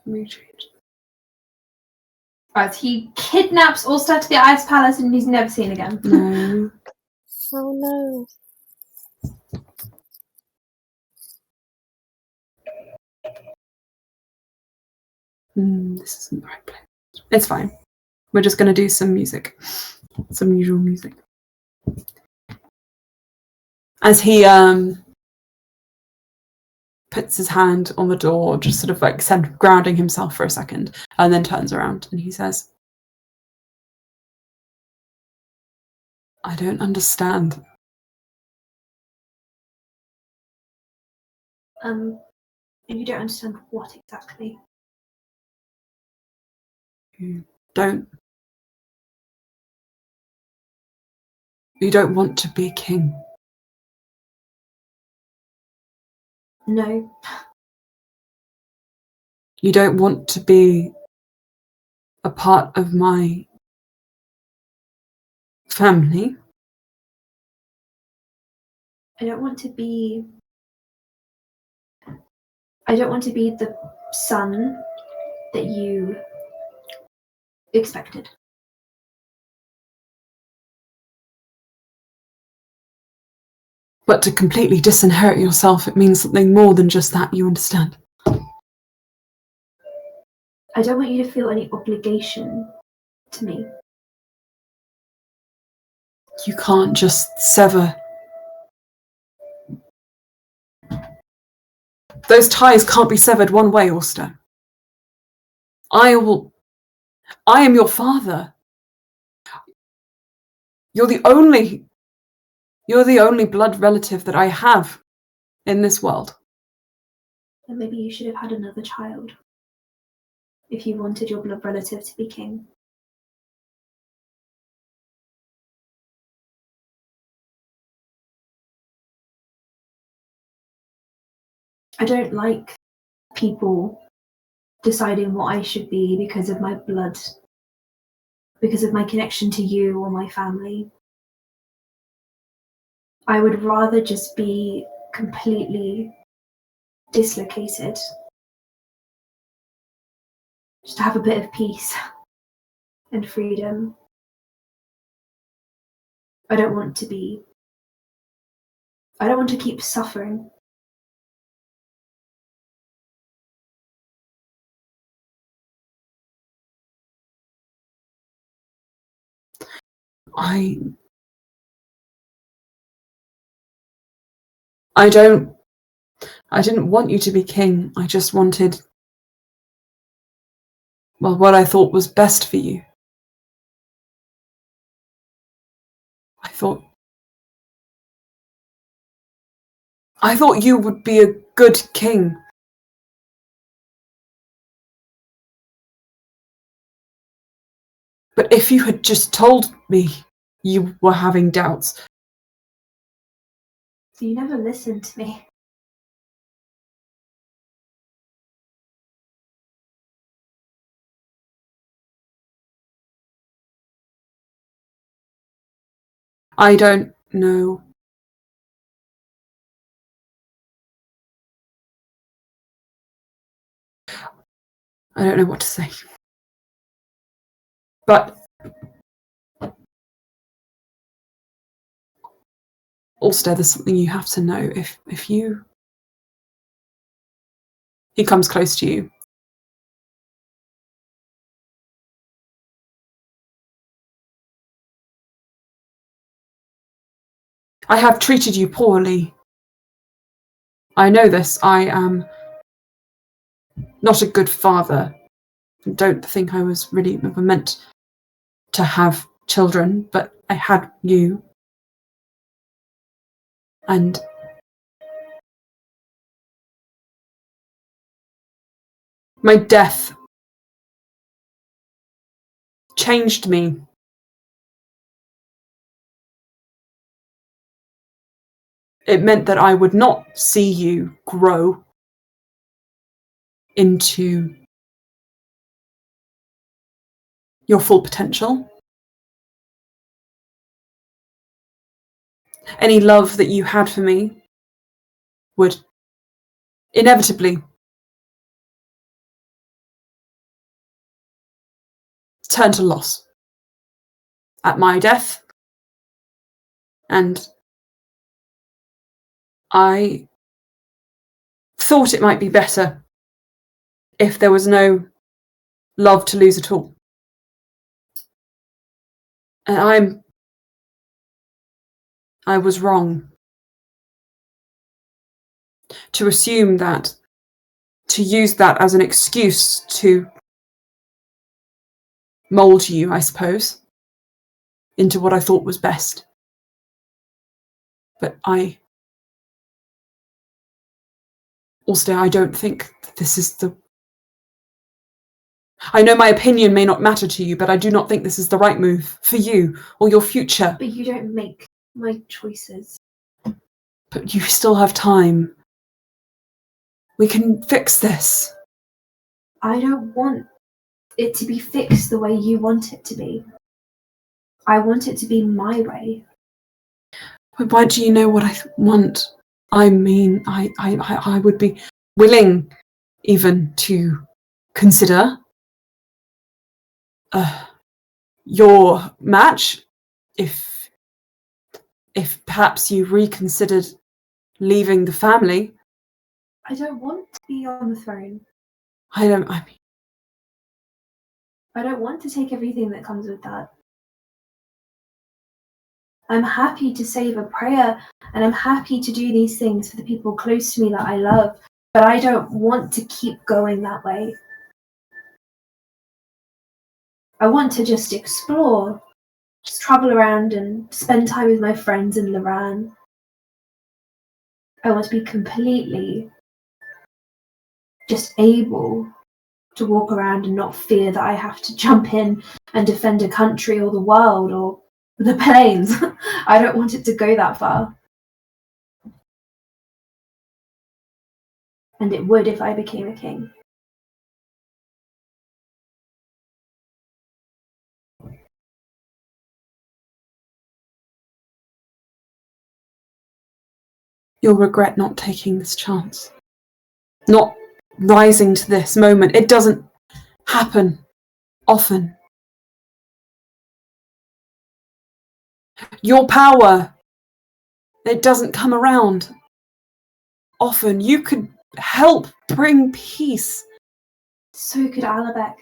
Let me change. Right, he kidnaps Alstaer to the Ice Palace and he's never seen again. No. Oh no. This isn't the right place. It's fine. We're just going to do some music. Some usual music. As he puts his hand on the door, just sort of like grounding himself for a second, and then turns around and he says, I don't understand. And you don't understand what exactly? You don't want to be king. No. You don't want to be a part of my family. I don't want to be the son that you expected. But to completely disinherit yourself, it means something more than just that, you understand? I don't want you to feel any obligation to me. You can't just sever. Those ties can't be severed one way, Alstaer. I am your father. You're the only blood relative that I have in this world. And maybe you should have had another child. if you wanted your blood relative to be king. I don't like people deciding what I should be because of my blood, because of my connection to you or my family. I would rather just be completely dislocated, just to have a bit of peace and freedom. I don't want to keep suffering. I didn't want you to be king. I just wanted, well, what I thought was best for you. I thought you would be a good king. But if you had just told me you were having doubts. You never listened to me. I don't know. I don't know what to say. But Alstaer, there's something you have to know. If you... He comes close to you. I have treated you poorly. I know this. I am not a good father. I don't think I was really ever meant to have children, but I had you. And my death changed me. It meant that I would not see you grow into your full potential. Any love that you had for me would inevitably turn to loss at my death. And I thought it might be better if there was no love to lose at all. And I was wrong to assume that, to use that as an excuse to mould you, I suppose, into what I thought was best. But Alstaer, I don't think that this is the... I know my opinion may not matter to you, but I do not think this is the right move for you or your future. But you don't make my choices. But you still have time. We can fix this. I don't want it to be fixed the way you want it to be. I want it to be my way. But why do you know what I want? I mean, I would be willing even to consider your match if perhaps you reconsidered leaving the family. I don't want to be on the throne. I don't want to take everything that comes with that. I'm happy to say a prayer and I'm happy to do these things for the people close to me that I love, but I don't want to keep going that way. I want to just explore, just travel around and spend time with my friends in Loran. I want to be completely just able to walk around and not fear that I have to jump in and defend a country or the world or the plains. I don't want it to go that far. And it would if I became a king. You'll regret not taking this chance. Not rising to this moment. It doesn't happen often. Your power, it doesn't come around often. You could help bring peace. So could Alabek.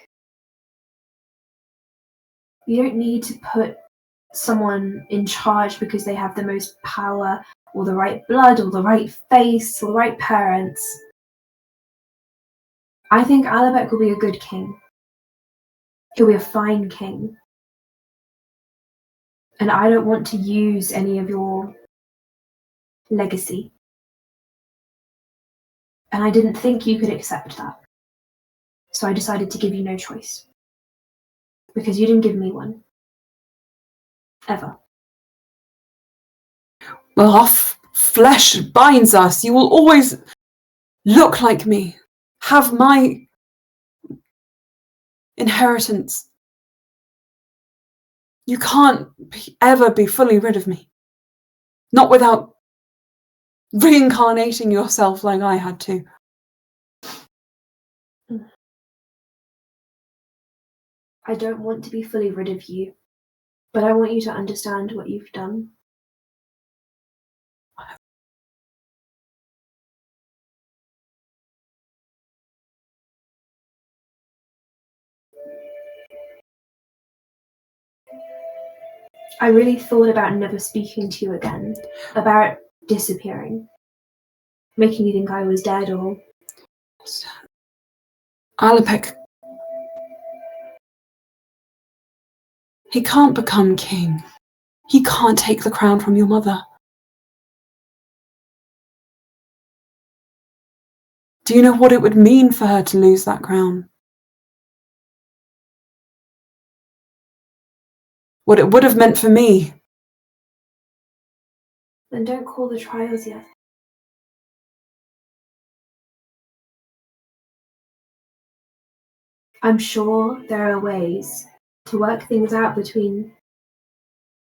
You don't need to put someone in charge because they have the most power or the right blood or the right face or the right parents. I think Alabek will be a good king. He'll be a fine king. And I don't want to use any of your legacy. And I didn't think you could accept that. So I decided to give you no choice. Because you didn't give me one. Ever. Well, our flesh binds us. You will always look like me. Have my inheritance. You can't ever be fully rid of me. Not without reincarnating yourself like I had to. I don't want to be fully rid of you, but I want you to understand what you've done. I really thought about never speaking to you again, about disappearing, making you think I was dead or... Alapek, he can't become king. He can't take the crown from your mother. Do you know what it would mean for her to lose that crown? What it would have meant for me? Then don't call the trials yet. I'm sure there are ways to work things out between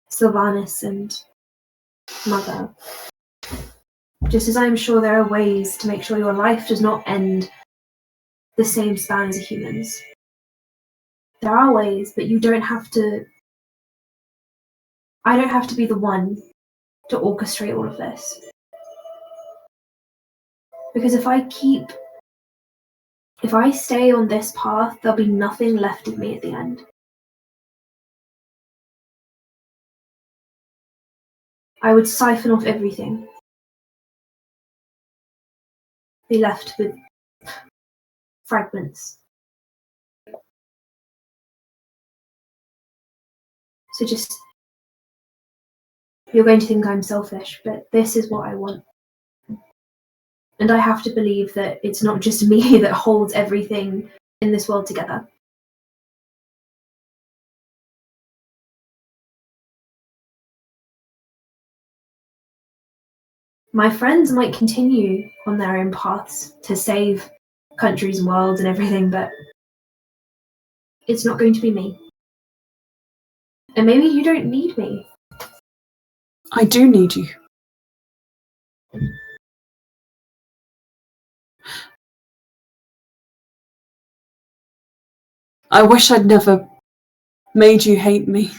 Sylvanas and Mother. Just as I'm sure there are ways to make sure your life does not end the same span as a human's. There are ways, but you don't have to... I don't have to be the one to orchestrate all of this. Because if I stay on this path, there'll be nothing left of me at the end. I would siphon off everything. Be left with fragments. So just... You're going to think I'm selfish, but this is what I want. And I have to believe that it's not just me that holds everything in this world together. My friends might continue on their own paths to save countries and worlds and everything, but it's not going to be me. And maybe you don't need me. I do need you. I wish I'd never made you hate me.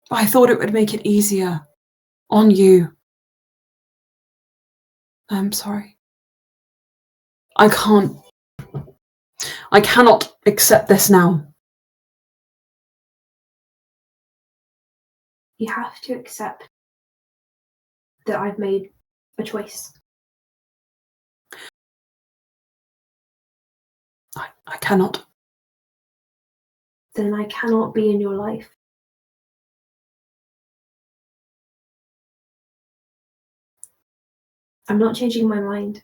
I thought it would make it easier on you. I'm sorry. I cannot accept this now. You have to accept that I've made a choice. I cannot. Then I cannot be in your life. I'm not changing my mind.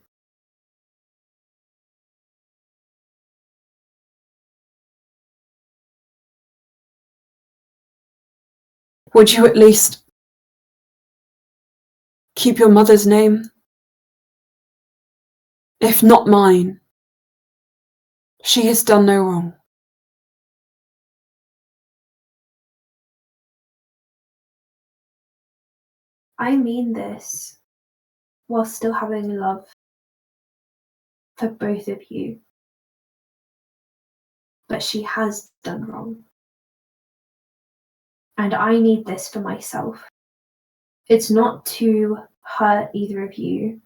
Would you at least keep your mother's name? If not mine. She has done no wrong. I mean this while still having love for both of you. But she has done wrong. And I need this for myself. It's not to hurt either of you.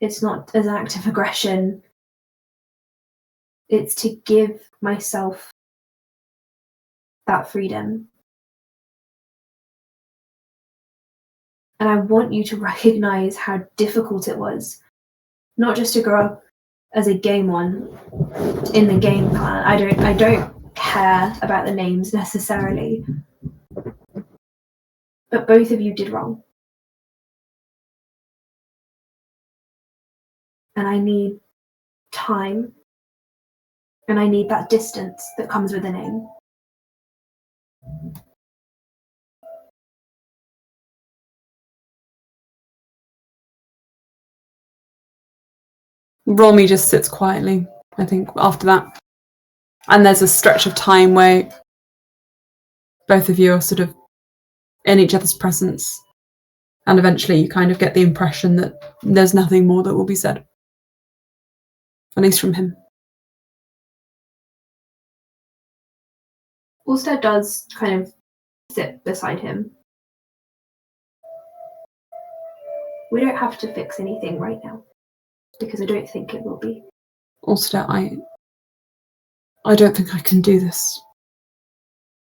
It's not as an act of aggression. It's to give myself that freedom. And I want you to recognize how difficult it was, not just to grow up as a game one in the game clan. I don't care about the names necessarily, but both of you did wrong. And I need time, and I need that distance that comes with a name. Romy just sits quietly, I think, after that. And there's a stretch of time where both of you are sort of in each other's presence. And eventually you kind of get the impression that there's nothing more that will be said. At least from him. Alstaer does kind of sit beside him. We don't have to fix anything right now, because I don't think it will be. Alstaer, I don't think I can do this.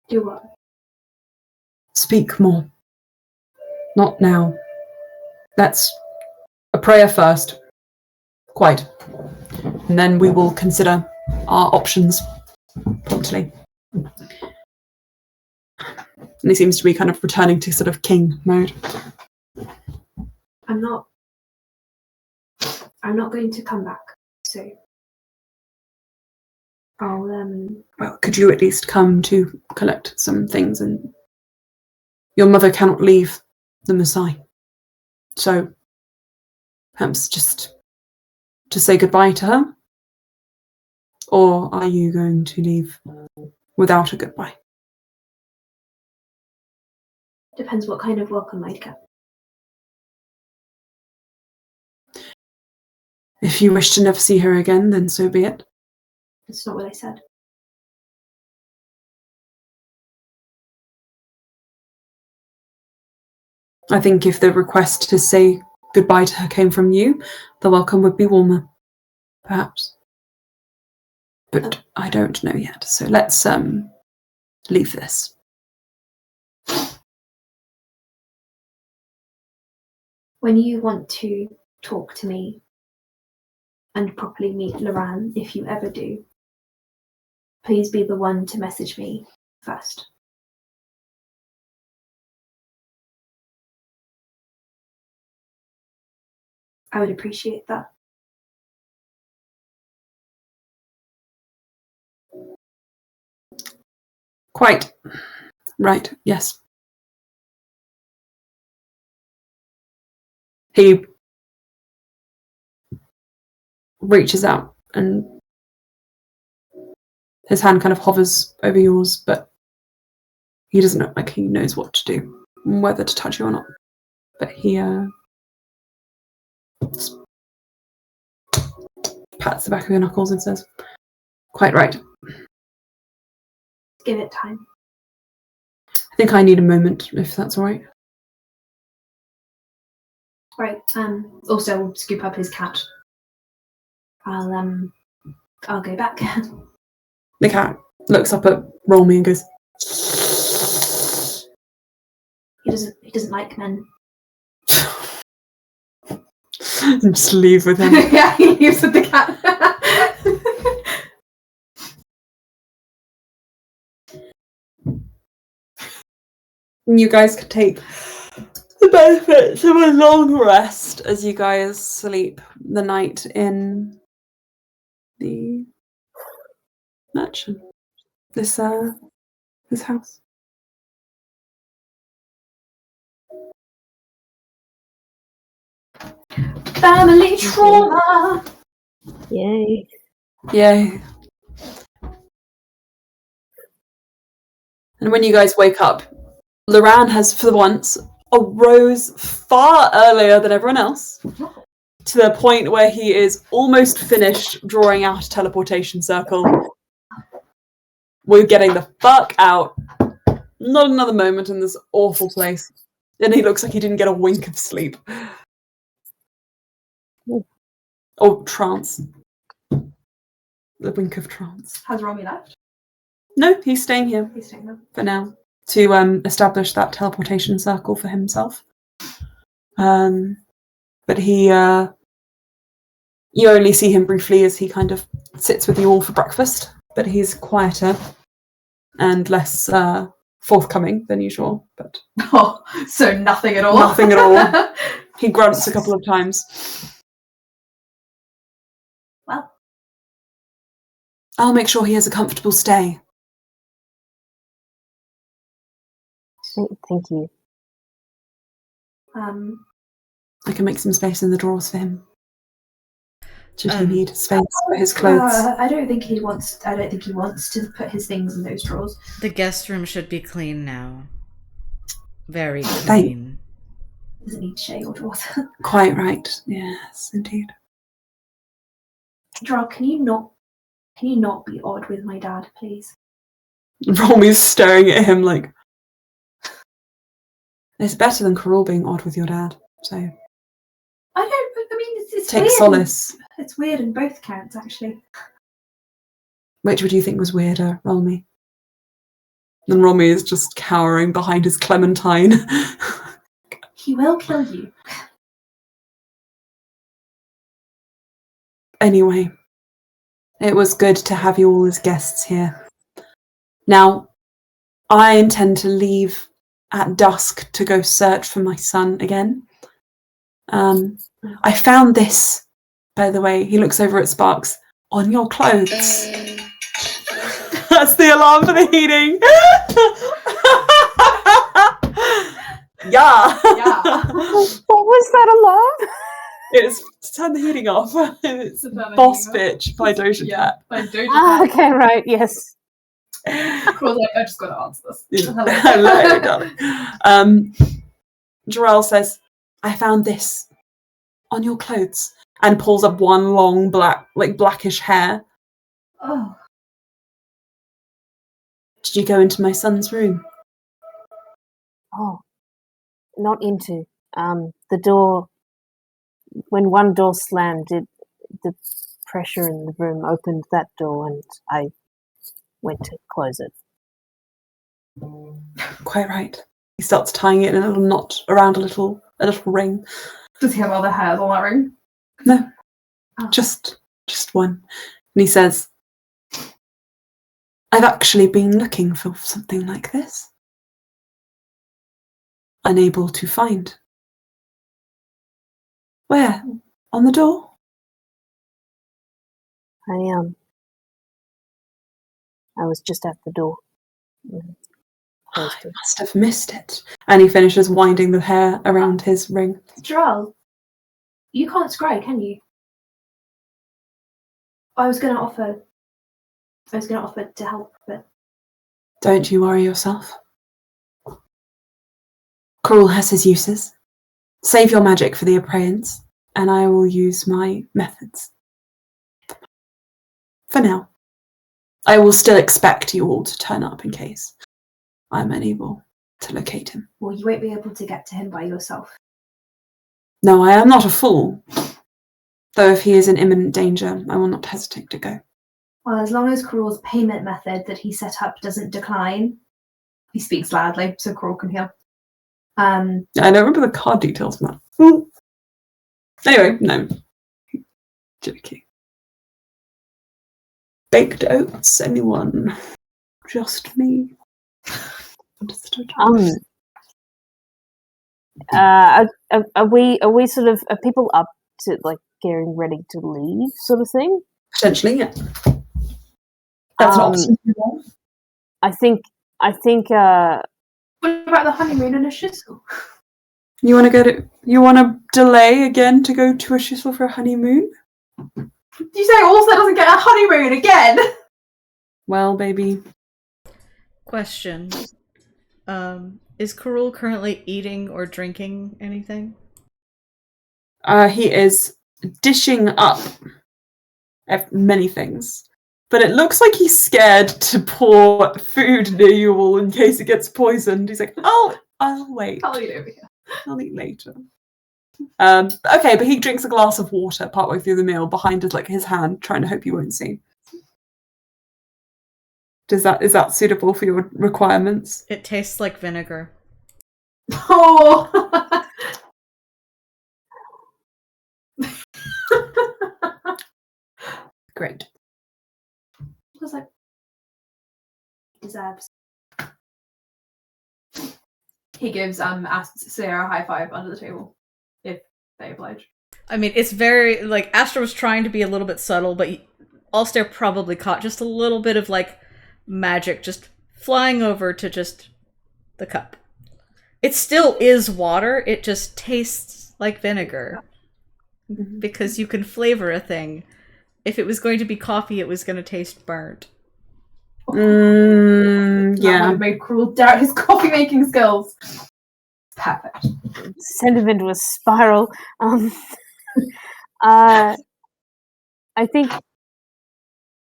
Do what? Speak more. Not now. Let's a prayer first. Quite. And then we will consider our options promptly. And he seems to be kind of returning to sort of king mode. I'm not going to come back, so I'll Well, could you at least come to collect some things? And your mother cannot leave the Messiah. So perhaps just to say goodbye to her? Or are you going to leave without a goodbye? Depends what kind of welcome I'd get. If you wish to never see her again, then so be it. That's not what I said. I think if the request to say goodbye to her came from you, the welcome would be warmer. Perhaps. But I don't know yet, so let's leave this. When you want to talk to me and properly meet Loran, if you ever do, please be the one to message me first. I would appreciate that. Quite. Right, yes. He reaches out and his hand kind of hovers over yours, but he doesn't look like he knows what to do, whether to touch you or not. But he pats the back of your knuckles and says, "Quite right. Give it time." I think I need a moment, if that's all right." Right. Also, we'll scoop up his cat. I'll go back. The cat looks up at Romy and goes, He doesn't like men. and just leave with him. Yeah, he leaves with the cat. You guys could take the benefits of a long rest as you guys sleep the night in the mansion. This house. Family trauma. Yay. Yay. And when you guys wake up, Loran has, for once, arose far earlier than everyone else, to the point where he is almost finished drawing out a teleportation circle. We're getting the fuck out. Not another moment in this awful place. And he looks like he didn't get a wink of sleep. Or trance. The wink of trance. Has Romy left? No, he's staying here. He's staying there. For now. To establish that teleportation circle for himself. But he... you only see him briefly as he kind of sits with you all for breakfast. But he's quieter and less forthcoming than usual. But Oh, so nothing at all. Nothing at all. He grunts a couple of times. Well, I'll make sure he has a comfortable stay. Thank you. I can make some space in the drawers for him. Should he need space for his clothes? I don't think he wants to put his things in those drawers. The guest room should be clean now. Very clean. Doesn't need to share your drawers. Quite right. Yes, indeed. Jeoral, can you not be odd with my dad, please? Romy's staring at him like... It's better than Karul being odd with your dad, so... It's take weird. solace. It's weird in both counts, actually. Which would you think was weirder, Romy? And Romy is just cowering behind his clementine. He will kill you. Anyway, it was good to have you all as guests here. Now, I intend to leave at dusk to go search for my son again. I found this, by the way. He looks over at Sparks. On your clothes. That's the alarm for the heating. Yeah. What was that alarm? It's to turn the heating off. It's Boss Bitch by Doja Cat. By Doja Cat. Okay, right, yes. Cool, I just got to answer this. Hello, darling. Jeoral says, I found this on your clothes, and pulls up one long blackish hair. Oh. Did you go into my son's room? Oh, not into. The door, when one door slammed, the pressure in the room opened that door and I went to close it. Quite right. He starts tying it in a little knot around a little ring. Does he have other hairs on that ring? No. Oh. Just one. And he says, I've actually been looking for something like this. Unable to find. Where? On the door? I was just at the door. I must have missed it. And he finishes winding the hair around his ring. Jeoral, you can't scry, can you? I was going to offer to help, but... Don't you worry yourself. Karul has his uses. Save your magic for the Appraians, and I will use my methods. For now. I will still expect you all to turn up in case I'm unable to locate him. Well, you won't be able to get to him by yourself. No, I am not a fool. Though if he is in imminent danger, I will not hesitate to go. Well, as long as Karul's payment method that he set up doesn't decline, he speaks loudly so Karul can hear. I don't remember the card details from that. Anyway, no. Joking. Baked oats, anyone? Just me. Understood. Are we sort of, are people up to like getting ready to leave sort of thing? Potentially, yeah. That's an option. I think What about the honeymoon and a shizzle? You want to go to? You want to delay again to go to a shuttle for a honeymoon? Did you say Alstaer doesn't get a honeymoon again? Well, baby. Question. Is Karul currently eating or drinking anything? He is dishing up many things. But it looks like he's scared to pour food near you all in case it gets poisoned. He's like, I'll wait. I'll eat over here. I'll eat later. Okay, but he drinks a glass of water partway through the meal behind his hand, trying to hope you won't see. Is that suitable for your requirements? It tastes like vinegar. Oh! Great. I was like, deserves. He gives Alstaer a high five under the table, if they oblige. I mean, it's very, like, Astra was trying to be a little bit subtle, but Alstair probably caught just a little bit of, like, magic just flying over to just the cup. It still is water, it just tastes like vinegar. Because you can flavor a thing. If it was going to be coffee, it was going to taste burnt. Yeah. That would have made Karul doubt his coffee making skills. Perfect. Send him into a spiral. I think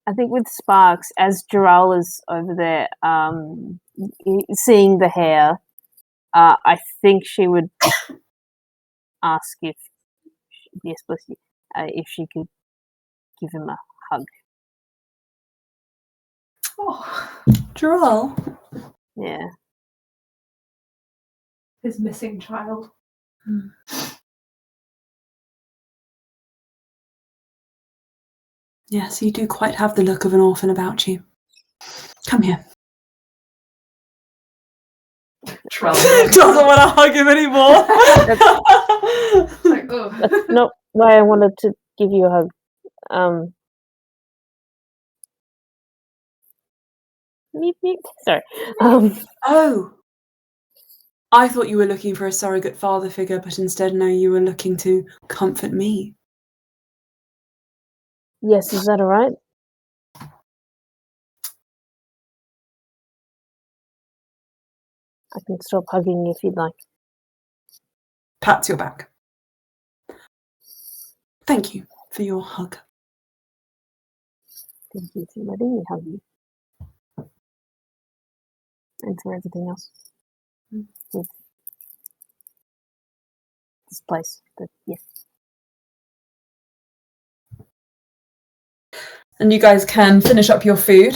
with Sparks, as Jeoral is over there, seeing the hair, I think she would ask if she could give him a hug. Oh, Jeoral. Yeah. his missing child. Yes, you do quite have the look of an orphan about you. Come here. Doesn't want to hug him anymore. That's not why I wanted to give you a hug. Sorry. Oh. I thought you were looking for a surrogate father figure, but instead now you were looking to comfort me. Yes, is that all right? I can stop hugging you if you'd like. Pats your back. Thank you for your hug. Thank you for letting me hug you. And for everything else. With this place. But yeah. And you guys can finish up your food,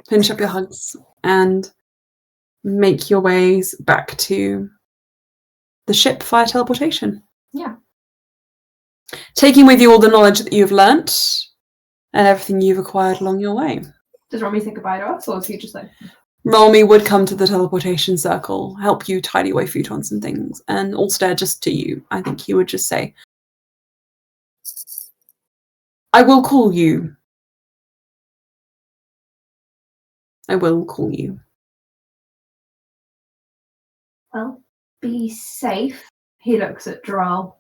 finish up your hugs, and make your ways back to the ship via teleportation. Yeah. Taking with you all the knowledge that you've learnt and everything you've acquired along your way. Does Romy say goodbye to us, or is he just like... Romy would come to the teleportation circle, help you tidy away futons and things, and Alstaer just to you. I think he would just say, I will call you. I will call you. Well, be safe. He looks at Jeoral.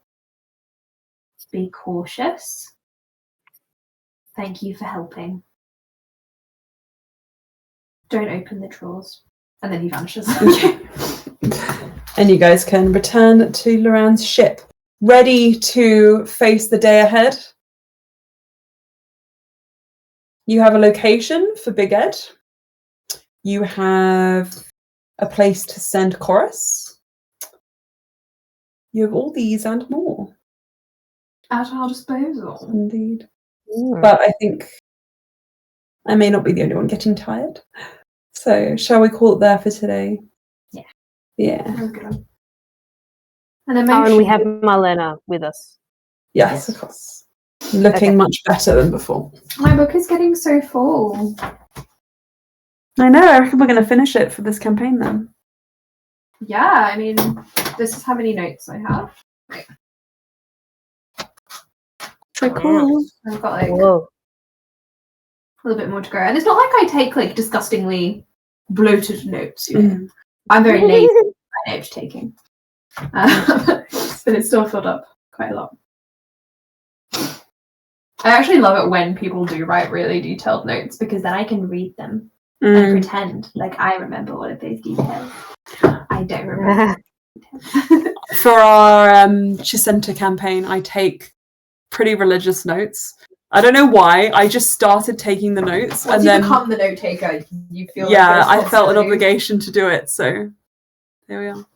Be cautious. Thank you for helping. Don't open the drawers. And then he vanishes. And you guys can return to Loran's ship, ready to face the day ahead. You have a location for Big Ed. You have a place to send Chorus. You have all these and more. At our disposal. Indeed. But I think I may not be the only one getting tired. So shall we call it there for today? Yeah. Yeah. That was a good one. And then And we have Marlena with us. Yes, of course. Looking much better than before. My book is getting so full. I know, I reckon we're going to finish it for this campaign then. Yeah, I mean, this is how many notes I have. Right. So cool. I've got like a little bit more to go. And it's not like I take like disgustingly bloated notes, you know. I'm very lazy at note taking. but it's still filled up quite a lot. I actually love it when people do write really detailed notes because then I can read them and pretend like I remember all of those details. I don't remember. For our Chisenta campaign, I take pretty religious notes. I don't know why. I just started taking the notes, Once and you then become the note taker, you feel I felt an obligation to do it. So there we are.